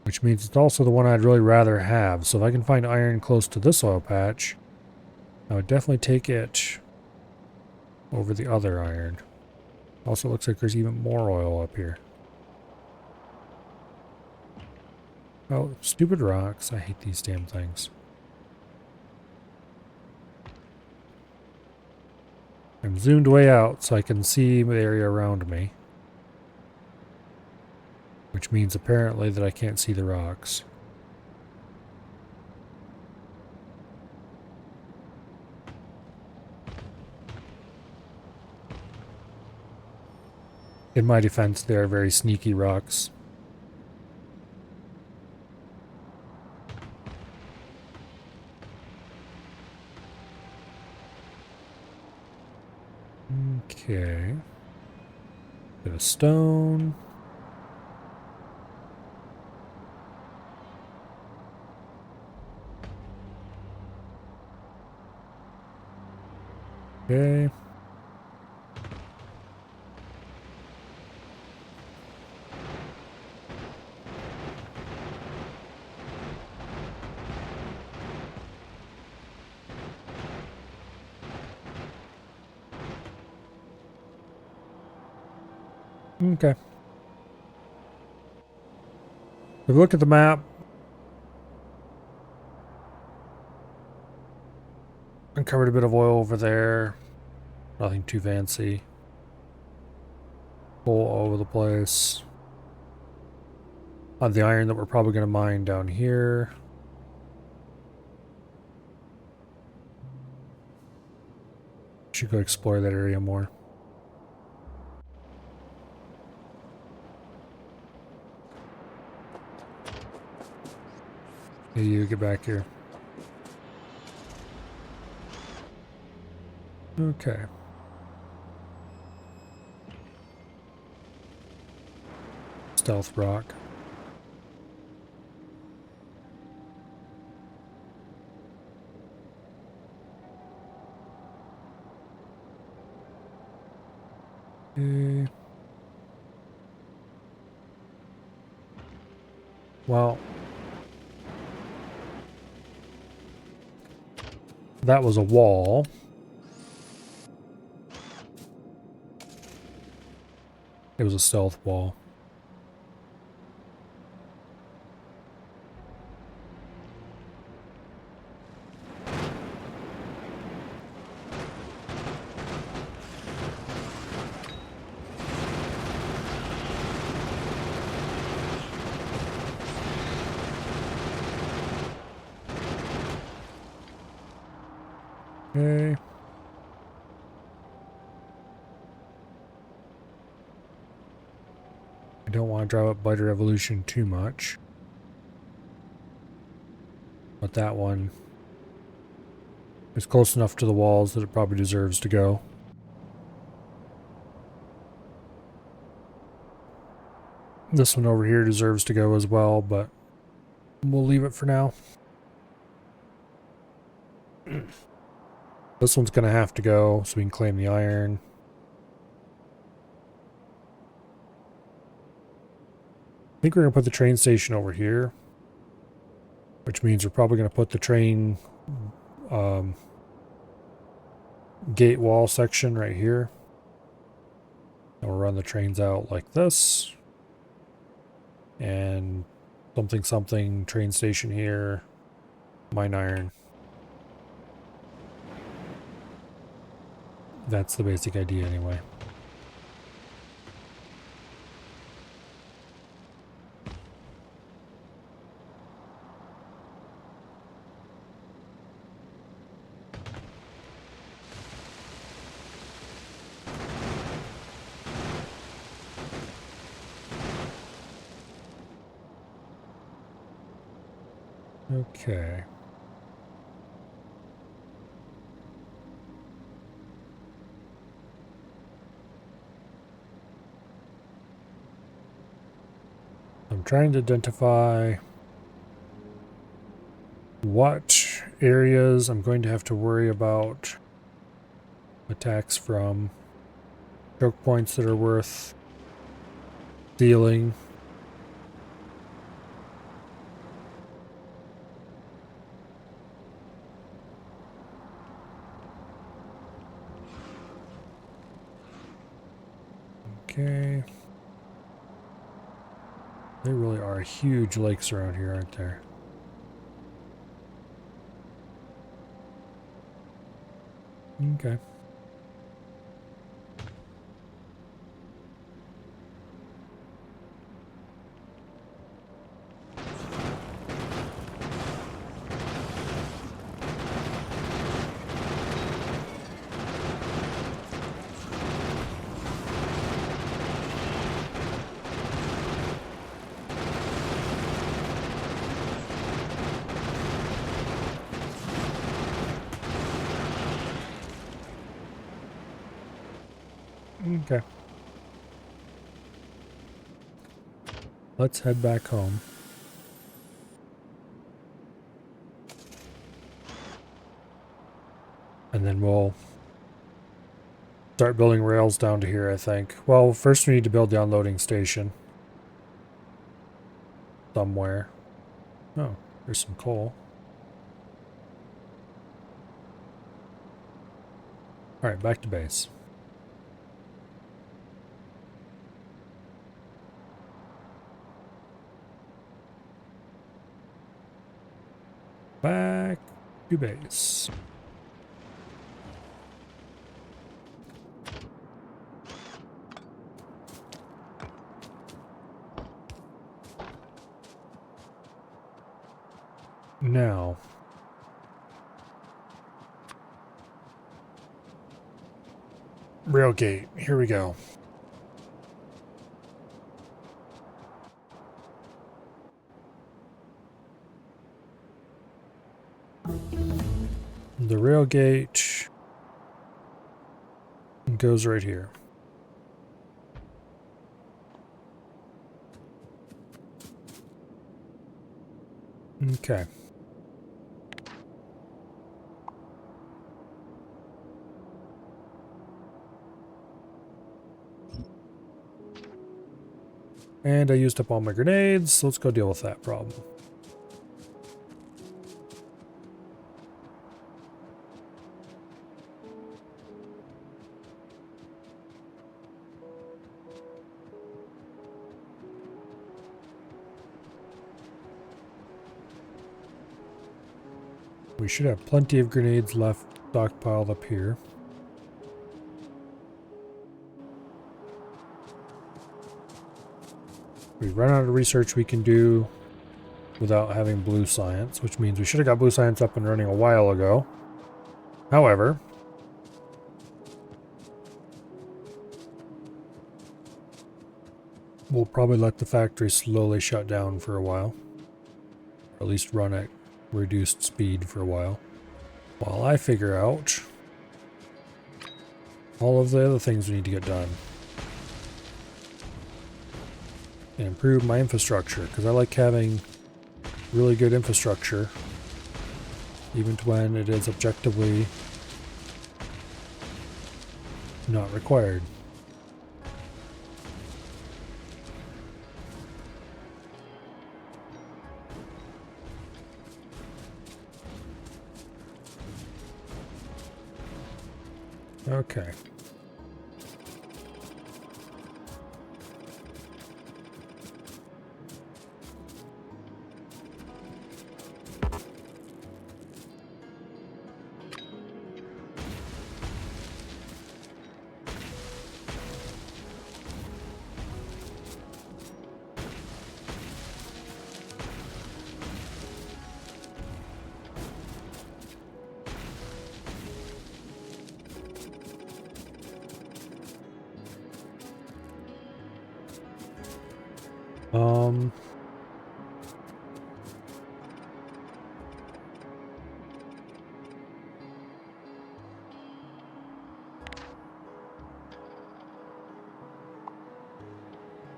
which means it's also the one I'd really rather have. So if I can find iron close to this oil patch, I would definitely take it over the other iron. Also looks like there's even more oil up here. Oh, stupid rocks. I hate these damn things. I'm zoomed way out so I can see the area around me. Which means apparently that I can't see the rocks. In my defense, they are very sneaky rocks. Okay. Bit of stone. Okay. Okay. If we look at the map, uncovered a bit of oil over there. Nothing too fancy. Coal all over the place. On the iron that we're probably going to mine down here. Should go explore that area more. Hey, you get back here. Okay. Stealth rock. Okay. Well, that was a wall. It was a stealth wall. Okay. I don't want to drive up Biter Evolution too much. But that one is close enough to the walls that it probably deserves to go. This one over here deserves to go as well, but we'll leave it for now. This one's going to have to go so we can claim the iron. I think we're going to put the train station over here, which means we're probably going to put the train gate wall section right here. And we'll run the trains out like this. And something something train station here. Mine iron. That's the basic idea anyway. Okay. I'm trying to identify what areas I'm going to have to worry about attacks from, choke points that are worth dealing. Okay. There really are huge lakes around here, aren't there? Okay. Okay. Let's head back home. And then we'll start building rails down to here, I think. Well, first we need to build the unloading station. Somewhere. Oh, there's some coal. Alright, back to base. Back to base. Now, railgate. Here we go. The railgate goes right here. Okay. And I used up all my grenades, so let's go deal with that problem. We should have plenty of grenades left stockpiled up here. We run out of research we can do without having blue science, which means we should have got blue science up and running a while ago. However, we'll probably let the factory slowly shut down for a while. Or at least run at reduced speed for a while I figure out all of the other things we need to get done. And improve my infrastructure, because I like having really good infrastructure, even when it is objectively not required. Okay. Um,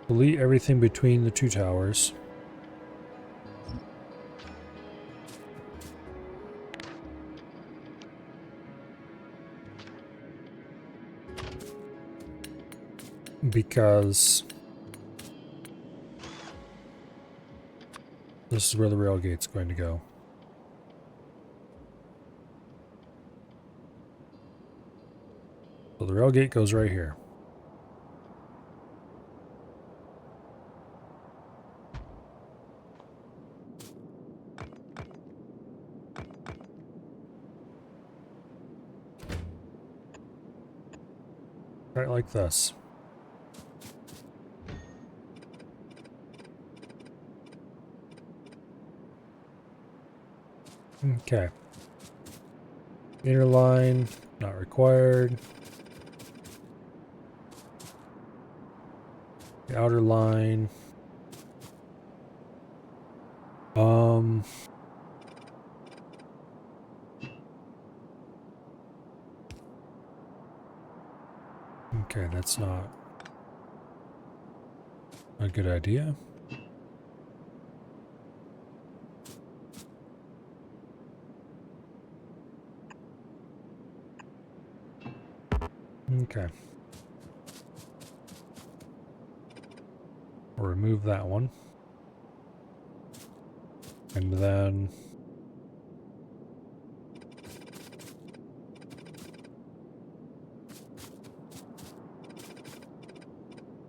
delete everything between the two towers. Because this is where the rail gate's going to go. So the rail gate goes right here. Right like this. Okay. Inner line, not required. The outer line. Okay, that's not a good idea. Okay. We'll remove that one. And then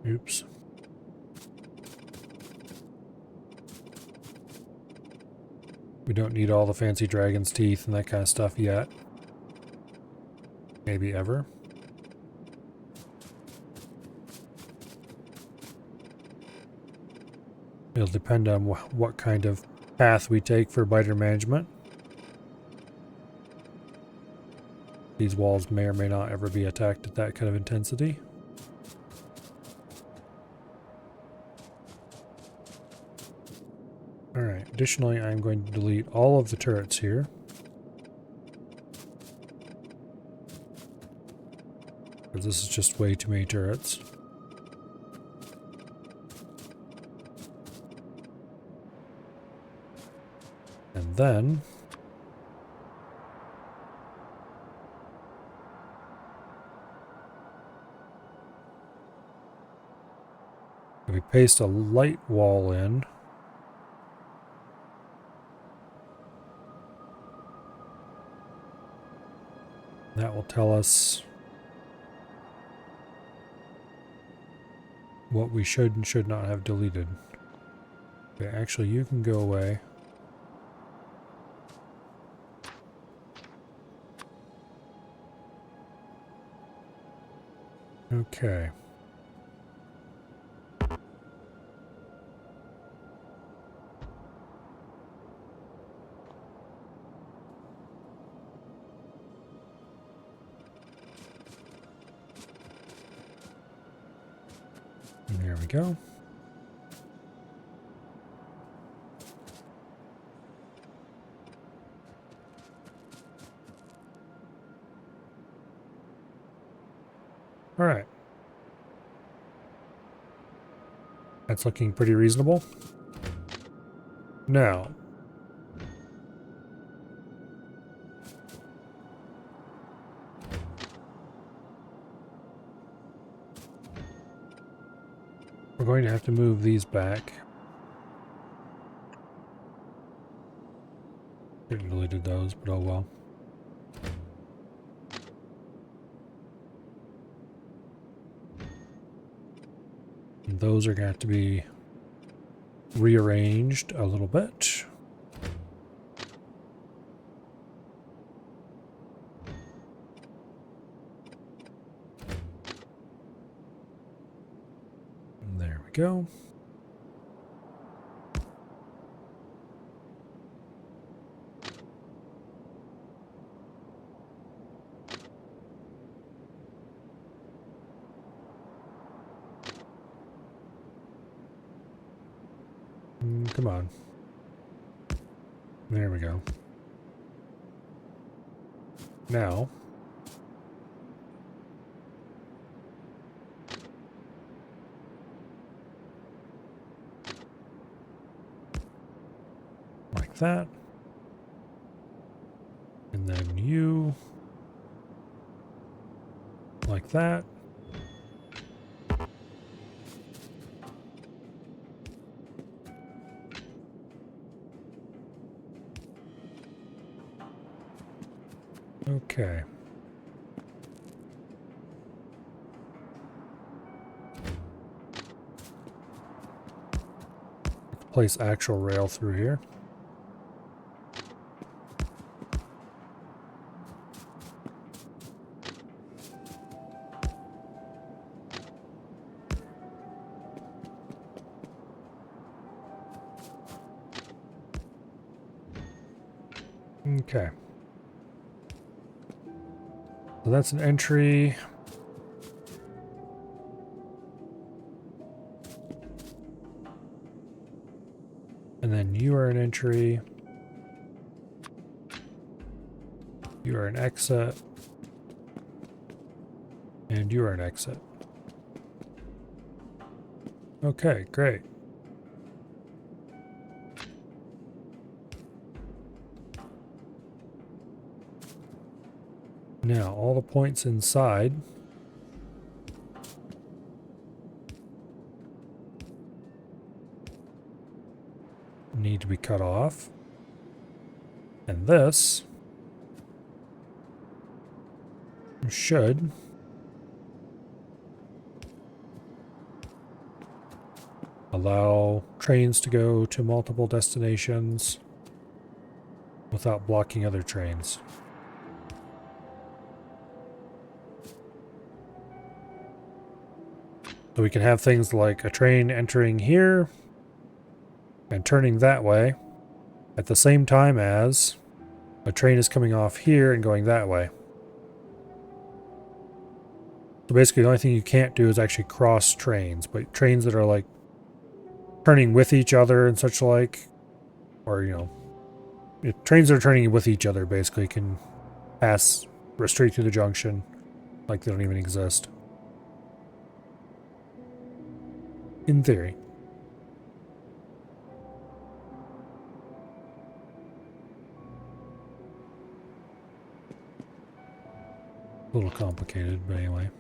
oops. We don't need all the fancy dragon's teeth and that kind of stuff yet. Maybe ever. It'll depend on what kind of path we take for biter management. These walls may or may not ever be attacked at that kind of intensity. Alright, additionally I'm going to delete all of the turrets here. Because this is just way too many turrets. And then if we paste a light wall in, that will tell us what we should and should not have deleted. Okay, actually you can go away. Okay. And there we go. All right. That's looking pretty reasonable. Now, we're going to have to move these back. Shouldn't have deleted those, but oh well. And those are going to have to be rearranged a little bit. And there we go. Come on. There we go. Now, like that. And then you, like that. Okay. Place actual rail through here. Okay. So that's an entry. And then you are an entry. You are an exit. And you are an exit. Okay, great. Now, all the points inside need to be cut off. And this should allow trains to go to multiple destinations without blocking other trains. So we can have things like a train entering here and turning that way at the same time as a train is coming off here and going that way. So basically the only thing you can't do is actually cross trains, but trains that are like turning with each other and such like, or trains that are turning with each other basically can pass straight through the junction like they don't even exist. In theory. A little complicated, but anyway.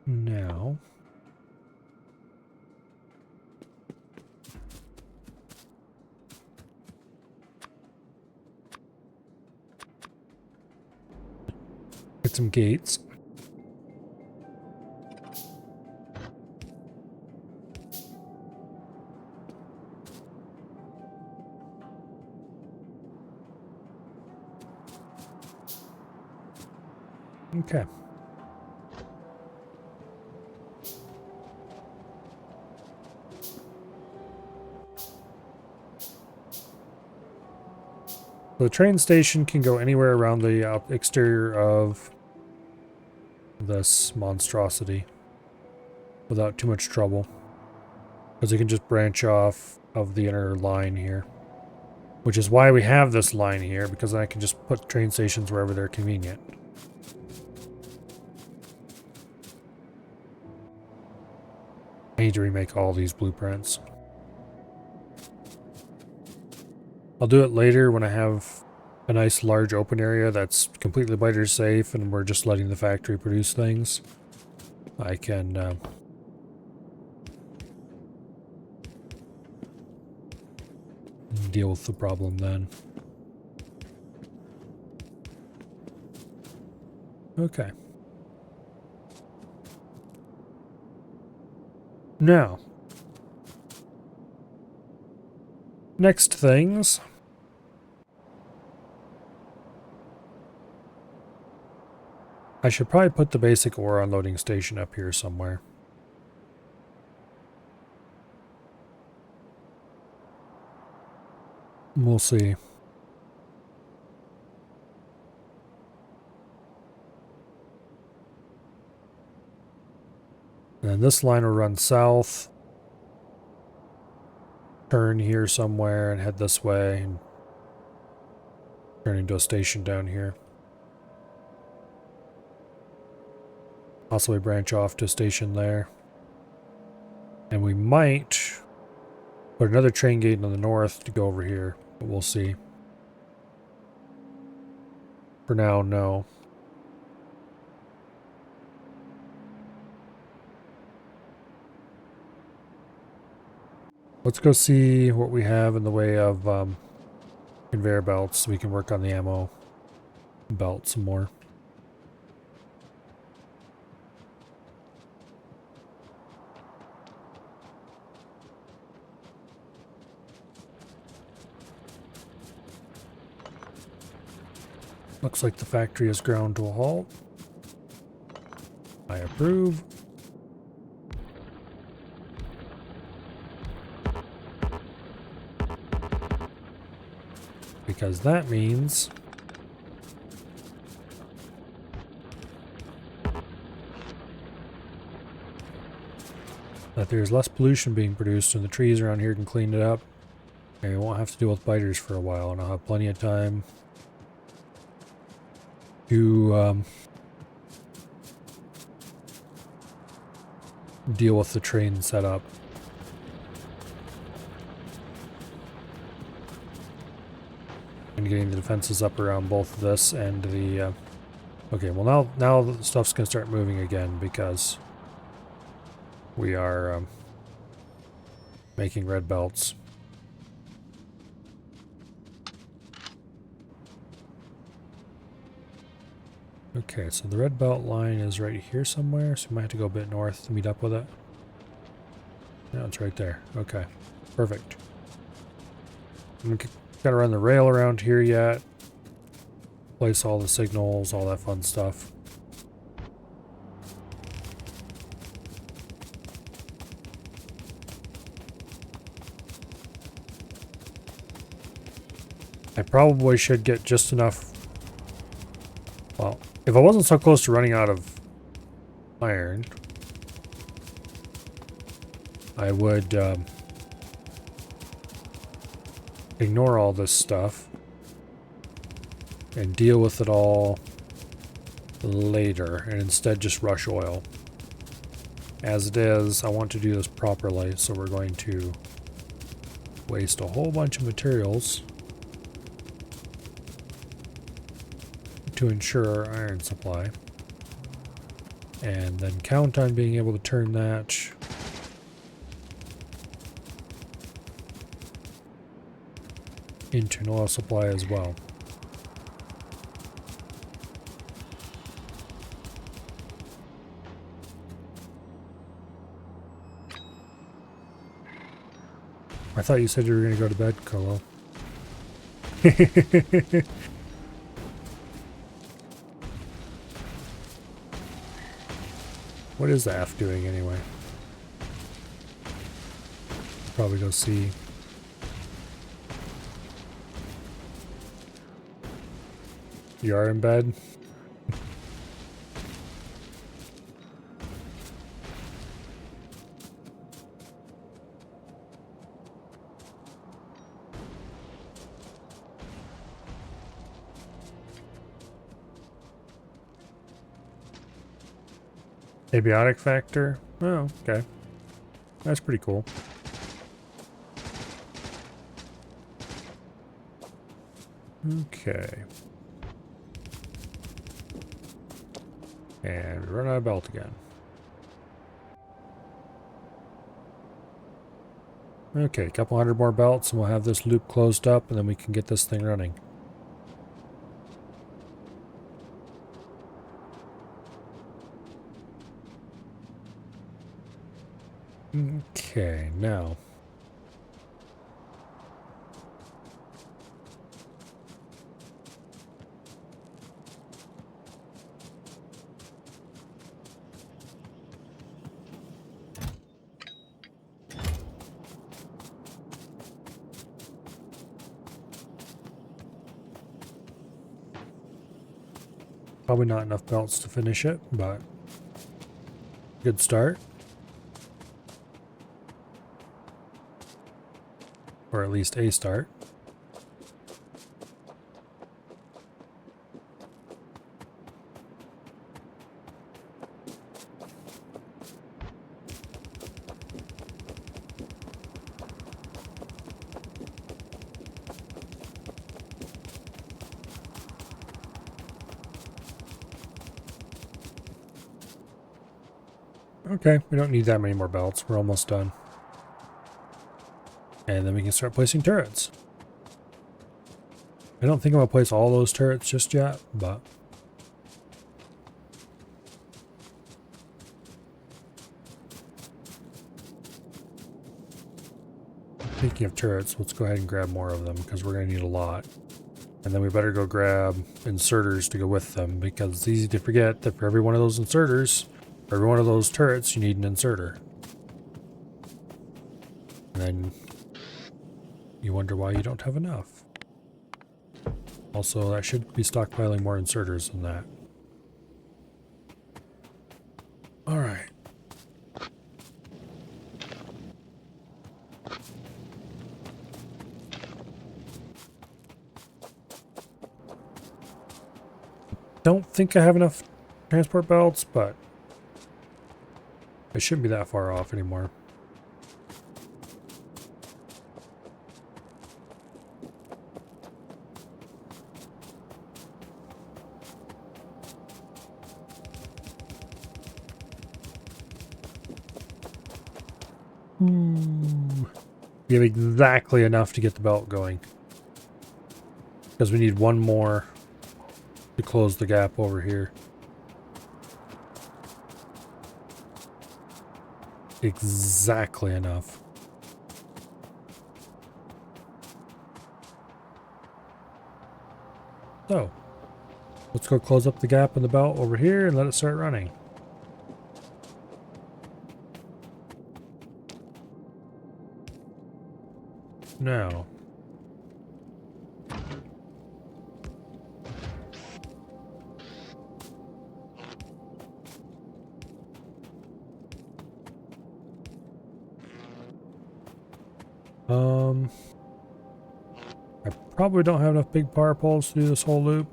Now, get some gates. Okay. The train station can go anywhere around the exterior of this monstrosity without too much trouble, because it can just branch off of the inner line here, which is why we have this line here, because I can just put train stations wherever they're convenient. I need to remake all these blueprints. I'll do it later when I have a nice large open area that's completely biter safe and we're just letting the factory produce things. I can deal with the problem then. Okay. Now, next things. I should probably put the basic ore unloading station up here somewhere. We'll see. And this line will run south, turn here somewhere and head this way, and turn into a station down here. Possibly branch off to a station there. And we might put another train gate on the north to go over here, but we'll see. For now, no. Let's go see what we have in the way of conveyor belts so we can work on the ammo belt some more. Looks like the factory is ground to a halt. I approve. Because that means that there's less pollution being produced and the trees around here can clean it up. And we won't have to deal with biters for a while, and I'll have plenty of time to deal with the train setup. And getting the defenses up around both this and the... okay, well now the stuff's going to start moving again because we are making red belts. Okay, so the red belt line is right here somewhere, so we might have to go a bit north to meet up with it. Yeah, it's right there. Okay, perfect. I'm gotta run the rail around here yet. Place all the signals, all that fun stuff. I probably should get just enough. Well, if I wasn't so close to running out of iron, I would ignore all this stuff and deal with it all later and instead just rush oil. As it is, I want to do this properly, so we're going to waste a whole bunch of materials to ensure our iron supply, and then count on being able to turn that into an oil supply as well. I thought you said you were going to go to bed, Colo. What is the F doing anyway? Probably go see. You are in bed? Abiotic factor? Oh, okay. That's pretty cool. Okay. And we run out of belt again. Okay, a couple hundred more belts and we'll have this loop closed up and then we can get this thing running. Okay, now. Probably not enough belts to finish it, but good start. Or at least a start. Okay, we don't need that many more belts. We're almost done. And then we can start placing turrets. I don't think I'm going to place all those turrets just yet, but... Speaking of turrets, let's go ahead and grab more of them because we're going to need a lot. And then we better go grab inserters to go with them because it's easy to forget that for every one of those inserters, for every one of those turrets, you need an inserter. And then you wonder why you don't have enough. Also, I should be stockpiling more inserters than that. Alright. Don't think I have enough transport belts, but I shouldn't be that far off anymore. We have exactly enough to get the belt going. Because we need one more to close the gap over here. Exactly enough. So, let's go close up the gap in the belt over here and let it start running. Now, I probably don't have enough big power poles to do this whole loop.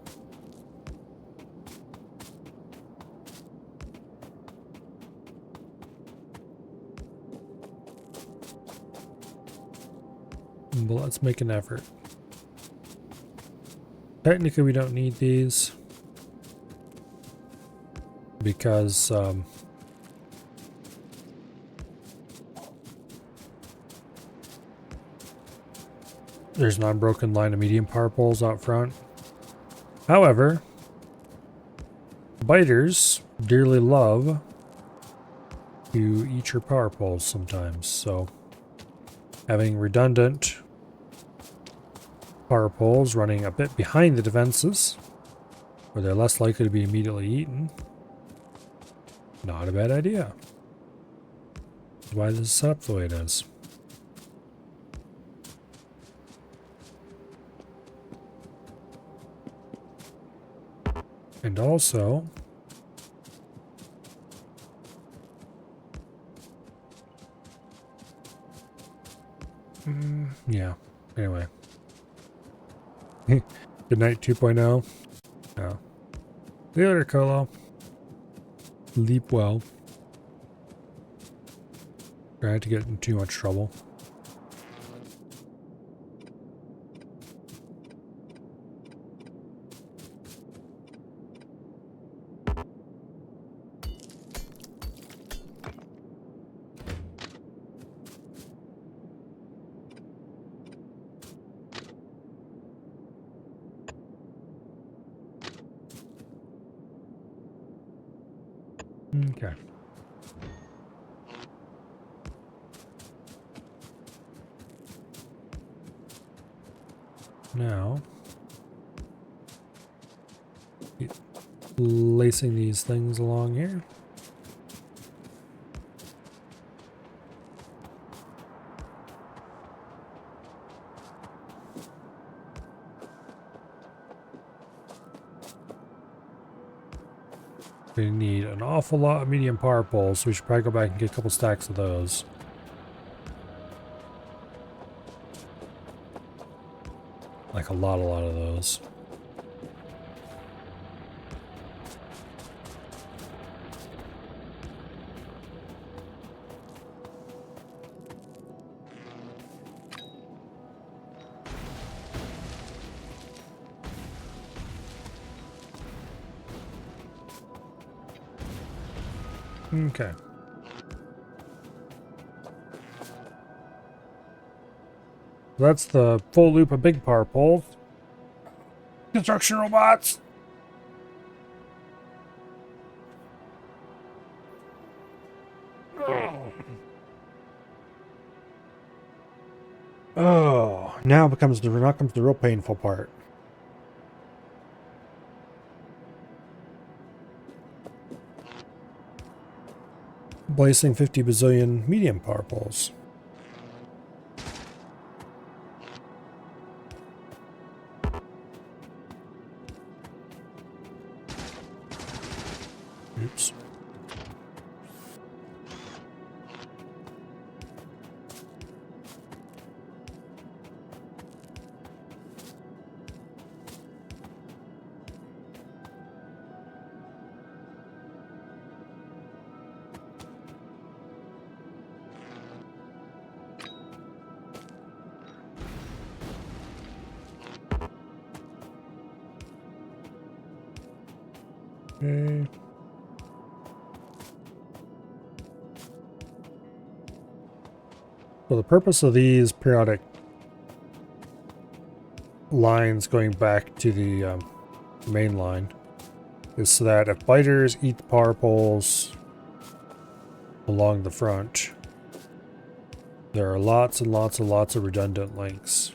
But let's make an effort. Technically, we don't need these because there's an unbroken line of medium power poles out front. However, biters dearly love to eat your power poles sometimes, so having redundant power poles running a bit behind the defenses, where they're less likely to be immediately eaten, not a bad idea. That's why this is set up the way it is. And also, yeah, anyway. Good night 2.0. Yeah. See you later, Colo. Sleep well. Try not to get in too much trouble. Okay. Now, lacing these things along here. We need an awful lot of medium power poles, so we should probably go back and get a couple stacks of those. Like a lot of those. Okay. That's the full loop of big power poles. Construction robots! Oh, now comes the real painful part. Placing 50 bazillion medium power poles. Oops. Okay. So the purpose of these periodic lines going back to the main line is so that if biters eat the power poles along the front, there are lots and lots and lots of redundant links.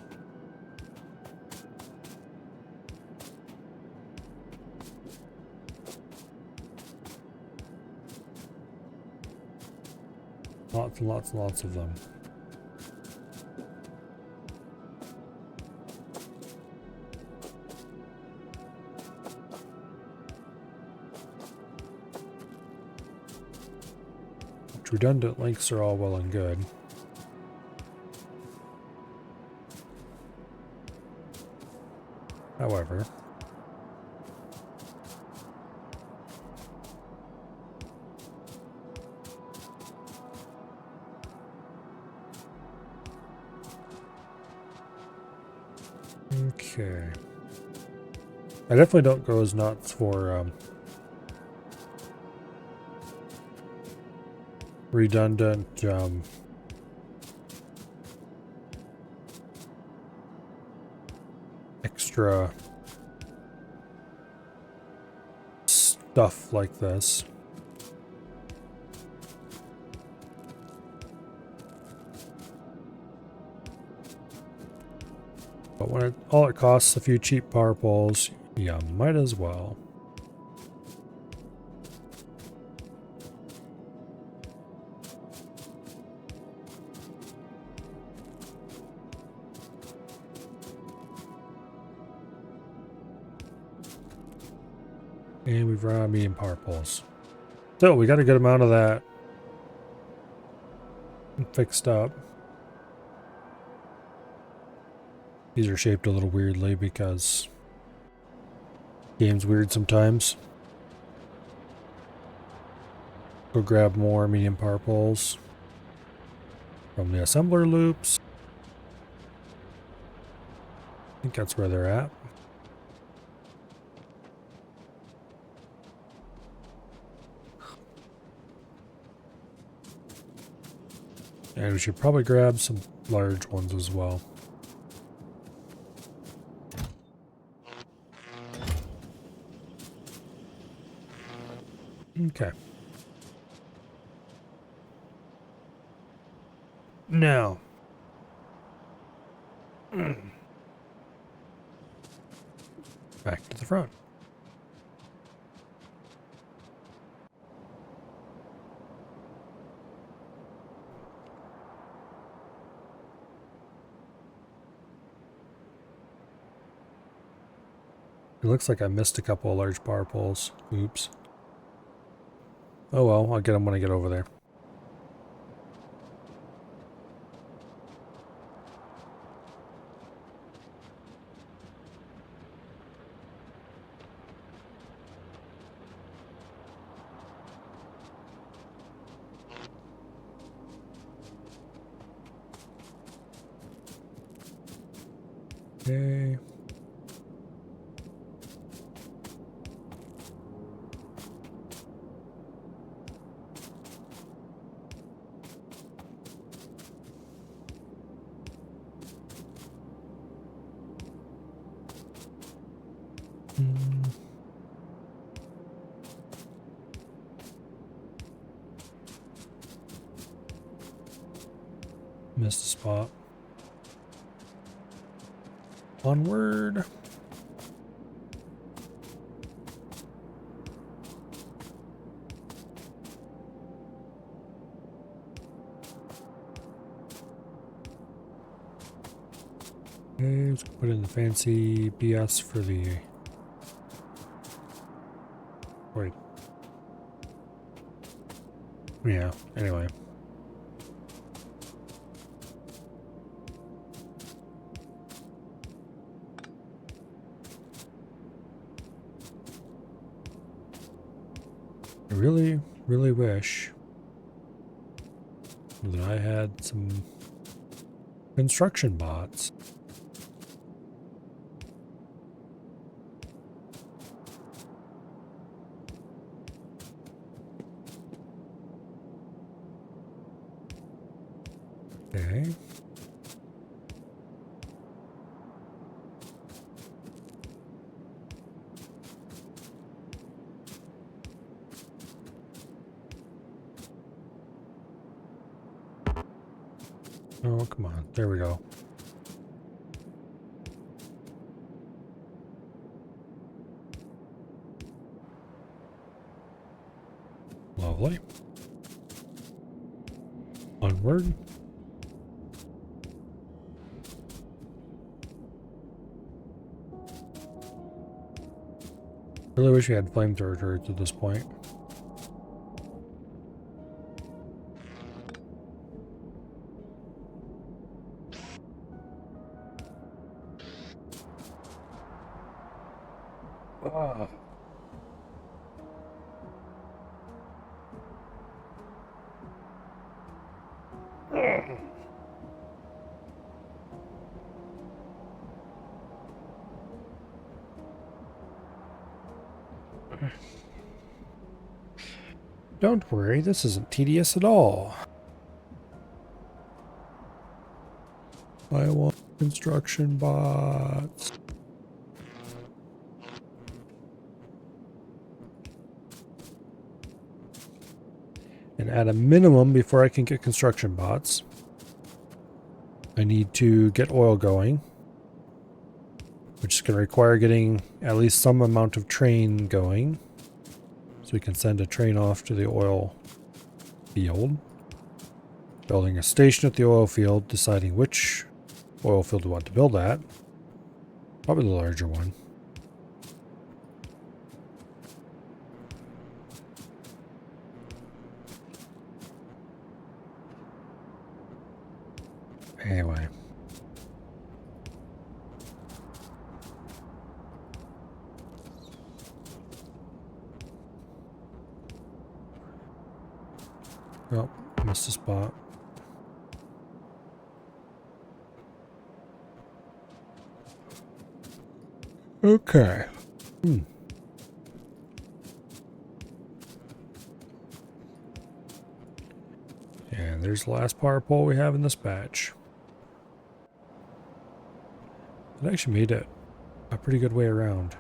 Lots and lots and lots of them. Which redundant links are all well and good. However, okay. I definitely don't go as nuts for redundant extra stuff like this. But when all it costs a few cheap power poles, yeah, might as well. And we've run out of medium power poles. So we got a good amount of that fixed up. These are shaped a little weirdly because game's weird sometimes. Go grab more medium power poles from the assembler loops. I think that's where they're at. And we should probably grab some large ones as well. Okay. Now. Back to the front. It looks like I missed a couple of large power poles. Oops. Oh well, I'll get them when I get over there. Okay. Missed a spot. Onward. Okay, let's put in the fancy BS for the... Wait. Yeah, anyway. I really, really wish that I had some construction bots. Okay. Oh, come on. There we go. Lovely. Onward. Really wish we had flamethrower turrets at this point. Ah. Don't worry, this isn't tedious at all. I want construction bots. And at a minimum, before I can get construction bots, I need to get oil going, which is going to require getting at least some amount of train going. So we can send a train off to the oil field. Building a station at the oil field, deciding which oil field we want to build at. Probably the larger one. Anyway. Oh, missed a spot. Okay. And there's the last power pole we have in this batch. It actually made it a pretty good way around.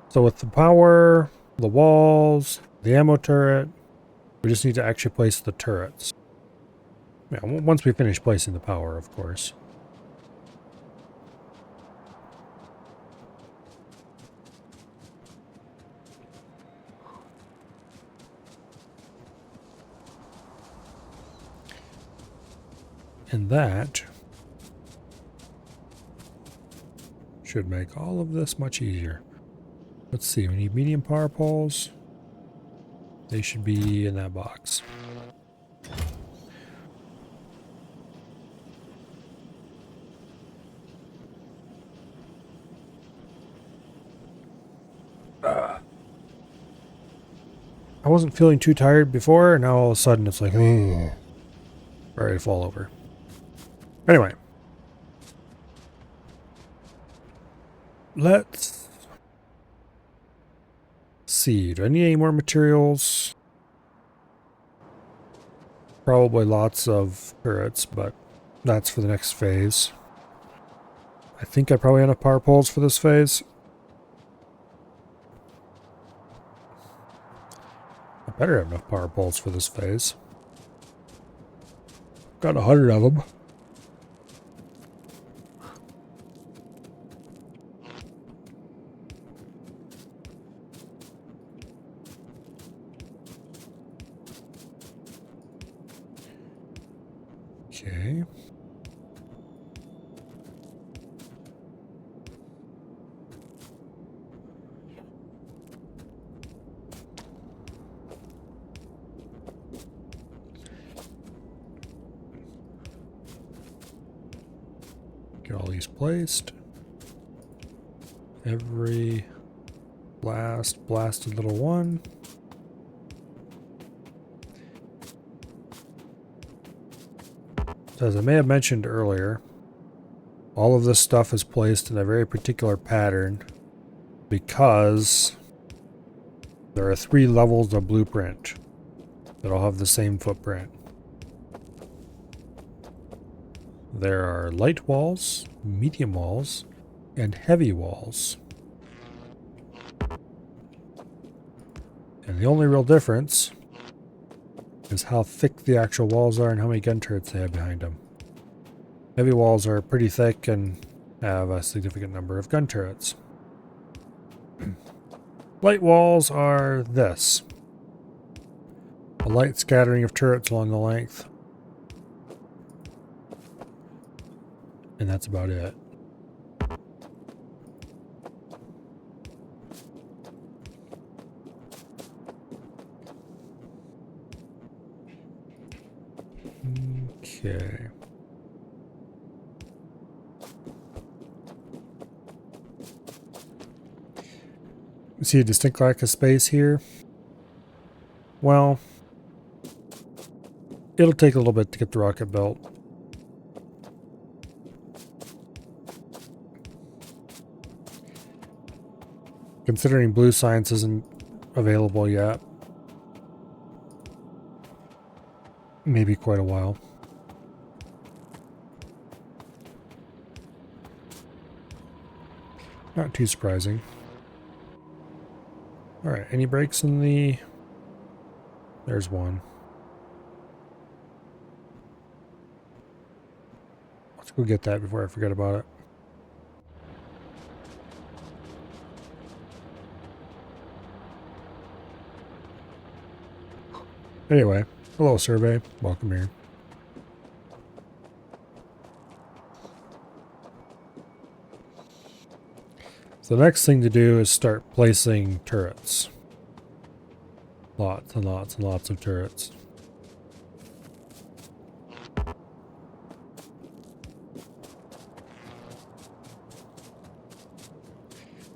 So with the power, the walls, the ammo turret, we just need to actually place the turrets. Yeah, once we finish placing the power, of course. And that Should make all of this much easier. Let's see, we need medium power poles. They should be in that box. I wasn't feeling too tired before, and now all of a sudden it's like, ready to fall over. Anyway. Let's see. Do I need any more materials? Probably lots of turrets, but that's for the next phase. I think I probably have enough power poles for this phase. I better have enough power poles for this phase. Got 100 of them. Okay. Get all these placed. Every blasted little one. So as I may have mentioned earlier, all of this stuff is placed in a very particular pattern because there are 3 levels of blueprint that all have the same footprint. There are light walls, medium walls, and heavy walls. And the only real difference is how thick the actual walls are and how many gun turrets they have behind them. Heavy walls are pretty thick and have a significant number of gun turrets. Light walls are this. A light scattering of turrets along the length. And that's about it. Okay. See a distinct lack of space here? Well, it'll take a little bit to get the rocket built. Considering blue science isn't available yet. Maybe quite a while. Not too surprising. Alright, any breaks in the... There's one. Let's go get that before I forget about it. Anyway, hello survey, welcome here. So the next thing to do is start placing turrets. Lots and lots and lots of turrets.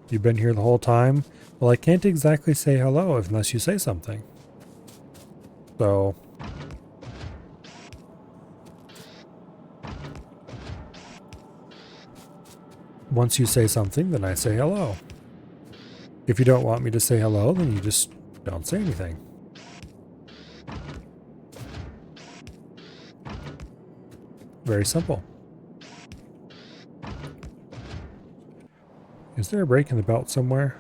You've been here the whole time? Well, I can't exactly say hello unless you say something. So... once you say something, then I say hello. If you don't want me to say hello, then you just don't say anything. Very simple. Is there a break in the belt somewhere?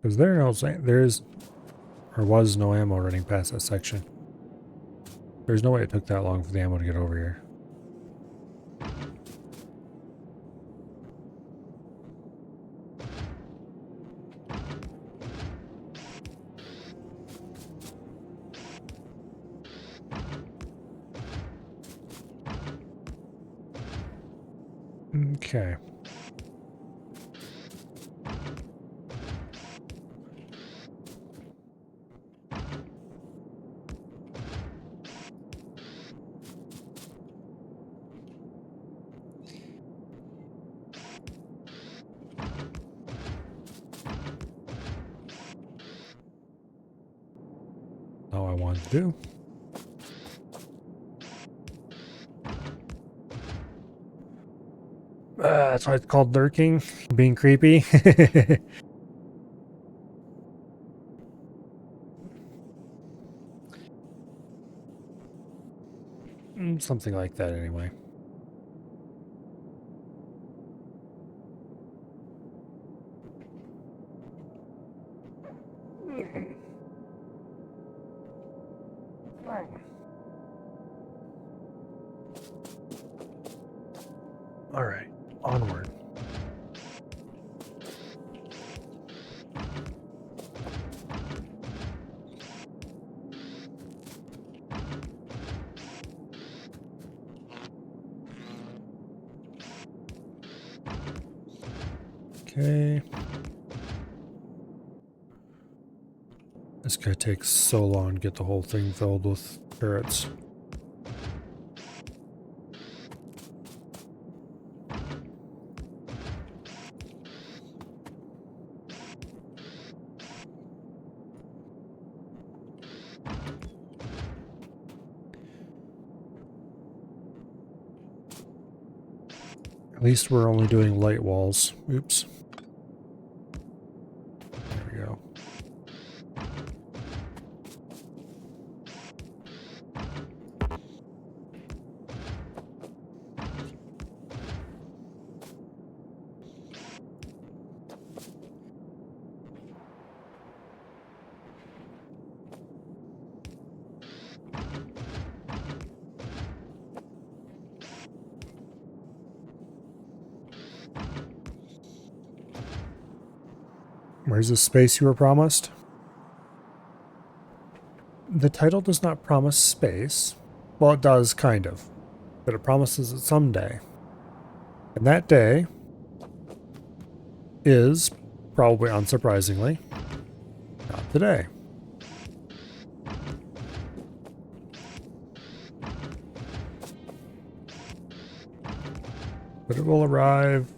Because there is or was no ammo running past that section. There's no way it took that long for the ammo to get over here. Okay. All I wanted to do. That's why it's called lurking, being creepy. Something like that anyway. All right, onward. Okay. This guy takes so long to get the whole thing filled with turrets. At least we're only doing light walls. Oops. There we go. Where's the space you were promised? The title does not promise space. Well, it does, kind of. But it promises it someday. And that day is, probably unsurprisingly, not today. But it will arrive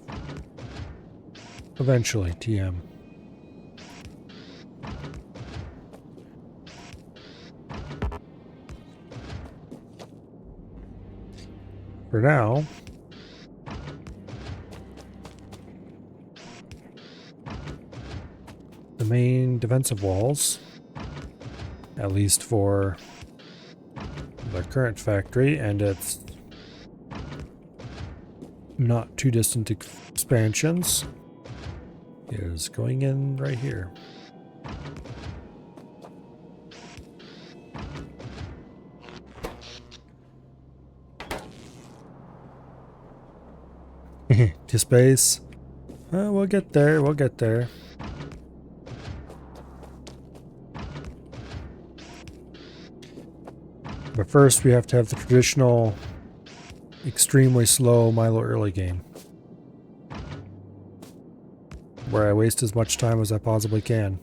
eventually, TM. For now, the main defensive walls, at least for the current factory and its not too distant expansions, is going in right here. To space. We'll get there, we'll get there. But first we have to have the traditional extremely slow Milo early game, where I waste as much time as I possibly can.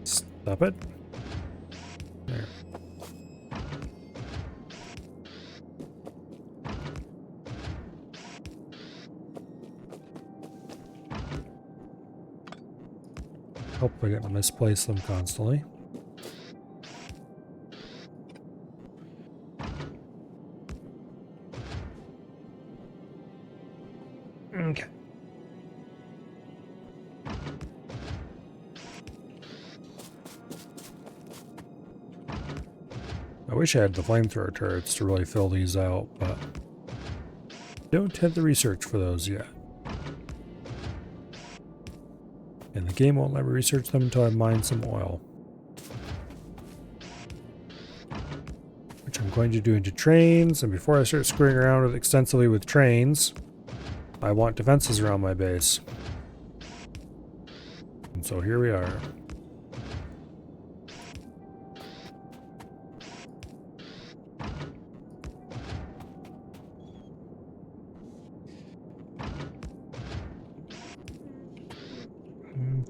Stop it. There. Hope I didn't misplace them constantly. Okay. I wish I had the flamethrower turrets to really fill these out, but don't have the research for those yet. And the game won't let me research them until I mine some oil. Which I'm going to do into trains, and before I start screwing around extensively with trains, I want defenses around my base. And so here we are.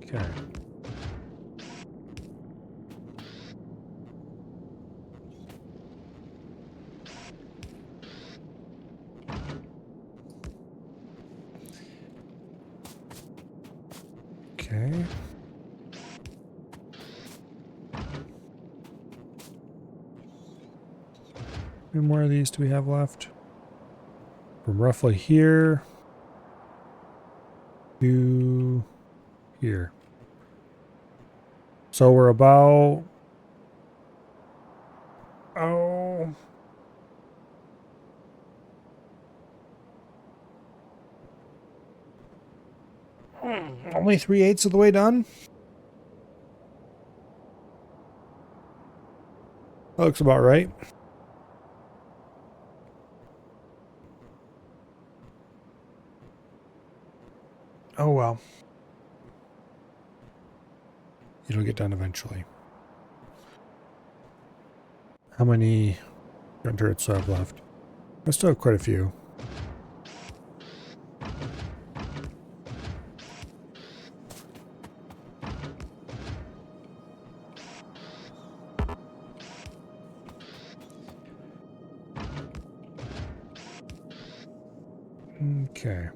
Okay. Okay. How many more of these do we have left? From roughly here to here. So we're about, oh, only 3/8 of the way done? That looks about right. Oh well. It'll get done eventually. How many gun turrets do I have left? I still have quite a few. Okay.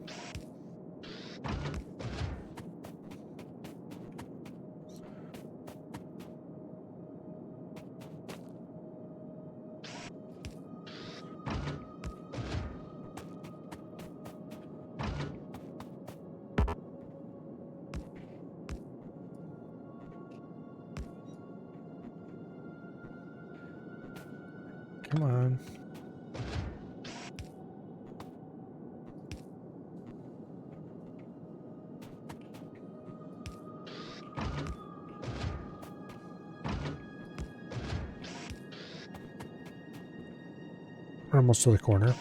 Come on. We're almost to the corner.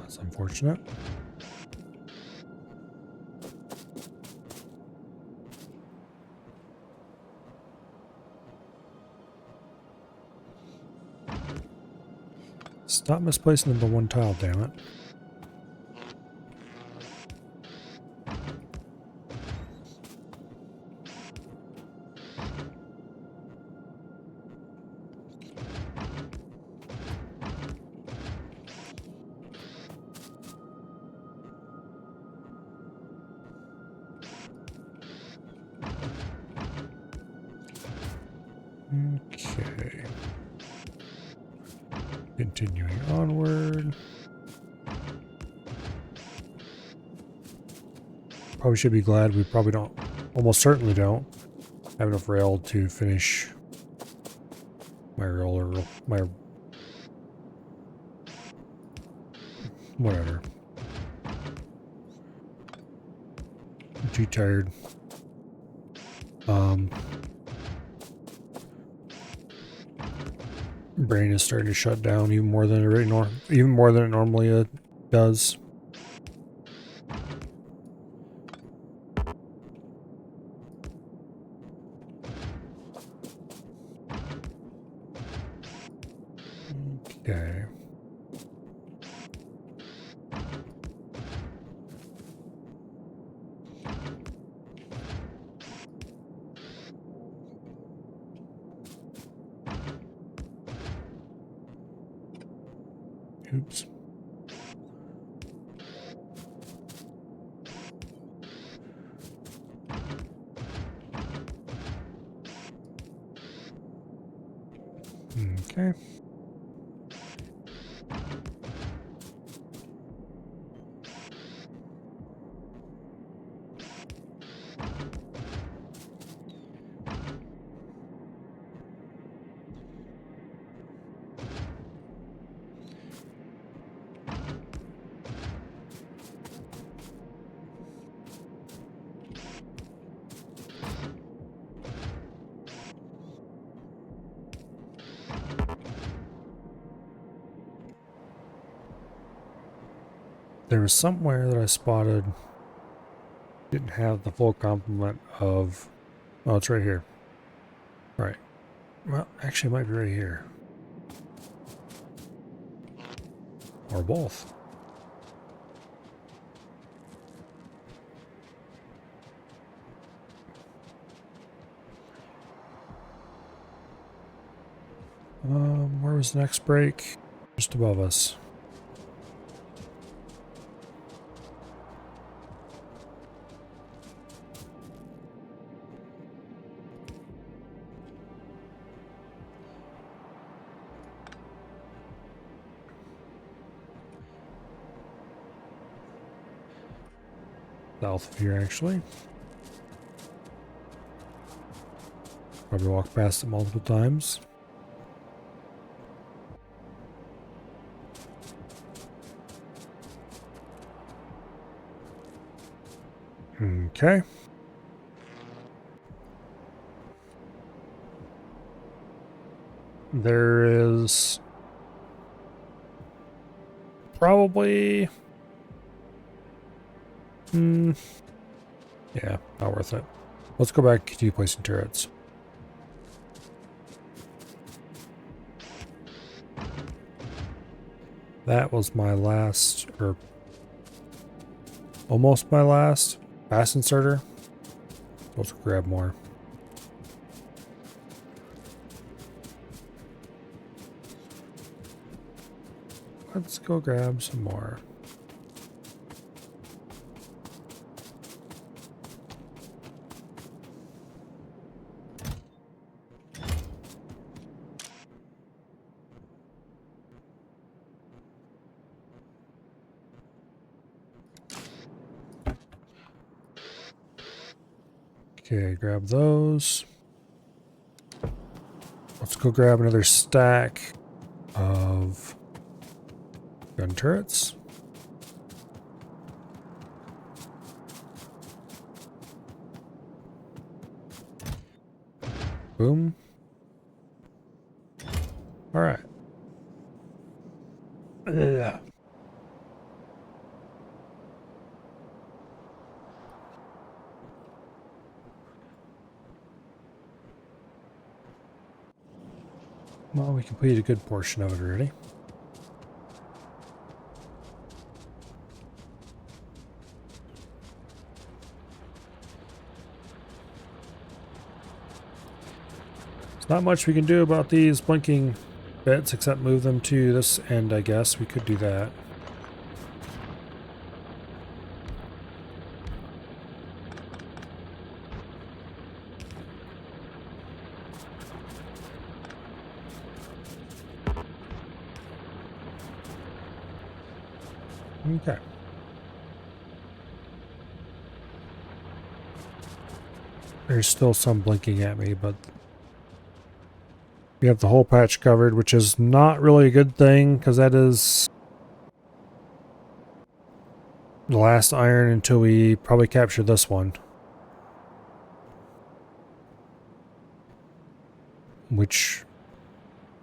That's unfortunate. Stop misplacing the one tile, damn it. Okay. Continuing onward. Probably should be glad we probably don't, almost certainly don't, have enough rail to finish my rail or my whatever. I'm too tired. Brain is starting to shut down even more than it normally does. Okay. Oops. Okay. There was somewhere that I spotted didn't have the full complement of Oh, it's right here. Right. Well, actually, it might be right here. Or both. Where was the next break? Just above us. South of here, actually. Probably walked past it multiple times. Okay. There is probably... yeah, not worth it. Let's go back and continue placing turrets. That was my last, or almost my last fast inserter. Let's grab more. Let's go grab some more. Okay, grab those. Let's go grab another stack of gun turrets. Boom. All right. Yeah. Well, we completed a good portion of it already. There's not much we can do about these blinking bits except move them to this end, I guess. We could do that. Okay. There's still some blinking at me, but we have the whole patch covered, which is not really a good thing, because that is the last iron until we probably capture this one. Which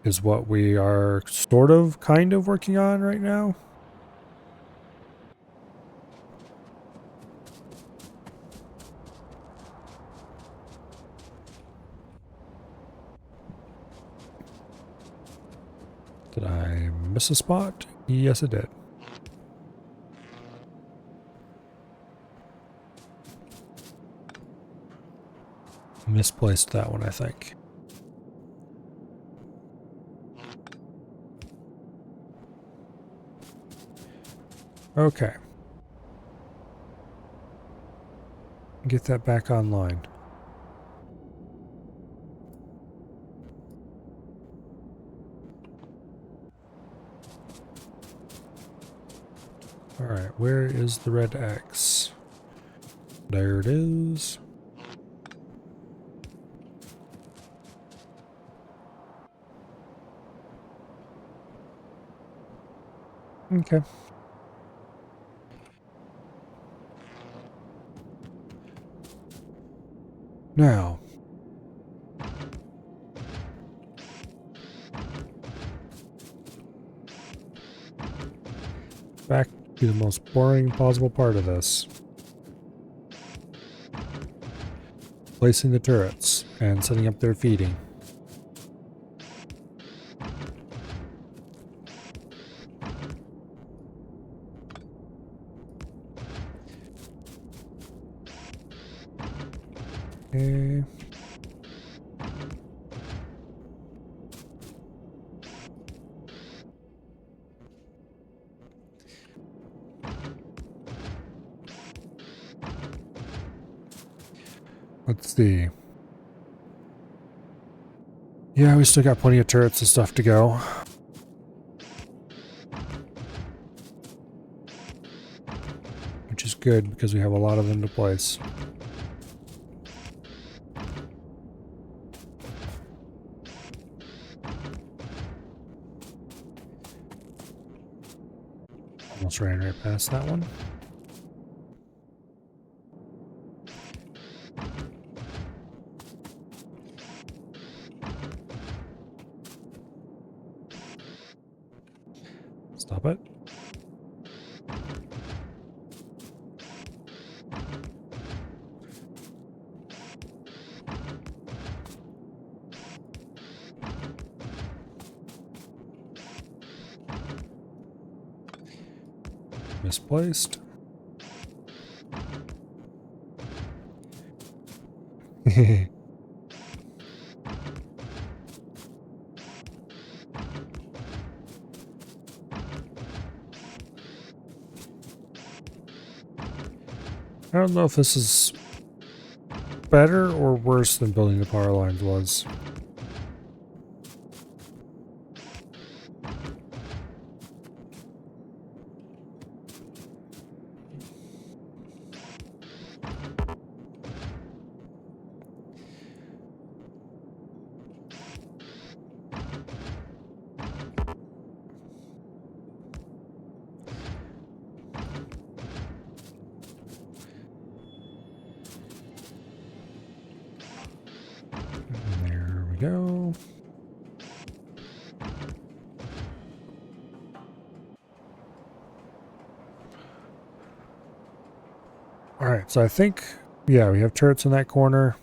is what we are sort of, kind of working on right now. Did I miss a spot? Yes, I did. Misplaced that one, I think. Okay. Get that back online. Alright, where is the red X? There it is. Okay. Now, back to the most boring possible part of this. placing the turrets and setting up their feeding. Okay. Let's see. Yeah, we still got plenty of turrets and stuff to go. Which is good because we have a lot of them to place. Almost ran right past that one. Stop it. Misplaced. I don't know if this is better or worse than building the power lines was. There we go. Alright, so I think, yeah, we have turrets in that corner.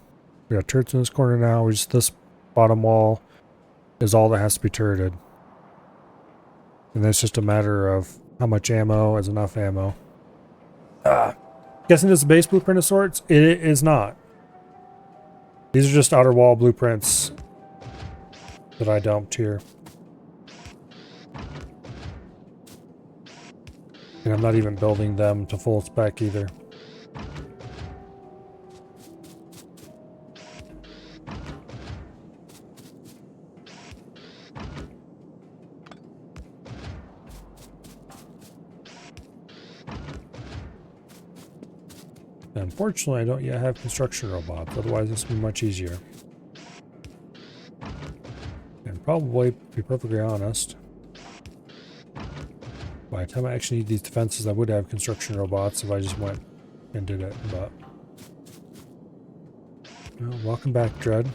We got turrets in this corner now. This bottom wall is all that has to be turreted. And then it's just a matter of how much ammo is enough ammo. Guessing this is a base blueprint of sorts? It is not. These are just outer wall blueprints that I dumped here. And I'm not even building them to full spec either. Unfortunately, I don't yet have construction robots, otherwise this would be much easier. And probably, to be perfectly honest, by the time I actually need these defenses, I would have construction robots if I just went and did it, but... Well, welcome back, Dread.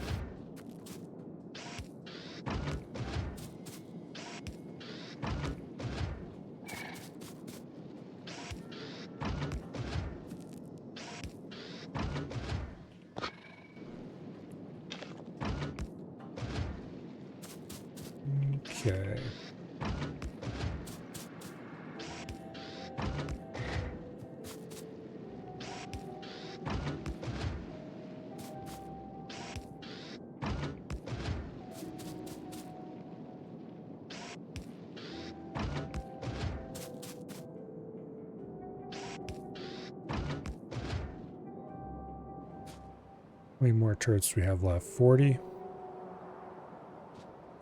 Okay. How many more turrets do we have left? 40?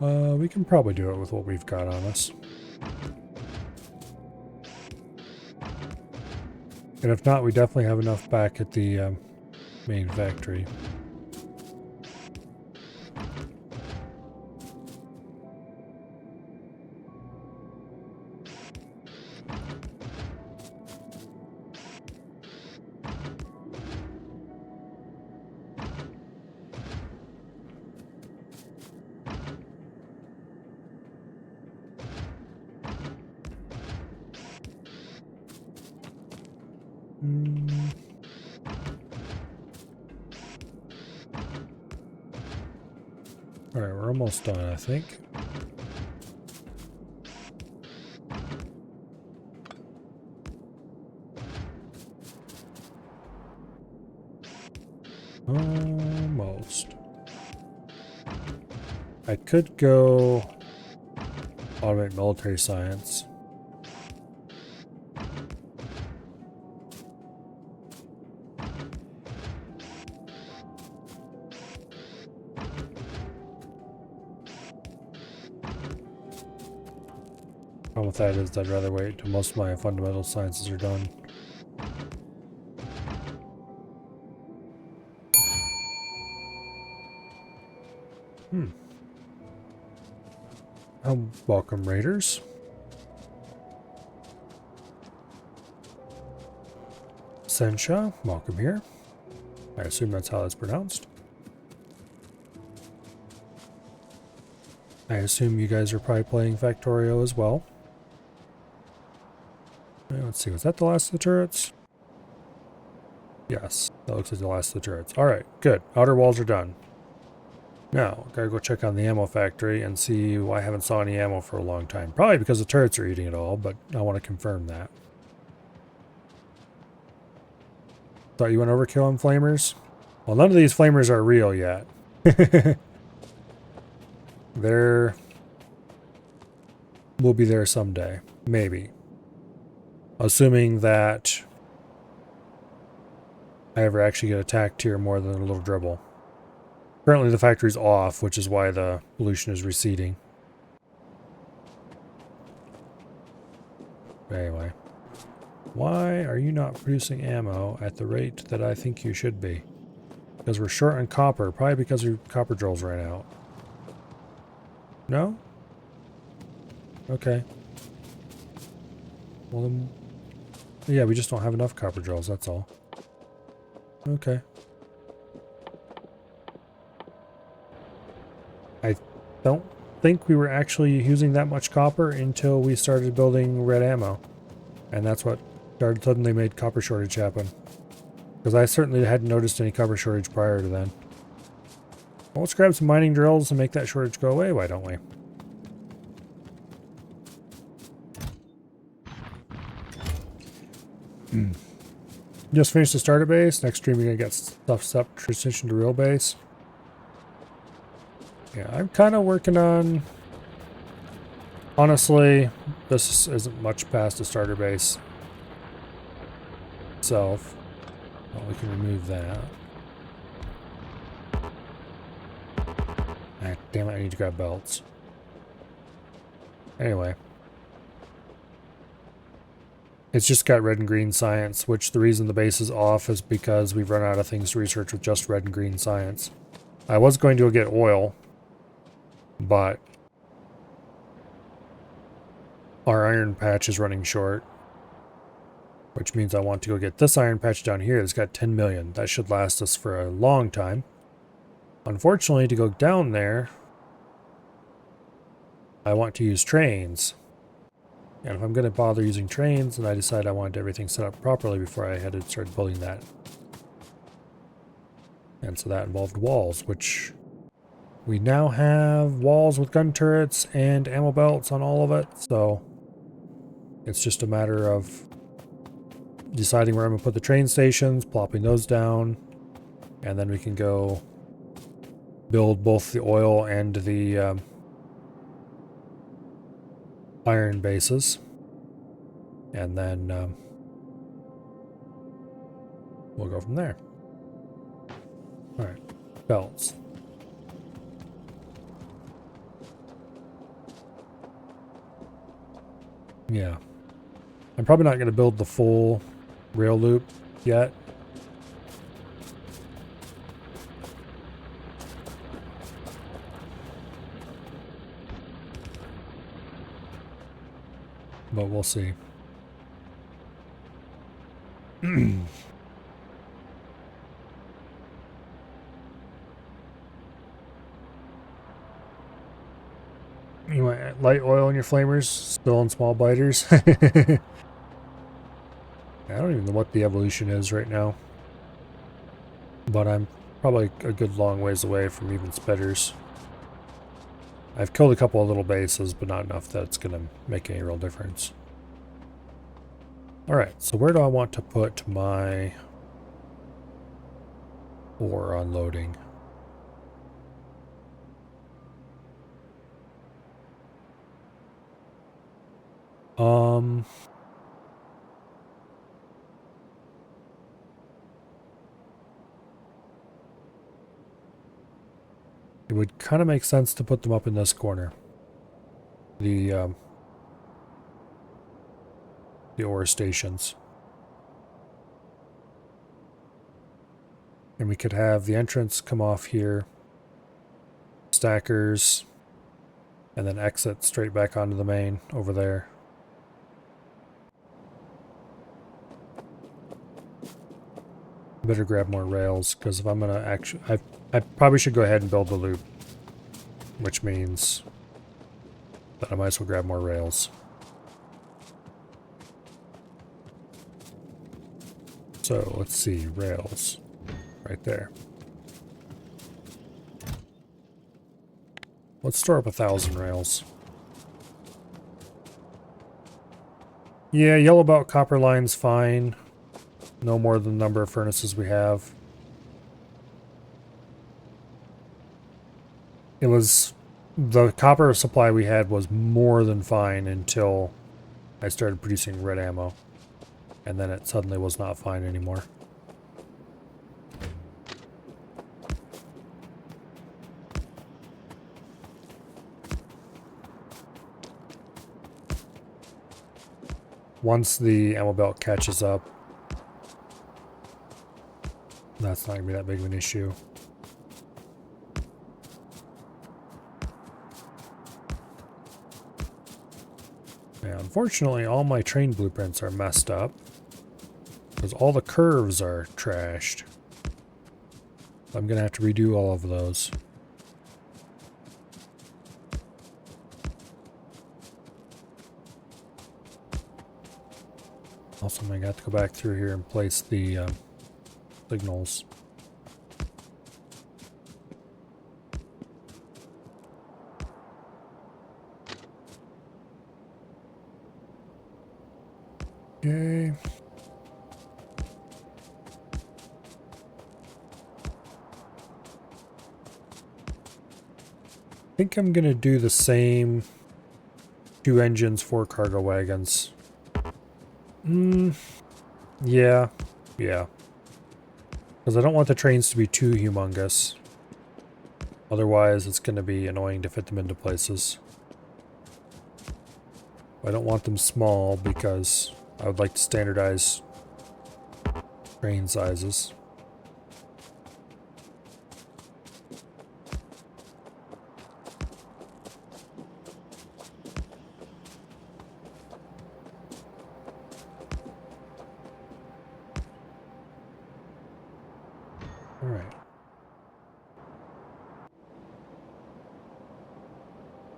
We can probably do it with what we've got on us. And if not, we definitely have enough back at the main factory. Alright, we're almost done, I think. Almost. I could go automate military science. Problem with that is I'd rather wait till most of my fundamental sciences are done. Welcome, raiders. Sensha, welcome here. I assume that's how it's pronounced. I assume you guys are probably playing Factorio as well. Let's see, was that the last of the turrets? Yes, that looks like the last of the turrets. Alright, good. Outer walls are done. Now, gotta go check on the ammo factory and see why I haven't saw any ammo for a long time. Probably because the turrets are eating it all, but I want to confirm that. Thought you went overkill on flamers? Well, none of these flamers are real yet. We'll be there someday. Maybe. Assuming that I ever actually get attacked here more than a little dribble. Currently the factory's off, which is why the pollution is receding. Anyway. Why are you not producing ammo at the rate that I think you should be? Because we're short on copper. Probably because your copper drills ran out. No? Okay. Well then... Yeah, we just don't have enough copper drills, that's all. Okay. I don't think we were actually using that much copper until we started building red ammo. And that's what suddenly made copper shortage happen. Because I certainly hadn't noticed any copper shortage prior to then. Well, let's grab some mining drills and make that shortage go away, why don't we? Just finished the starter base. Next stream you're gonna get stuff up, transition to real base. Yeah, I'm kind of working on... Honestly, this isn't much past the starter base itself. Well, we can remove that. Ah, damn it, I need to grab belts. Anyway. It's just got red and green science, which the reason the base is off is because we've run out of things to research with just red and green science. I was going to go get oil, but our iron patch is running short, which means I want to go get this iron patch down here. It's got 10 million. That should last us for a long time. Unfortunately, to go down there, I want to use trains. And if I'm going to bother using trains, then I decide I want everything set up properly before I had to start building that. And so that involved walls, which we now have walls with gun turrets and ammo belts on all of it. So it's just a matter of deciding where I'm going to put the train stations, plopping those down, and then we can go build both the oil and the iron bases, and then we'll go from there. Alright, belts. Yeah. I'm probably not going to build the full rail loop yet. But we'll see. You want light oil in your flamers? Still in small biters? I don't even know what the evolution is right now. But I'm probably a good long ways away from even spitters. I've killed a couple of little bases, but not enough that it's going to make any real difference. Alright, so where do I want to put my ore unloading? It would kind of make sense to put them up in this corner. The ore stations. And we could have the entrance come off here, stackers, and then exit straight back onto the main over there. Better grab more rails, because if I'm gonna actually, I probably should go ahead and build the loop, which means that I might as well grab more rails. So let's see, rails, right there. Let's store up 1,000 rails. Yeah, yellow belt copper line's fine. No more than the number of furnaces we have. It was... the copper supply we had was more than fine until I started producing red ammo. And then it suddenly was not fine anymore. Once the ammo belt catches up, that's not going to be that big of an issue. Yeah, unfortunately, all my train blueprints are messed up because all the curves are trashed. I'm going to have to redo all of those. Also, I'm going to have to go back through here and place the signals. Okay. I think I'm going to do the same 2 engines, 4 cargo wagons. Yeah. Because I don't want the trains to be too humongous. Otherwise, it's going to be annoying to fit them into places. I don't want them small because I would like to standardize train sizes. Alright.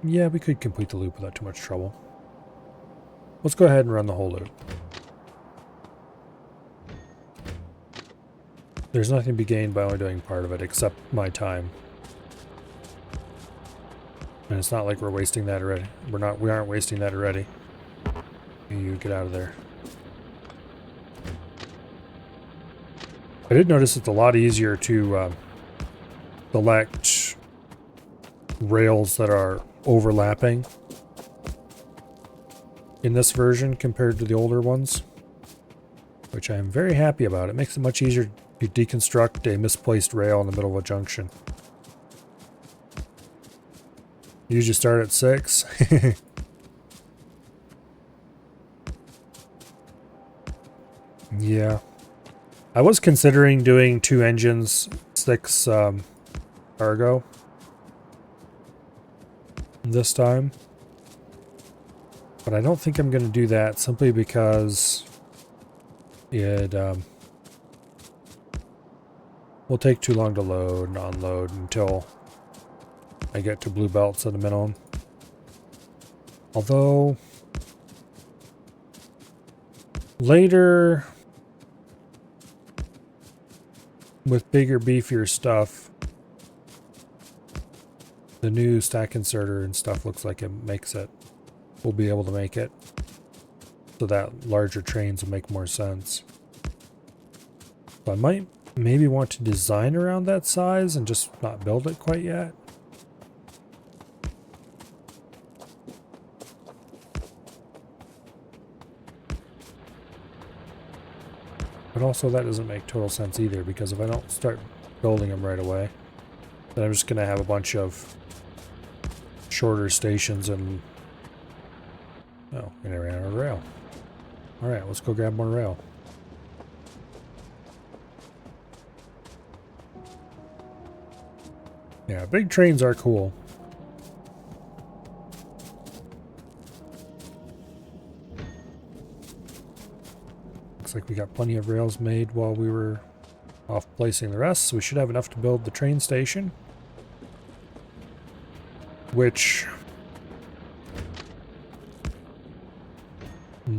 Yeah, we could complete the loop without too much trouble. Let's go ahead and run the whole loop. There's nothing to be gained by only doing part of it, except my time. And it's not like we're wasting that already. We aren't wasting that already. You get out of there. I did notice it's a lot easier to select rails that are overlapping in this version compared to the older ones, which I'm very happy about. It makes it much easier to deconstruct a misplaced rail in the middle of a junction. Usually start at 6. Yeah. I was considering doing 2 engines, 6 cargo this time. But I don't think I'm going to do that simply because it will take too long to load and unload until I get to blue belts at a minimum. Although later with bigger, beefier stuff, the new stack inserter and stuff looks like it makes it. We'll be able to make it so that larger trains will make more sense. So I might maybe want to design around that size and just not build it quite yet. But also that doesn't make total sense either, because if I don't start building them right away, then I'm just going to have a bunch of shorter stations and... Oh, and I ran out of rail. Alright, let's go grab more rail. Yeah, big trains are cool. Looks like we got plenty of rails made while we were off placing the rest, so we should have enough to build the train station. Which...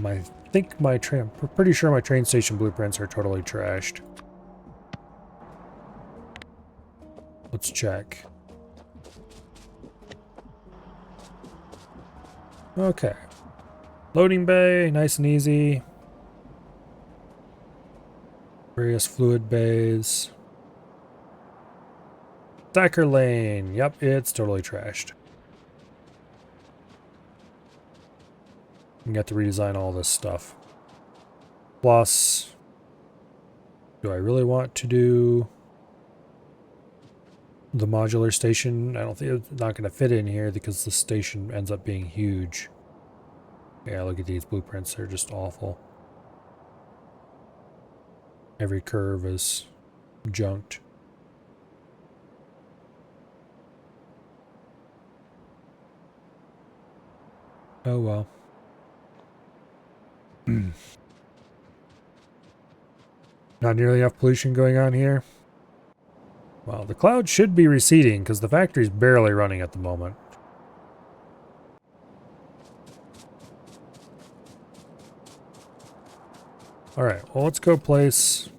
I think my train... I'm pretty sure my train station blueprints are totally trashed. Let's check. Okay. Loading bay, nice and easy. Various fluid bays. Stacker lane. Yep, it's totally trashed. We got to redesign all this stuff. Plus, do I really want to do the modular station? I don't think it's not going to fit in here because the station ends up being huge. Yeah, look at these blueprints. They're just awful. Every curve is junked. Oh well. Not nearly enough pollution going on here. Well, the cloud should be receding because the factory's barely running at the moment. Alright, well, let's go place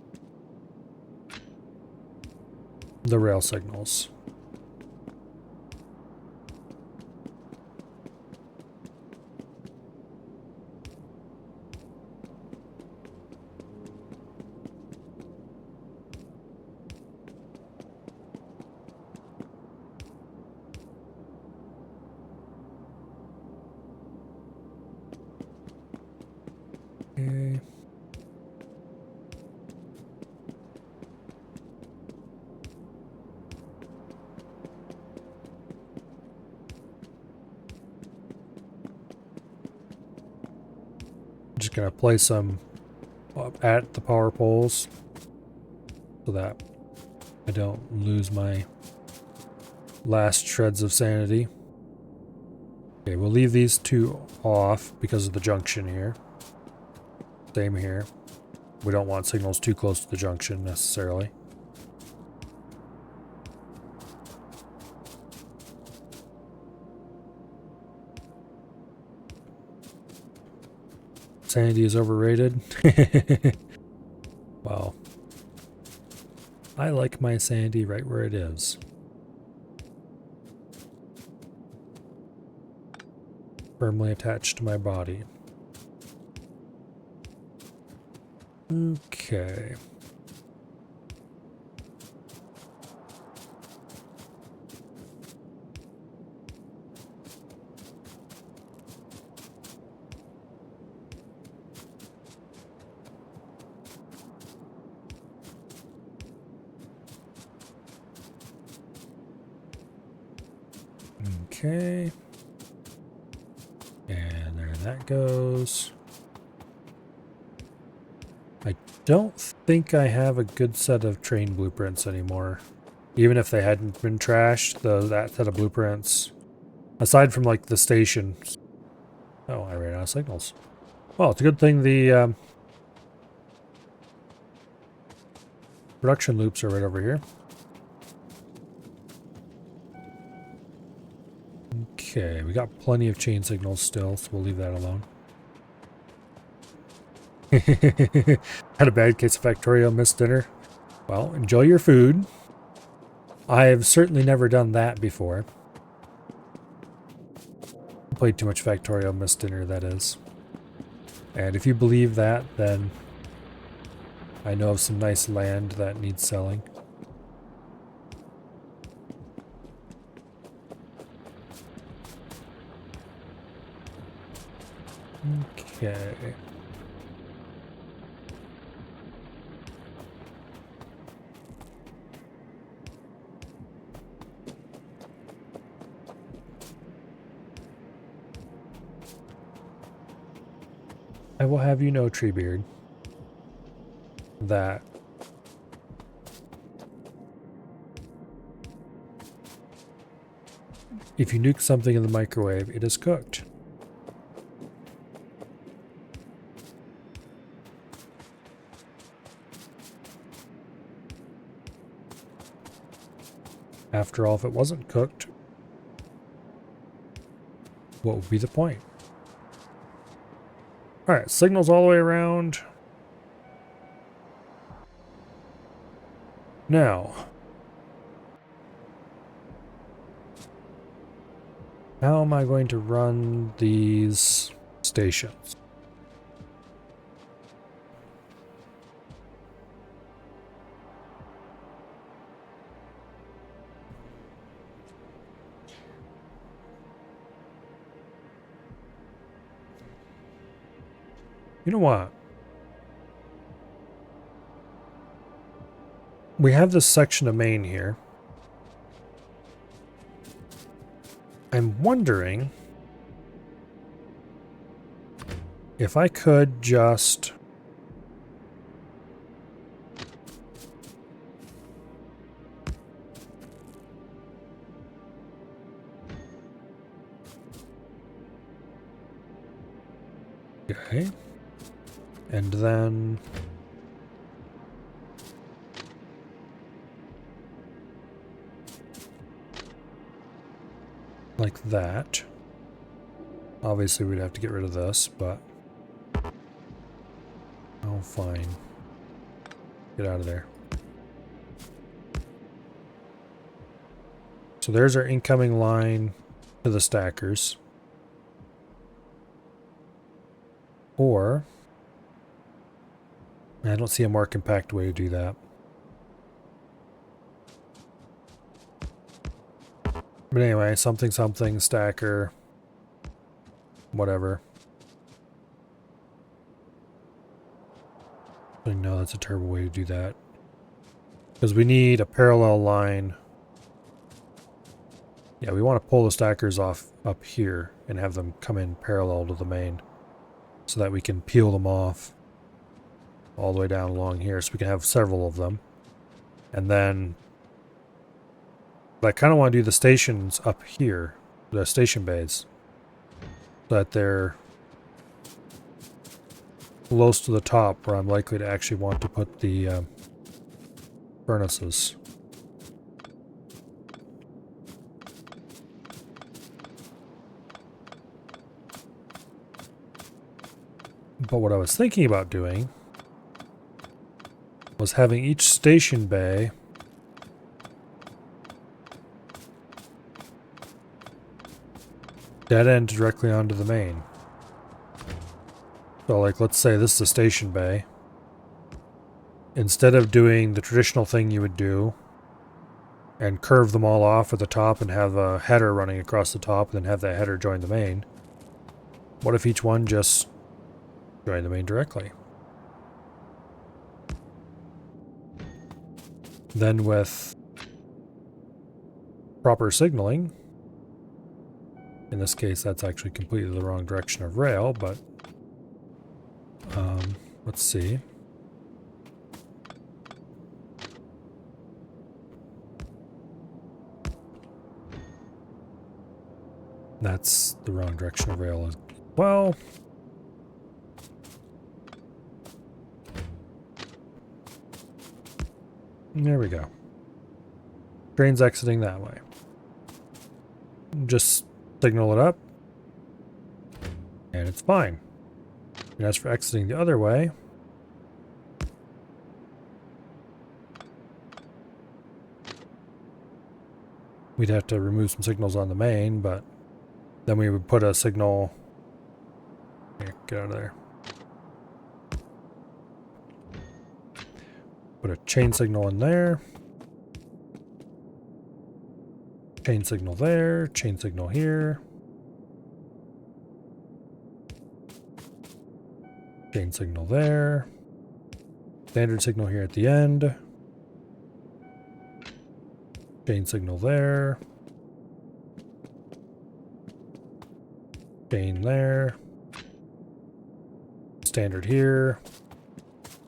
the rail signals. Okay. Just gonna place them up at the power poles so that I don't lose my last shreds of sanity. Okay, we'll leave these two off because of the junction here. Same here. We don't want signals too close to the junction necessarily. Sanity is overrated. Well, I like my sanity right where it is. Firmly attached to my body. Okay. Okay. And there that goes. I don't think I have a good set of train blueprints anymore. Even if they hadn't been trashed, that set of blueprints, aside from like the station. Oh, I ran out of signals. Well, it's a good thing the production loops are right over here. Okay, we got plenty of chain signals still, so we'll leave that alone. Had a bad case of Factorio, missed dinner. Well, enjoy your food. I've certainly never done that before. played too much Factorio, missed dinner, that is. And if you believe that, then I know of some nice land that needs selling. Okay. I will have you know, Treebeard, that if you nuke something in the microwave, it is cooked. After all, if it wasn't cooked, what would be the point? Alright, signals all the way around. Now, how am I going to run these stations? You know what? We have this section of main here. I'm wondering if I could just okay. And then like that. Obviously we'd have to get rid of this, but oh, fine. Get out of there. So there's our incoming line to the stackers. Or I don't see a more compact way to do that. But anyway, something something stacker, whatever. I know that's a terrible way to do that. Because we need a parallel line. Yeah, we want to pull the stackers off up here and have them come in parallel to the main so that we can peel them off all the way down along here so we can have several of them. And then I kind of want to do the stations up here, the station bays, so that they're close to the top where I'm likely to actually want to put the furnaces. But what I was thinking about doing was having each station bay dead end directly onto the main. So like, let's say this is a station bay. Instead of doing the traditional thing you would do and curve them all off at the top and have a header running across the top and then have that header join the main, what if each one just joined the main directly? Then with proper signaling, in this case that's actually completely the wrong direction of rail, but let's see. That's the wrong direction of rail as well. There we go. Train's exiting that way. Just signal it up. And it's fine. And as for exiting the other way, we'd have to remove some signals on the main, but Then we would put a signal. Here, get out of there. Put a chain signal in there. Chain signal there. Chain signal here. Chain signal there. Standard signal here at the end. Chain signal there. Chain there. Standard here.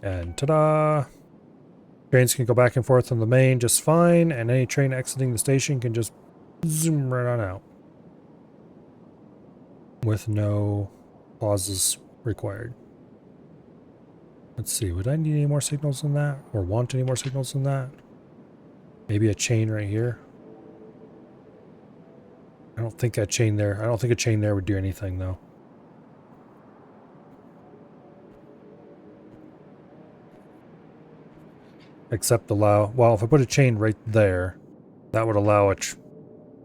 And ta-da! Trains can go back and forth on the main just fine, and any train exiting the station can just zoom right on out. With no pauses required. Let's see, would I need any more signals than that? Or want any more signals than that? Maybe a chain right here? I don't think a chain there would do anything though. Except allow, well, if I put a chain right there, that would allow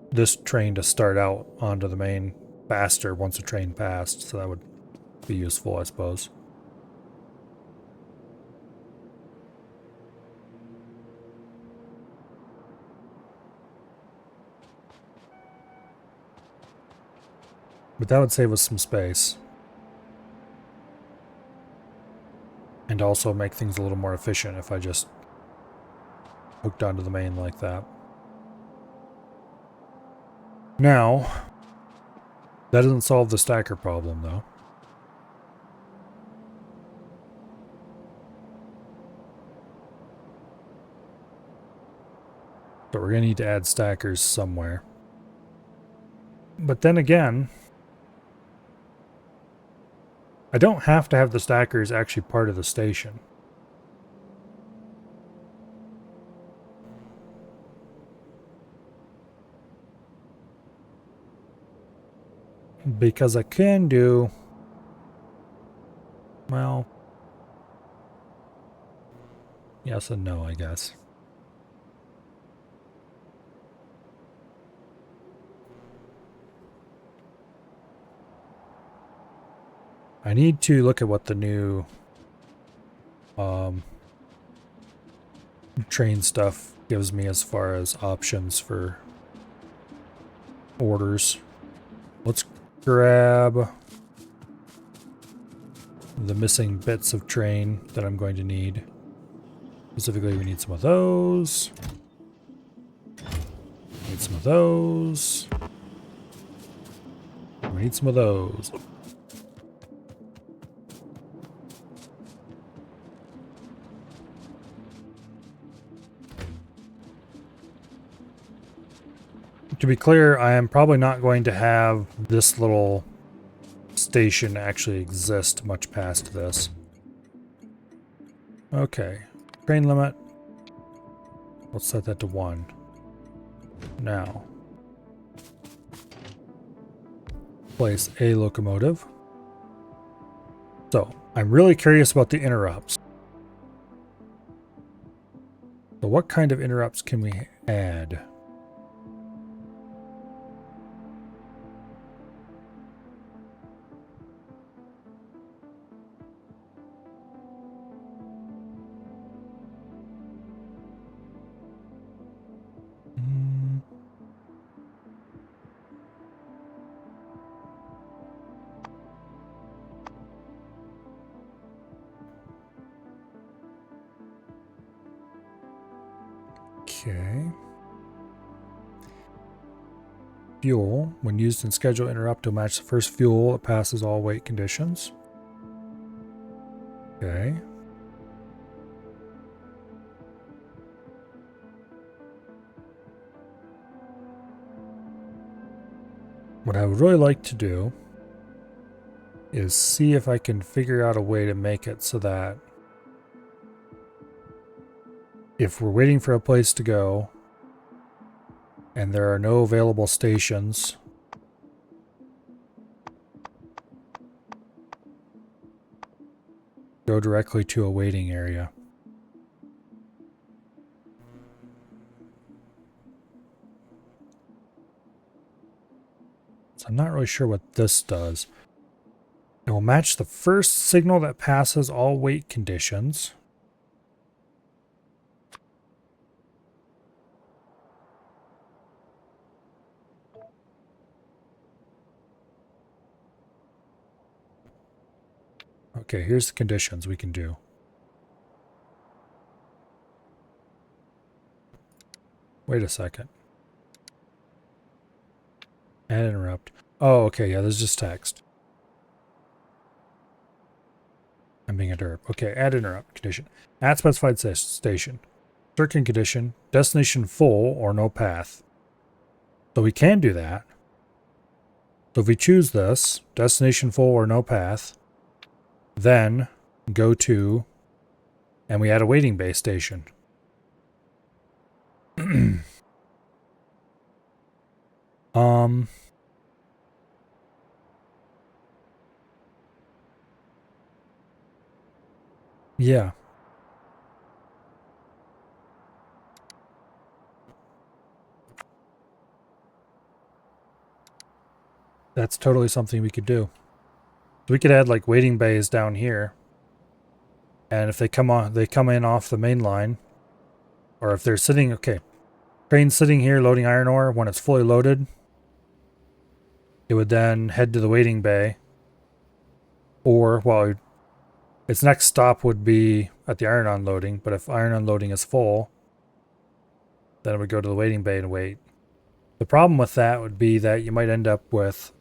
this train to start out onto the main faster once a train passed, so that would be useful, I suppose. But that would save us some space. And also make things a little more efficient if I just hooked onto the main like that. Now, that doesn't solve the stacker problem though. But we're going to need to add stackers somewhere. But then again, I don't have to have the stackers actually part of the station. Because I can do, well, yes and no, I guess. I need to look at what the new train stuff gives me as far as options for orders. Let's grab the missing bits of train that I'm going to need. Specifically, we need some of those. Need some of those. We need some of those. To be clear, I am probably not going to have this little station actually exist much past this. Okay, train limit. Let's set that to 1. Now, place a locomotive. So, I'm really curious about the interrupts. So what kind of interrupts can we add? Okay. Fuel. When used in schedule interrupt to match the first fuel, it passes all weight conditions. Okay. What I would really like to do is see if I can figure out a way to make it so that if we're waiting for a place to go and there are no available stations, go directly to a waiting area. So I'm not really sure what this does. It will match the first signal that passes all wait conditions. Okay, here's the conditions we can do. Wait a second. Add interrupt. Oh, okay, yeah, this is just text. I'm being a derp. Okay, add interrupt condition. At specified station. Certain condition. Destination full or no path. So we can do that. So if we choose this, destination full or no path, then go to, and we add a waiting bay station. Yeah. That's totally something we could do. So we could add like waiting bays down here. And if they come in off the main line, or if they're sitting, okay, train sitting here loading iron ore, when it's fully loaded, it would then head to the waiting bay. Or, well, its next stop would be at the iron unloading, but if iron unloading is full, then it would go to the waiting bay and wait. The problem with that would be that you might end up with,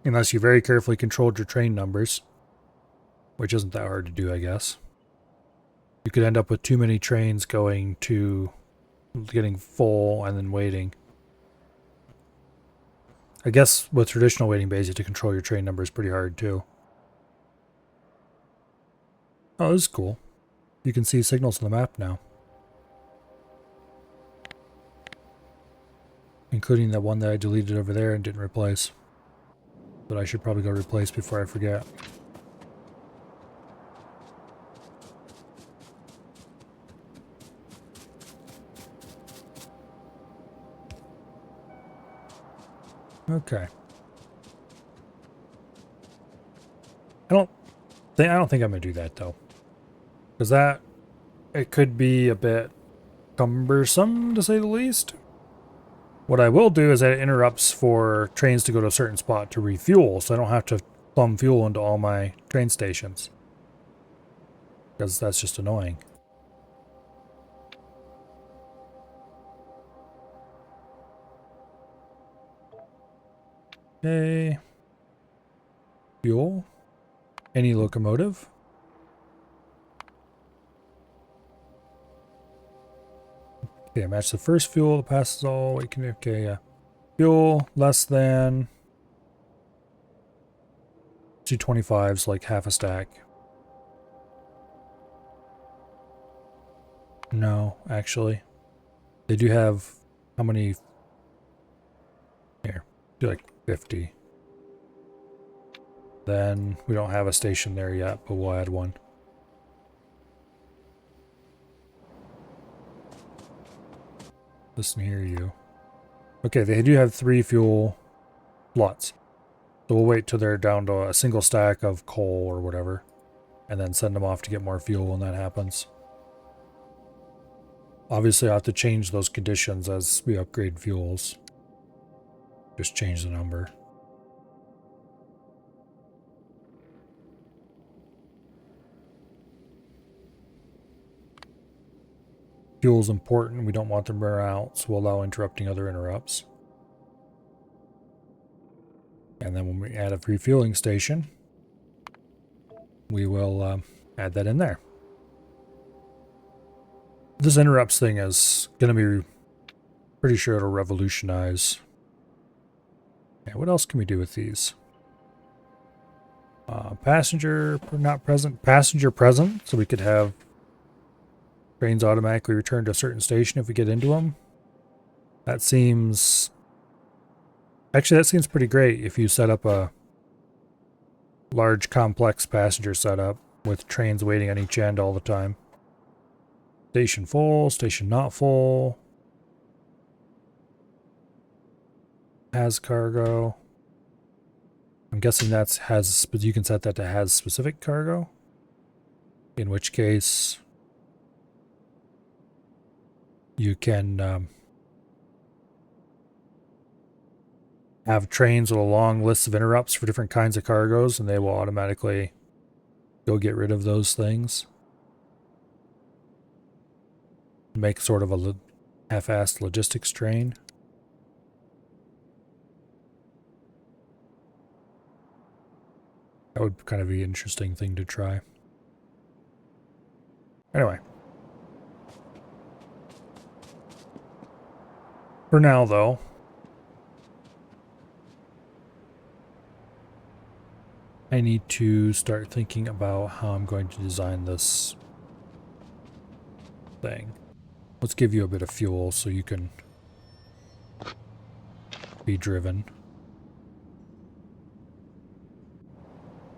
unless you very carefully controlled your train numbers, which isn't that hard to do, I guess, you could end up with too many trains going to getting full and then waiting. I guess with traditional waiting bays, you have to control your train numbers pretty hard too. Oh, this is cool. You can see signals on the map now. Including that one that I deleted over there and didn't replace. But I should probably go replace before I forget. Okay. I don't think I'm gonna do that though. Because it could be a bit cumbersome to say the least. What I will do is add interrupts for trains to go to a certain spot to refuel, so I don't have to plumb fuel into all my train stations. Because that's just annoying. Okay. Fuel. Any locomotive. Okay, match the first fuel that passes all. Okay, yeah. Fuel less than 225s, like half a stack. No, actually. They do have how many? Here, do like 50. Then we don't have a station there yet, but we'll add one. Listen here, you. Okay, they do have 3 fuel slots. So we'll wait till they're down to a single stack of coal or whatever, and then send them off to get more fuel when that happens. Obviously, I'll have to change those conditions as we upgrade fuels. Just change the number. Fuel is important. We don't want them to run out, so we'll allow interrupting other interrupts. And then when we add a refueling station, we will add that in there. This interrupts thing is going to be pretty sure it'll revolutionize. Yeah, what else can we do with these? Passenger not present. Passenger present, so we could have trains automatically return to a certain station if we get into them. That seems... Actually, that seems pretty great if you set up a large complex passenger setup with trains waiting on each end all the time. Station full, station not full. has cargo. I'm guessing that's has, but you can set that to has specific cargo. In which case, you can have trains with a long list of interrupts for different kinds of cargoes, and they will automatically go get rid of those things. Make sort of a half-assed logistics train. That would kind of be an interesting thing to try. Anyway. For now, though, I need to start thinking about how I'm going to design this thing. Let's give you a bit of fuel so you can be driven.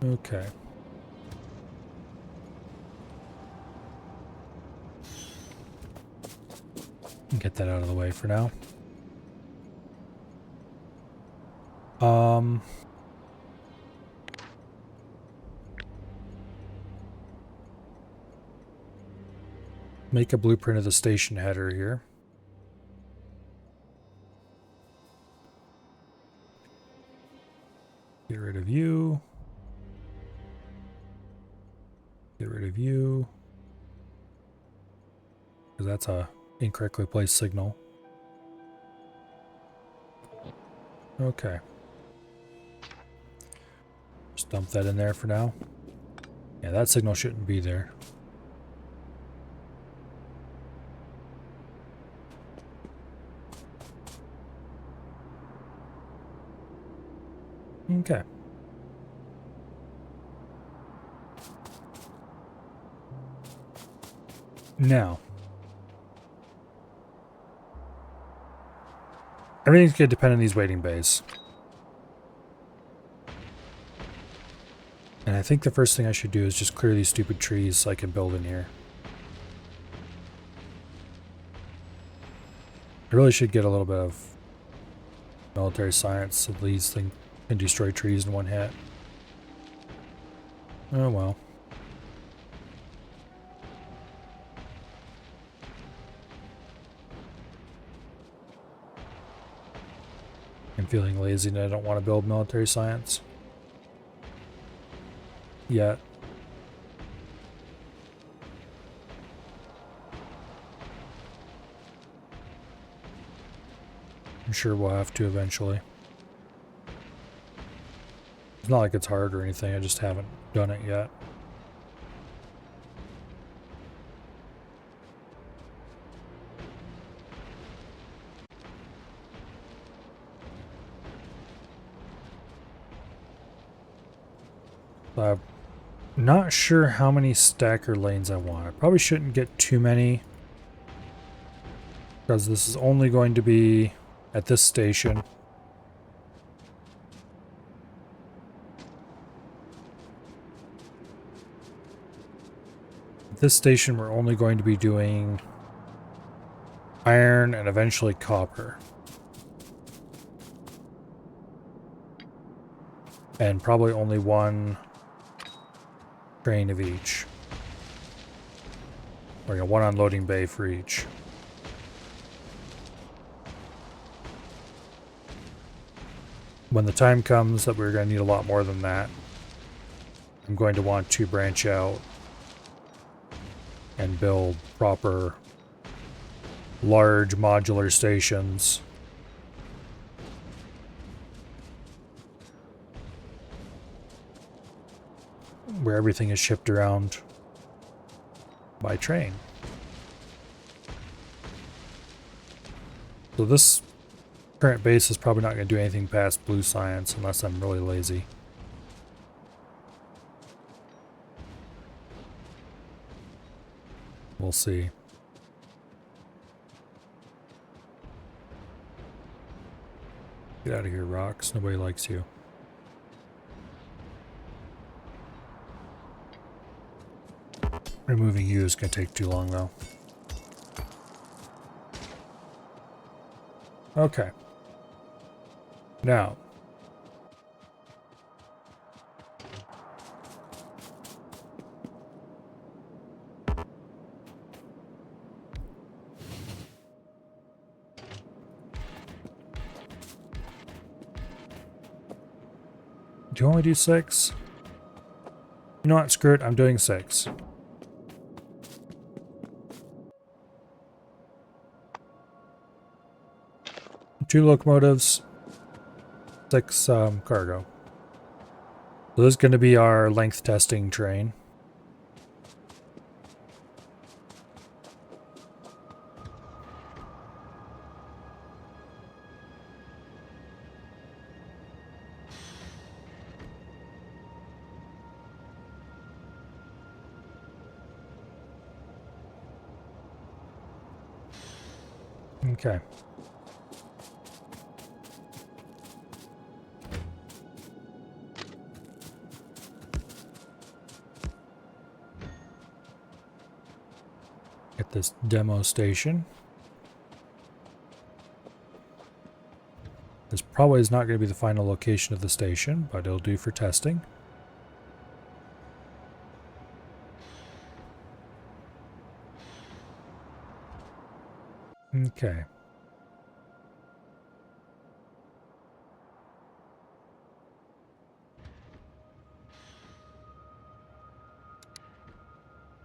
Okay. Get that out of the way for now. Make a blueprint of the station header here. Get rid of you. Get rid of you. Because that's a incorrectly placed signal. Okay. Just dump that in there for now. Yeah, that signal shouldn't be there. Okay. Now, everything's going to depend on these waiting bays. And I think the first thing I should do is just clear these stupid trees so I can build in here. I really should get a little bit of military science so these things can destroy trees in one hit. Oh well. I'm feeling lazy and I don't want to build military science yet. I'm sure we'll have to eventually. It's not like it's hard or anything, I just haven't done it yet. I'm not sure how many stacker lanes I want. I probably shouldn't get too many, because this is only going to be at this station. At this station, we're only going to be doing iron and eventually copper. And probably only one train of each. Or one unloading bay for each. When the time comes that we're going to need a lot more than that, I'm going to want to branch out and build proper large modular stations where everything is shipped around by train. So this current base is probably not going to do anything past blue science unless I'm really lazy. We'll see. Get out of here, rocks. Nobody likes you. Removing you is going to take too long, though. Okay. Now, do you only do 6? You know what? Screw it. I'm doing 6. Two locomotives, 6 cargo. So this is going to be our length testing train. Okay. Get this demo station. This probably is not going to be the final location of the station, but it'll do for testing. Okay.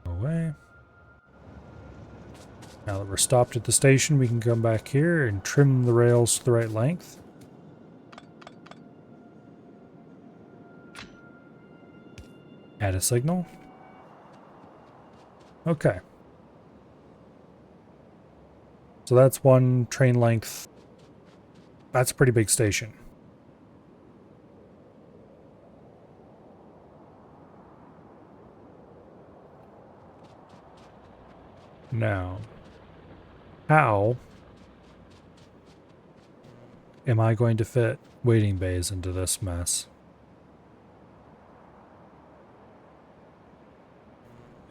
Away. Now that we're stopped at the station, we can come back here and trim the rails to the right length. Add a signal. Okay. So that's one train length. That's a pretty big station. Now, how am I going to fit waiting bays into this mess?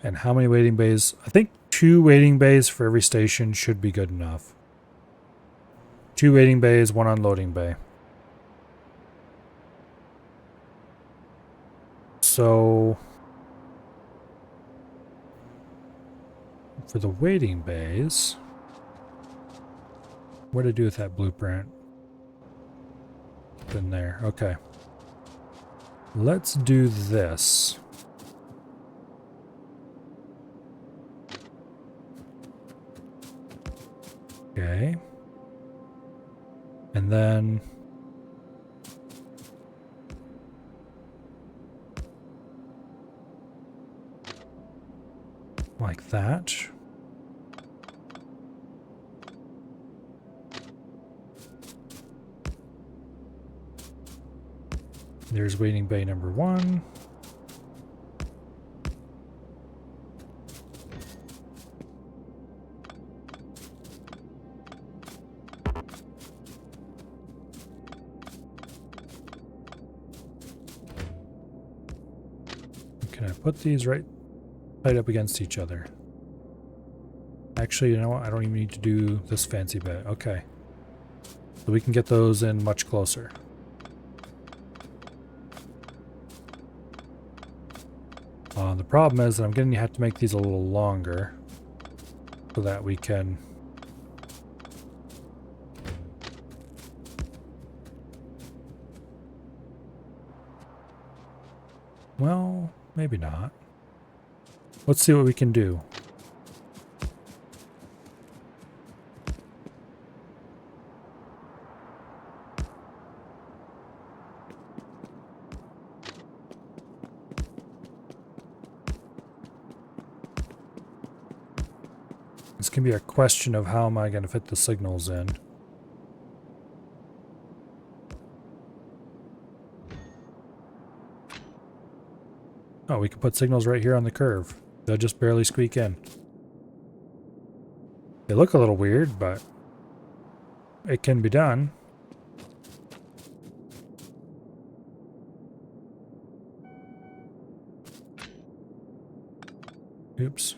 And how many waiting bays? I think 2 waiting bays for every station should be good enough. 2 waiting bays, 1 unloading bay. So for the waiting bays, what did I do with that blueprint? It's in there. Okay. Let's do this. Okay. And then like that. There's waiting bay number 1. Can I put these right up against each other? Actually, you know what? I don't even need to do this fancy bit. Okay. So we can get those in much closer. The problem is that I'm going to have to make these a little longer so that we can well, maybe not. Let's see what we can do. This can be a question of how am I going to fit the signals in. Oh, we can put signals right here on the curve. They'll just barely squeak in. They look a little weird, but it can be done. Oops.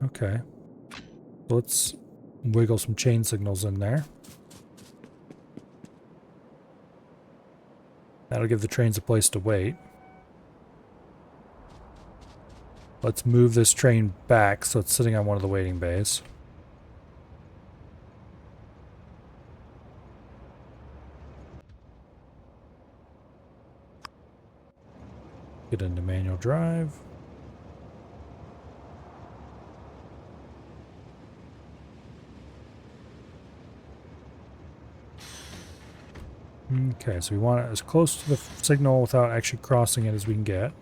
Okay. Let's Wiggle some chain signals in there. That'll give the trains a place to wait. Let's move this train back so it's sitting on one of the waiting bays. Get into manual drive. Okay, so we want it as close to the signal without actually crossing it as we can get.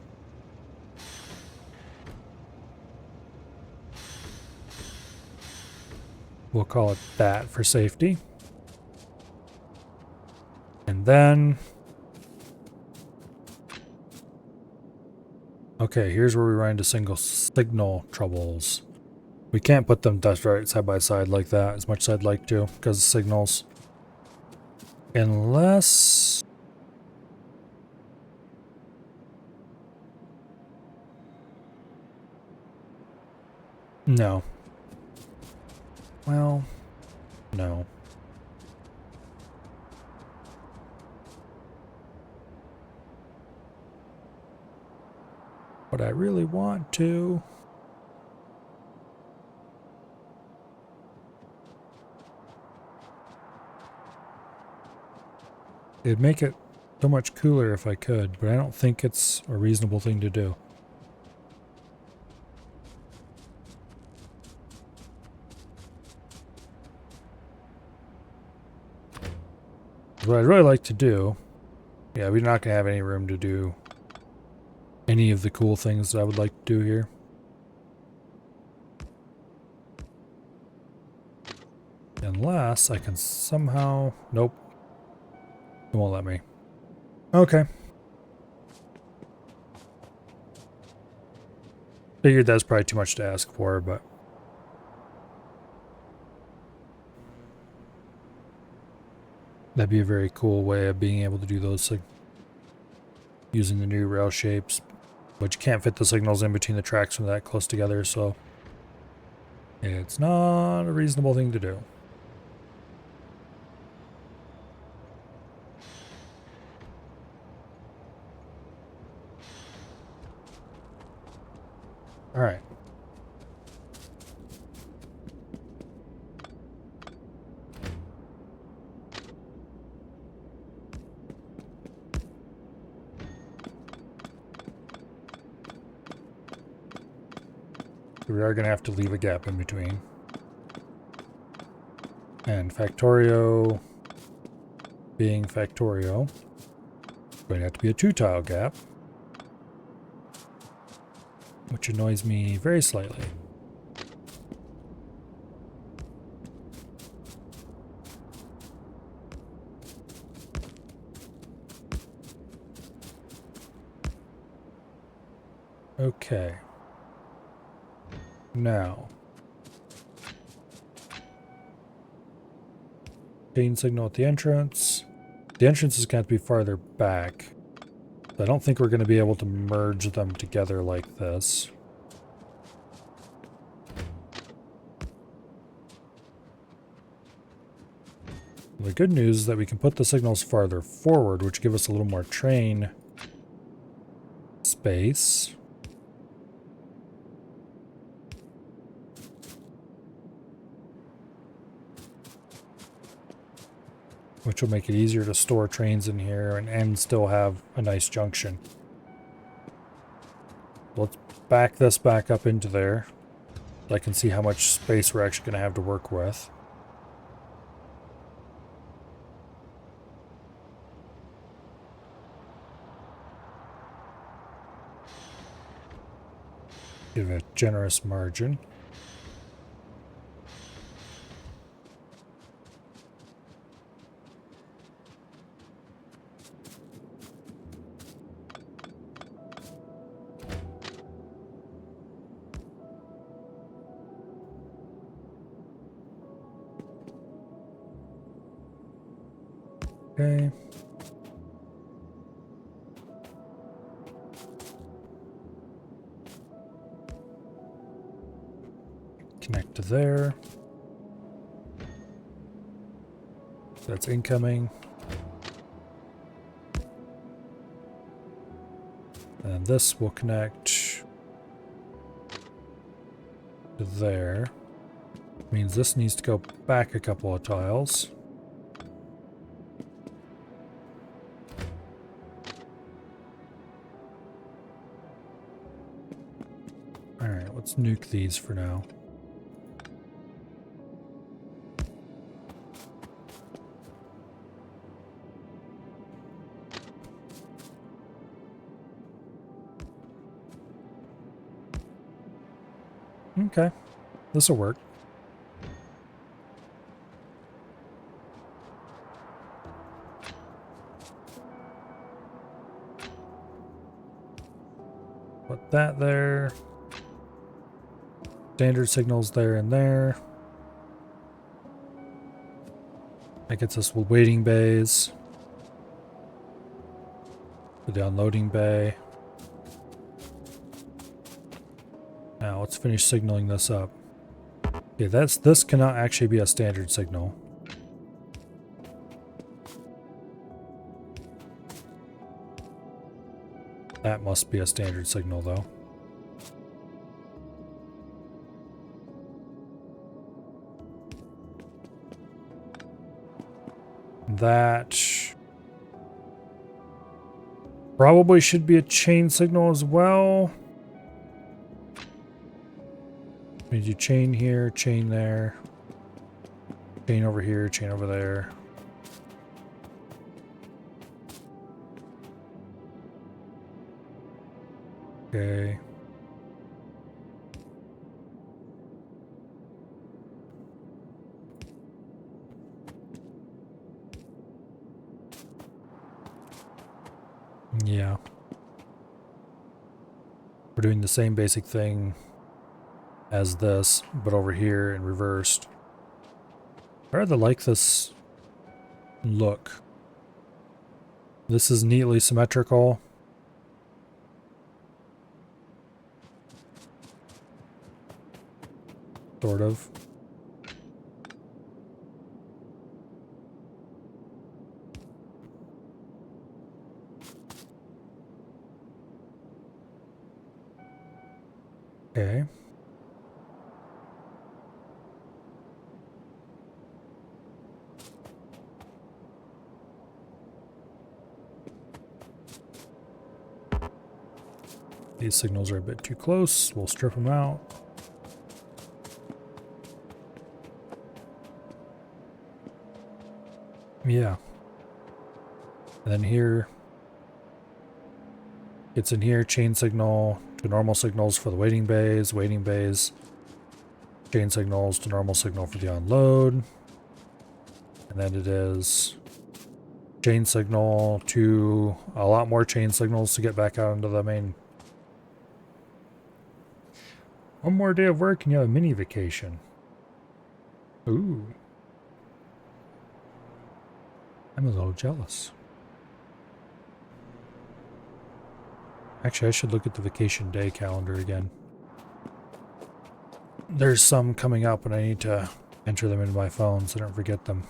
We'll call it that for safety. And then... Okay, here's where we run into single signal troubles. We can't put them right side by side like that as much as I'd like to because of signals. Unless... No. Well, no. But I really want to. It'd make it so much cooler if I could, but I don't think it's a reasonable thing to do. What I'd really like to do... Yeah, we're not going to have any room to do any of the cool things that I would like to do here. Unless I can somehow... Nope. It won't let me. Okay. Figured that's probably too much to ask for, but... That'd be a very cool way of being able to do those things. Using the new rail shapes. But you can't fit the signals in between the tracks when they're that close together, so... It's not a reasonable thing to do. Alright. We are going to have to leave a gap in between. And Factorio being Factorio, going to have to be a 2-tile gap, which annoys me very slightly. Okay. Now. Chain signal at the entrance. The entrance is going to have to be farther back. I don't think we're going to be able to merge them together like this. The good news is that we can put the signals farther forward, which give us a little more train space. Which will make it easier to store trains in here and still have a nice junction. Let's back this back up into there so I can see how much space we're actually going to have to work with. Give it a generous margin. Okay. Connect to there. That's incoming. And this will connect to there. Means this needs to go back a couple of tiles. Alright, let's nuke these for now. Okay, this'll work. Put that there. Standard signals there and there. That gets us with waiting bays. The unloading bay. Now let's finish signaling this up. Okay, this cannot actually be a standard signal. That must be a standard signal though. That probably should be a chain signal as well. We do chain here, chain there, chain over here, chain over there. Okay. Yeah. We're doing the same basic thing as this, but over here and reversed. I rather like this look. This is neatly symmetrical. Sort of. Okay. These signals are a bit too close. We'll strip them out. Yeah. And then here, it's in here, chain signal to normal signals for the waiting bays, chain signals to normal signal for the unload. And then it is chain signal to a lot more chain signals to get back out into the main. One more day of work and you have a mini vacation. Ooh. I'm a little jealous. Actually, I should look at the vacation day calendar again. There's some coming up and I need to enter them into my phone so I don't forget them.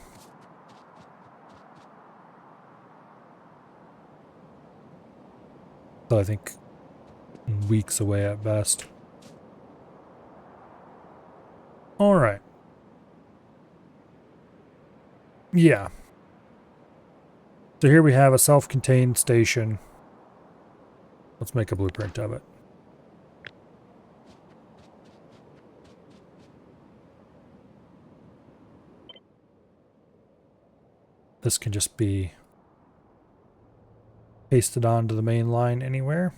So I think weeks away at best. All right. Yeah. So here we have a self-contained station. Let's make a blueprint of it. This can just be pasted onto the main line anywhere.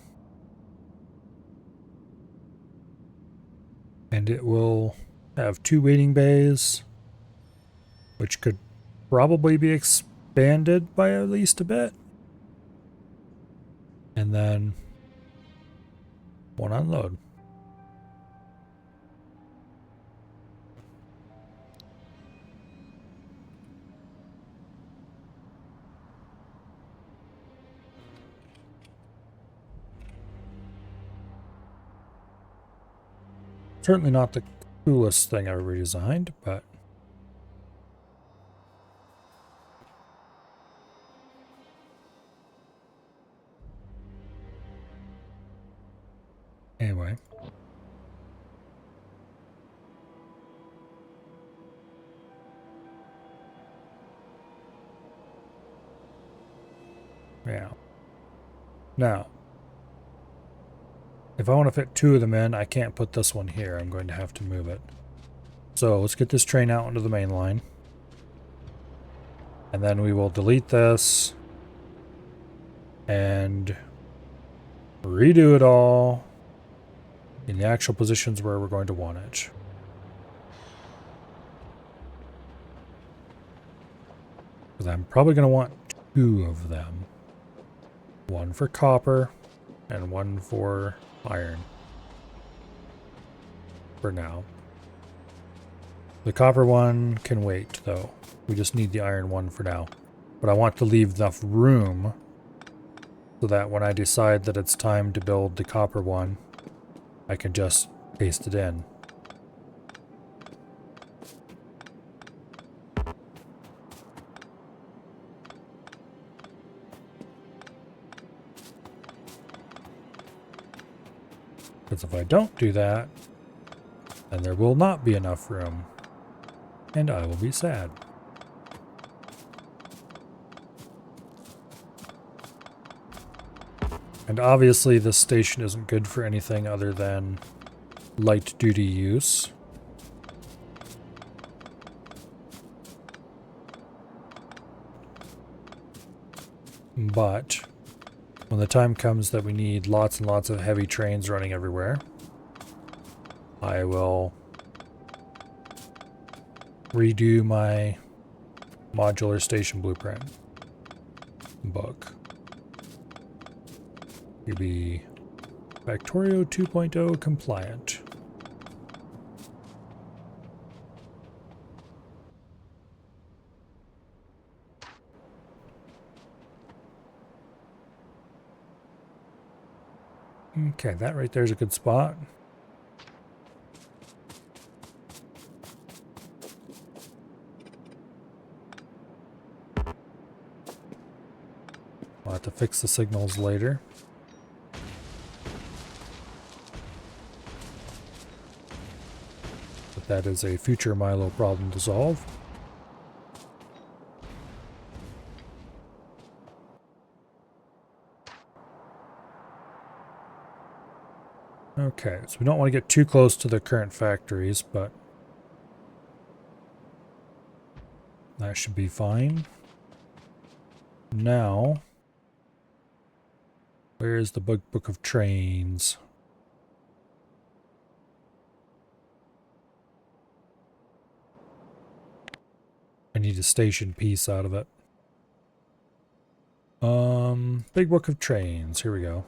And it will have 2 waiting bays, which could probably be expanded by at least a bit. And then 1 unload. Certainly not the coolest thing I ever designed, but Anyway. Yeah. Now, if I want to fit 2 of them in, I can't put this one here. I'm going to have to move it. So let's get this train out into the main line. And then we will delete this and redo it all in the actual positions where we're going to want it. Because I'm probably going to want 2 of them. 1 for copper and 1 for iron. For now. The copper one can wait, though. We just need the iron one for now. But I want to leave enough room so that when I decide that it's time to build the copper one, I can just paste it in. Because if I don't do that, then there will not be enough room. And I will be sad. And obviously this station isn't good for anything other than light duty use. But when the time comes that we need lots and lots of heavy trains running everywhere, I will redo my modular station blueprint book. It'll be Factorio 2.0 compliant. Okay, that right there is a good spot. I'll have to fix the signals later. But that is a future Milo problem to solve. Okay, so we don't want to get too close to the current factories, but that should be fine. Now, where is the book of trains? I need a station piece out of it. Big book of trains. Here we go.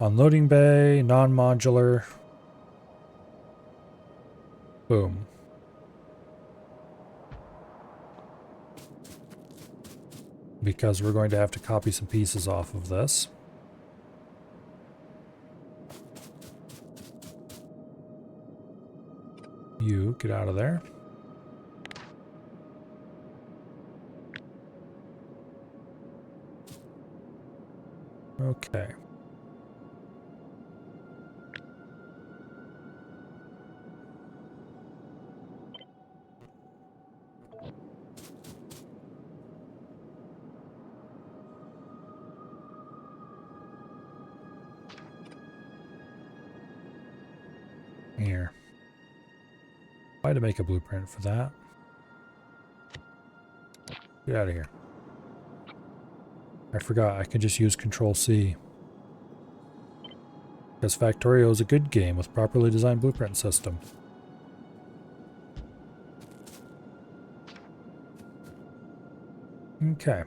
Unloading bay, non-modular. Boom. Because we're going to have to copy some pieces off of this. You, get out of there. Okay. Here. I had to make a blueprint for that. Get out of here. I forgot, I can just use Control-C. Because Factorio is a good game with properly designed blueprint system. Okay.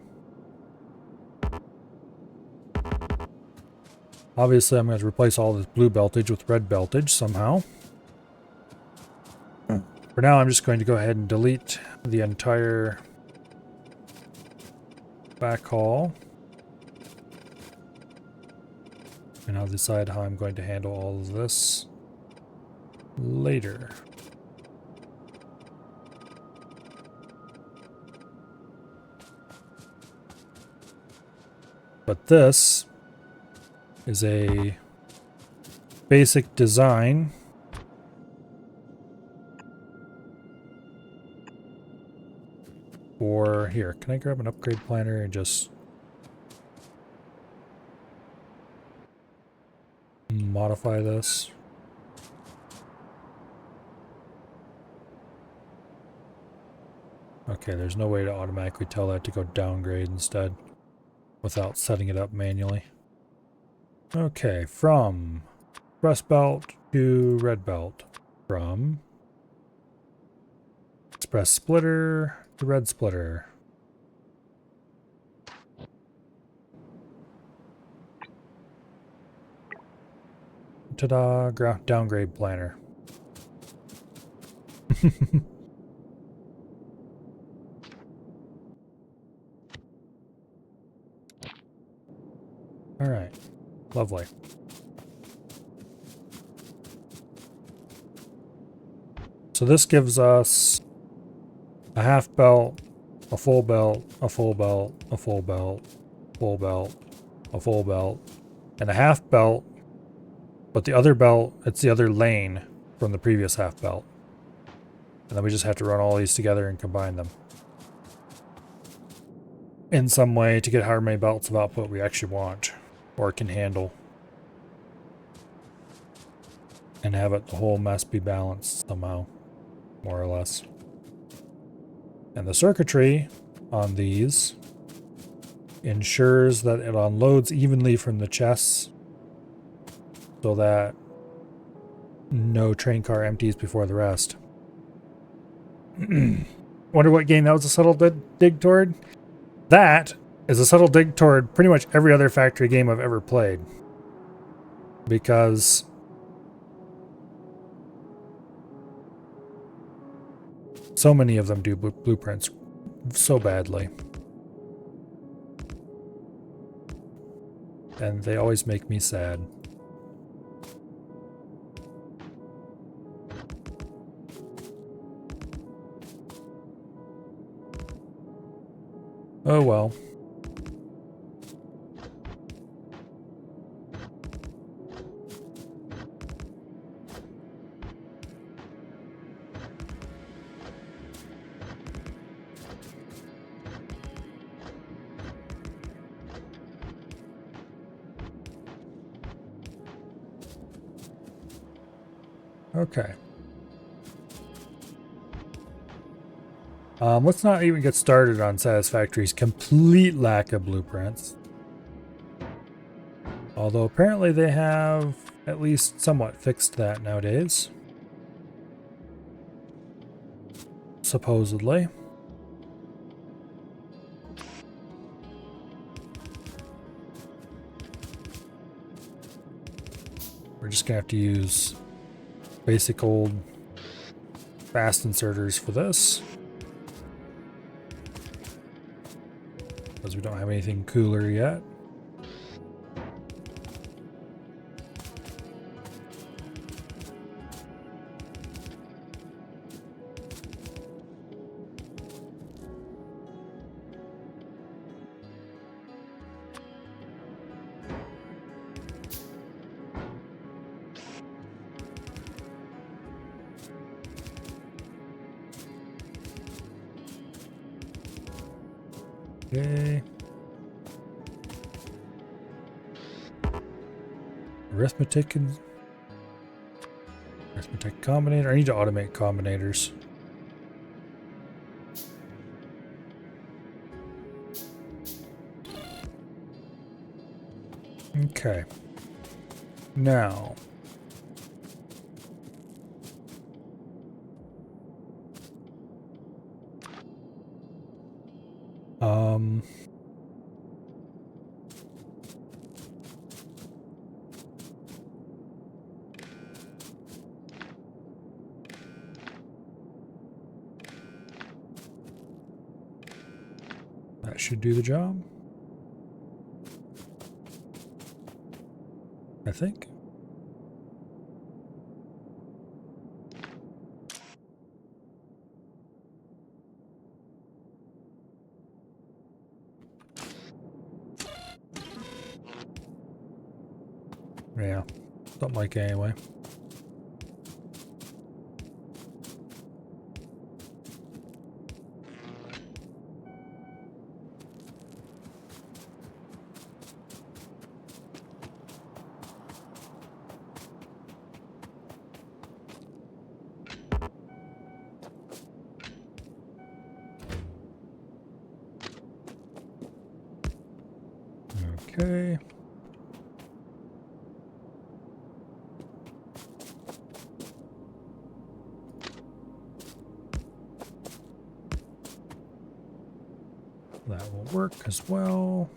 Obviously, I'm going to replace all this blue beltage with red beltage somehow. For now, I'm just going to go ahead and delete the entire backhaul. And I'll decide how I'm going to handle all of this later. But this is a basic design for here. Can I grab an upgrade planner and just modify this? Okay, there's no way to automatically tell that to go downgrade instead without setting it up manually. Okay, from rust belt to red belt. From express splitter to red splitter. Ta-da, downgrade planner. All right, lovely. So this gives us a half belt, a full belt, a full belt, a full belt, full belt, a full belt, and a half belt, but the other belt, it's the other lane from the previous half belt. And then we just have to run all these together and combine them in some way to get however many belts of output we actually want or can handle. And have it, the whole mess be balanced somehow, more or less. And the circuitry on these ensures that it unloads evenly from the chests so that no train car empties before the rest. Wonder what game that was a subtle dig toward? That is a subtle dig toward pretty much every other factory game I've ever played. Because so many of them do blueprints so badly. And they always make me sad. Oh well. Okay. Let's not even get started on Satisfactory's complete lack of blueprints. Although apparently they have at least somewhat fixed that nowadays. Supposedly. We're just gonna have to use basic old fast inserters for this. Because we don't have anything cooler yet. Okay. Arithmetic combinator. I need to automate combinators. Okay. Now. That should do the job. I think. Yeah, something like that anyway. Okay. That will work as well.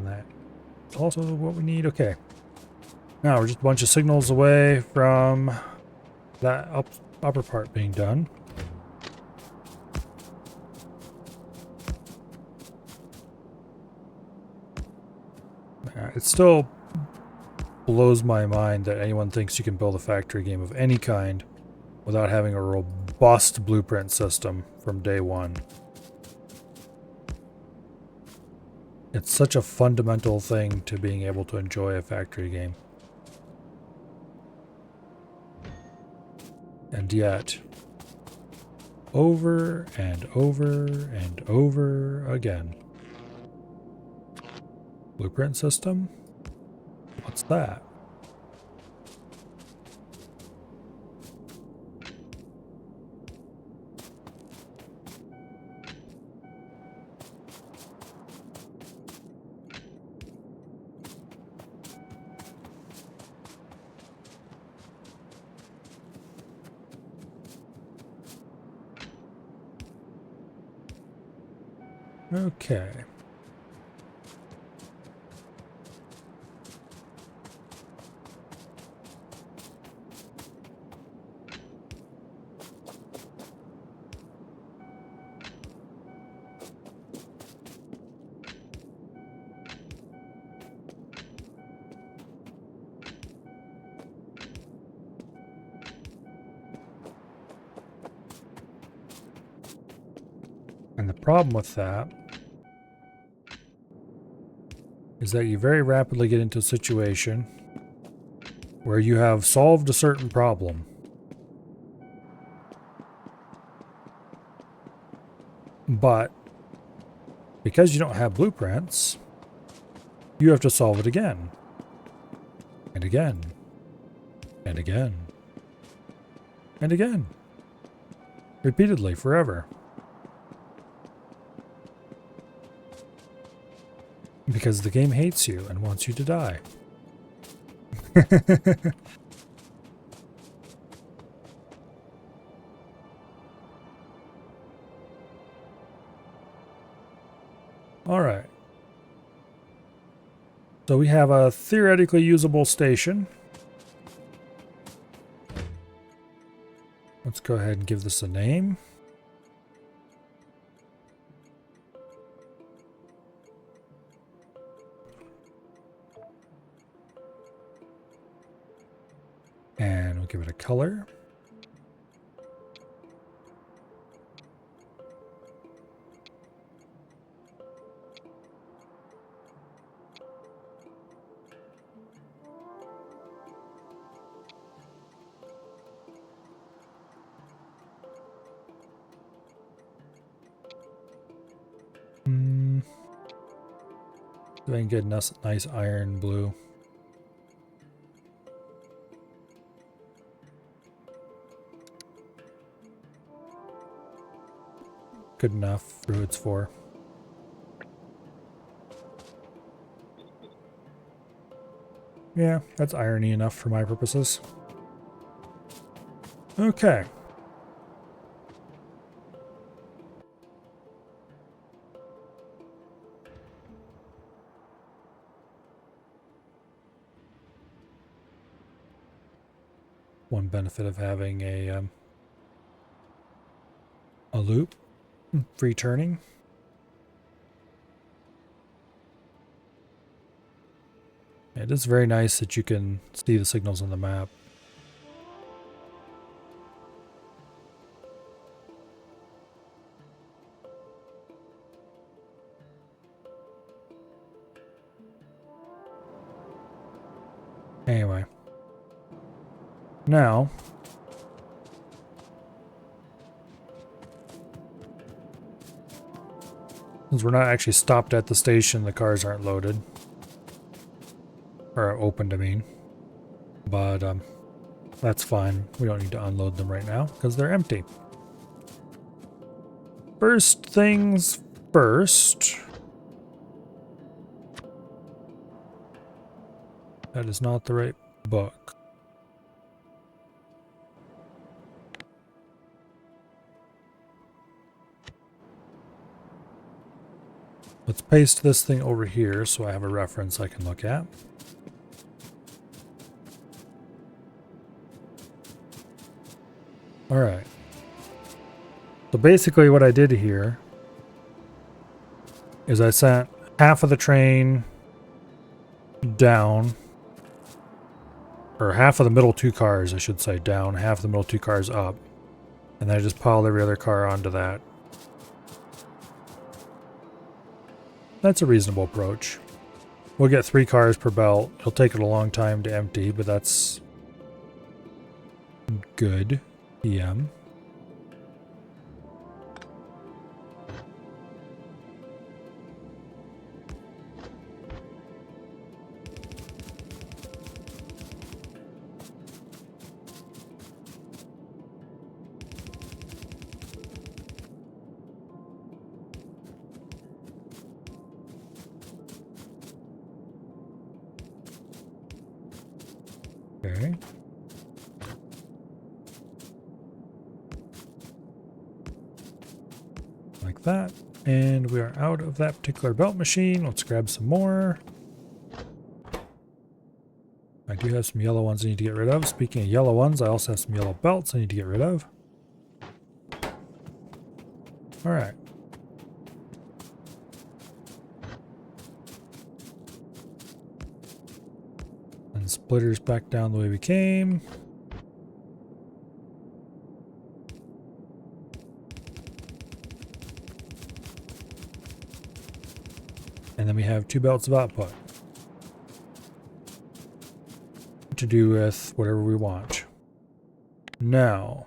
That's also what we need. Okay. Now we're just a bunch of signals away from that upper part being done. It still blows my mind that anyone thinks you can build a factory game of any kind without having a robust blueprint system from day one. It's such a fundamental thing to being able to enjoy a factory game. And yet, over and over and over again. Blueprint system? What's that? Okay. And the problem with that is that you very rapidly get into a situation where you have solved a certain problem, but because you don't have blueprints, you have to solve it again, and again, and again, and again, repeatedly, forever. Because the game hates you and wants you to die. All right. So we have a theoretically usable station. Let's go ahead and give this a name. And we'll give it a color. So I can get a nice iron blue. Good enough for who it's for. Yeah, that's irony enough for my purposes. Okay. One benefit of having a loop, free turning. It is very nice that you can see the signals on the map. Anyway. Now, since we're not actually stopped at the station, the cars aren't loaded. Or opened, I mean. But, that's fine. We don't need to unload them right now, because they're empty. First things first. That is not the right book. Let's paste this thing over here so I have a reference I can look at. Alright. So basically what I did here is I sent half of the train down, or half of the middle two cars, I should say, down, half of the middle two cars up, and then I just piled every other car onto that. That's a reasonable approach. We'll get 3 cars per belt. It'll take it a long time to empty, but that's good. PM. Okay. Like that. And we are out of that particular belt machine. Let's grab some more. I do have some yellow ones I need to get rid of. Speaking of yellow ones, I also have some yellow belts I need to get rid of. Alright. And splitters back down the way we came. And then we have 2 belts of output to do with whatever we want. Now,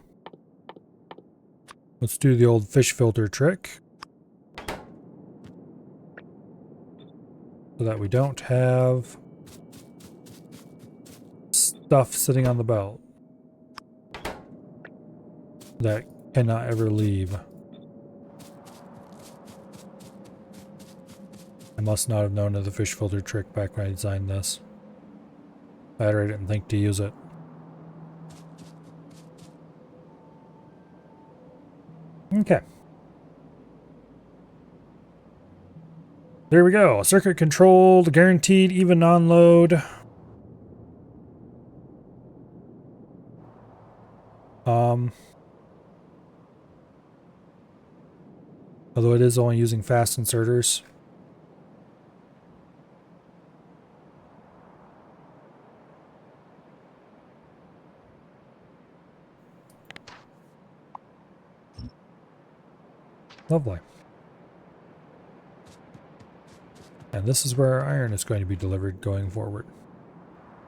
let's do the old fish filter trick so that we don't have stuff sitting on the belt that cannot ever leave. I must not have known of the fish filter trick back when I designed this. I didn't think to use it. Okay. There we go. Circuit controlled, guaranteed even non-load. Although it is only using fast inserters. Lovely. And this is where our iron is going to be delivered going forward.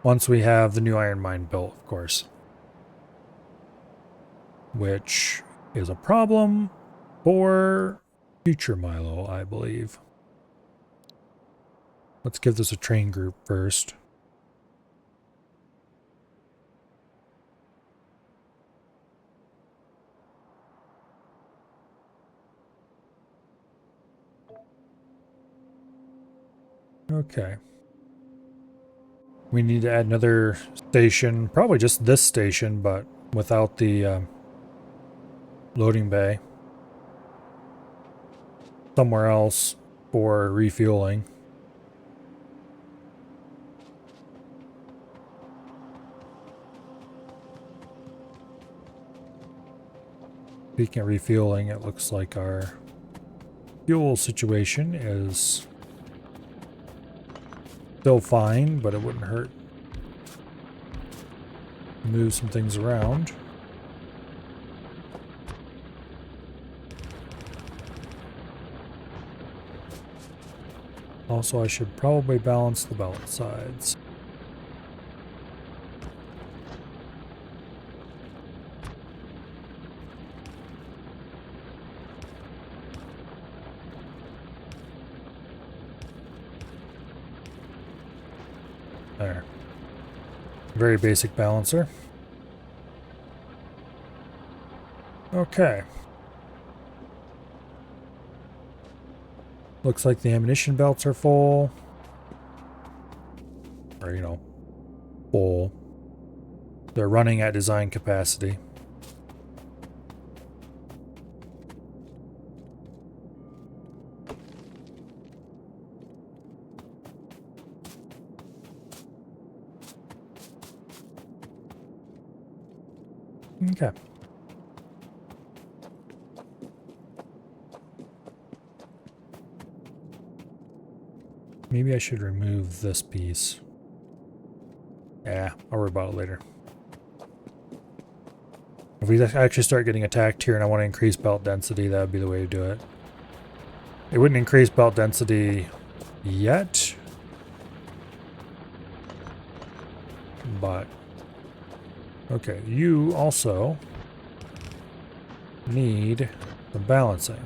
Once we have the new iron mine built, of course. Which is a problem for future Milo, I believe. Let's give this a train group first. Okay. We need to add another station, probably just this station, but without the loading bay. Somewhere else for refueling. Speaking of refueling, it looks like our fuel situation is still fine, but it wouldn't hurt to move some things around. Also, I should probably balance the belt sides. There. Very basic balancer. Okay. Looks like the ammunition belts are full. Or, you know, full. They're running at design capacity. Okay. Maybe I should remove this piece. Yeah, I'll worry about it later. If we actually start getting attacked here and I want to increase belt density, that would be the way to do it. It wouldn't increase belt density yet, but okay, you also need some balancing.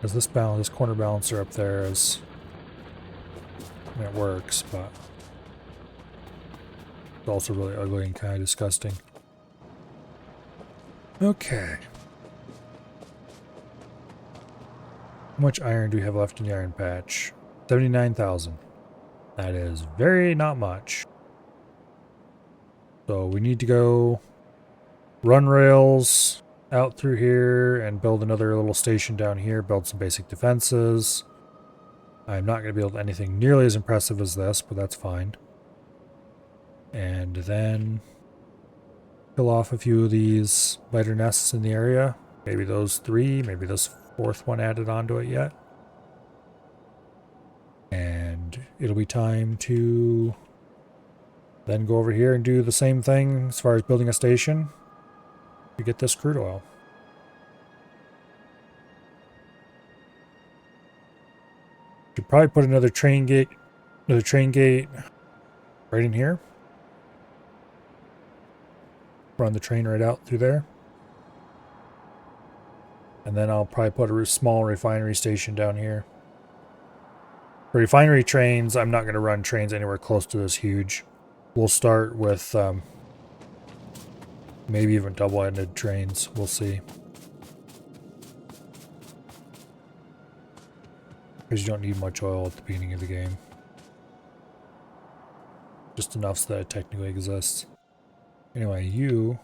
Because this corner balancer up there is, I mean, it works, but it's also really ugly and kind of disgusting. Okay. How much iron do we have left in the iron patch? 79,000. That is very not much. So we need to go run rails out through here and build another little station down here, build some basic defenses. I'm not going to build anything nearly as impressive as this, but that's fine. And then kill off a few of these lighter nests in the area. Maybe those 3, maybe this 4th one added onto it yet. And it'll be time to then go over here and do the same thing as far as building a station to get this crude oil. Should probably put another train gate right in here. Run the train right out through there. And then I'll probably put a small refinery station down here. For refinery trains, I'm not going to run trains anywhere close to this huge. We'll start with maybe even double-ended trains. We'll see. Because you don't need much oil at the beginning of the game. Just enough so that it technically exists. Anyway, you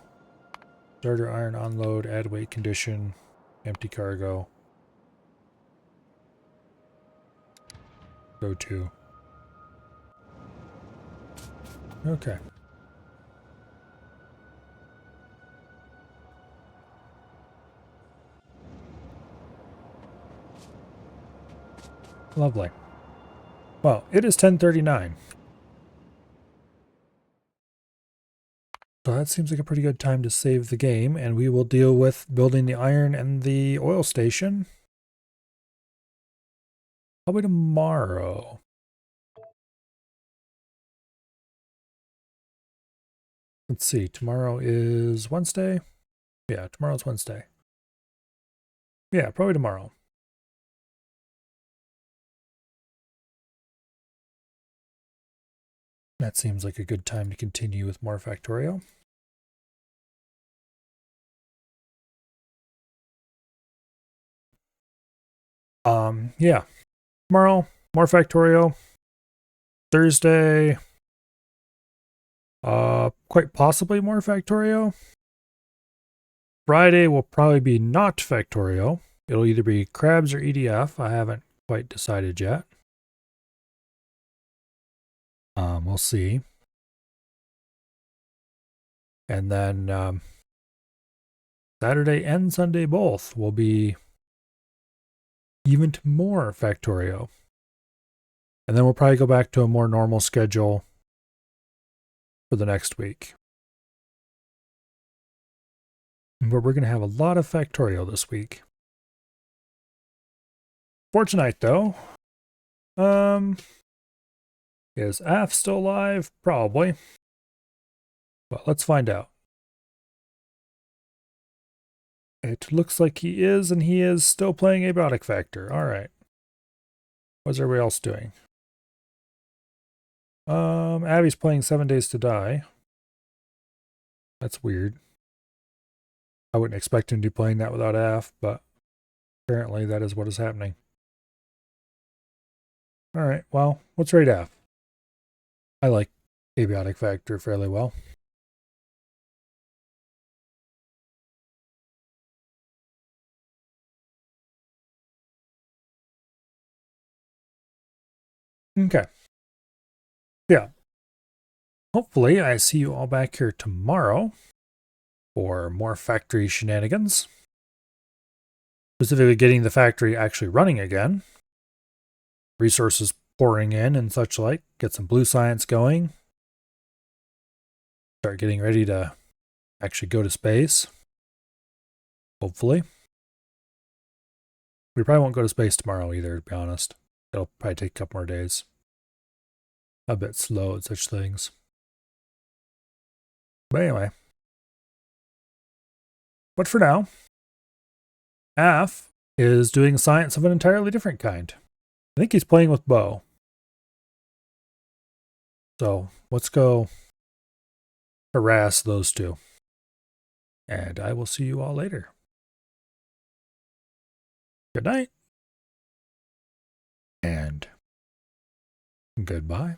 starter iron unload, add weight condition, empty cargo. Go to. Okay. Lovely. Well, it is 10:39. So that seems like a pretty good time to save the game, and we will deal with building the iron and the oil station probably tomorrow. Let's see, tomorrow is Wednesday? Yeah, tomorrow's Wednesday. Yeah, probably tomorrow. That seems like a good time to continue with more Factorio. Yeah. Tomorrow, more Factorio. Thursday, quite possibly more Factorio. Friday will probably be not Factorio. It'll either be crabs or EDF. I haven't quite decided yet. We'll see. And then Saturday and Sunday both will be even more Factorio. And then we'll probably go back to a more normal schedule for the next week. But we're going to have a lot of Factorio this week. For tonight, though, Is Af still alive? Probably. But let's find out. It looks like he is, and he is still playing Abiotic Factor. All right. What's everybody else doing? Abby's playing 7 Days to Die. That's weird. I wouldn't expect him to be playing that without Af, but apparently that is what is happening. All right, well, let's rate Af. I like Abiotic Factor fairly well. Okay. Yeah. Hopefully I see you all back here tomorrow for more factory shenanigans. Specifically getting the factory actually running again. Resources pouring in and such like. Get some blue science going. Start getting ready to actually go to space. Hopefully. We probably won't go to space tomorrow either, to be honest. It'll probably take a couple more days. A bit slow at such things. But anyway. But for now, Af is doing science of an entirely different kind. I think he's playing with Bo. So let's go harass those two. And I will see you all later. Good night. And goodbye.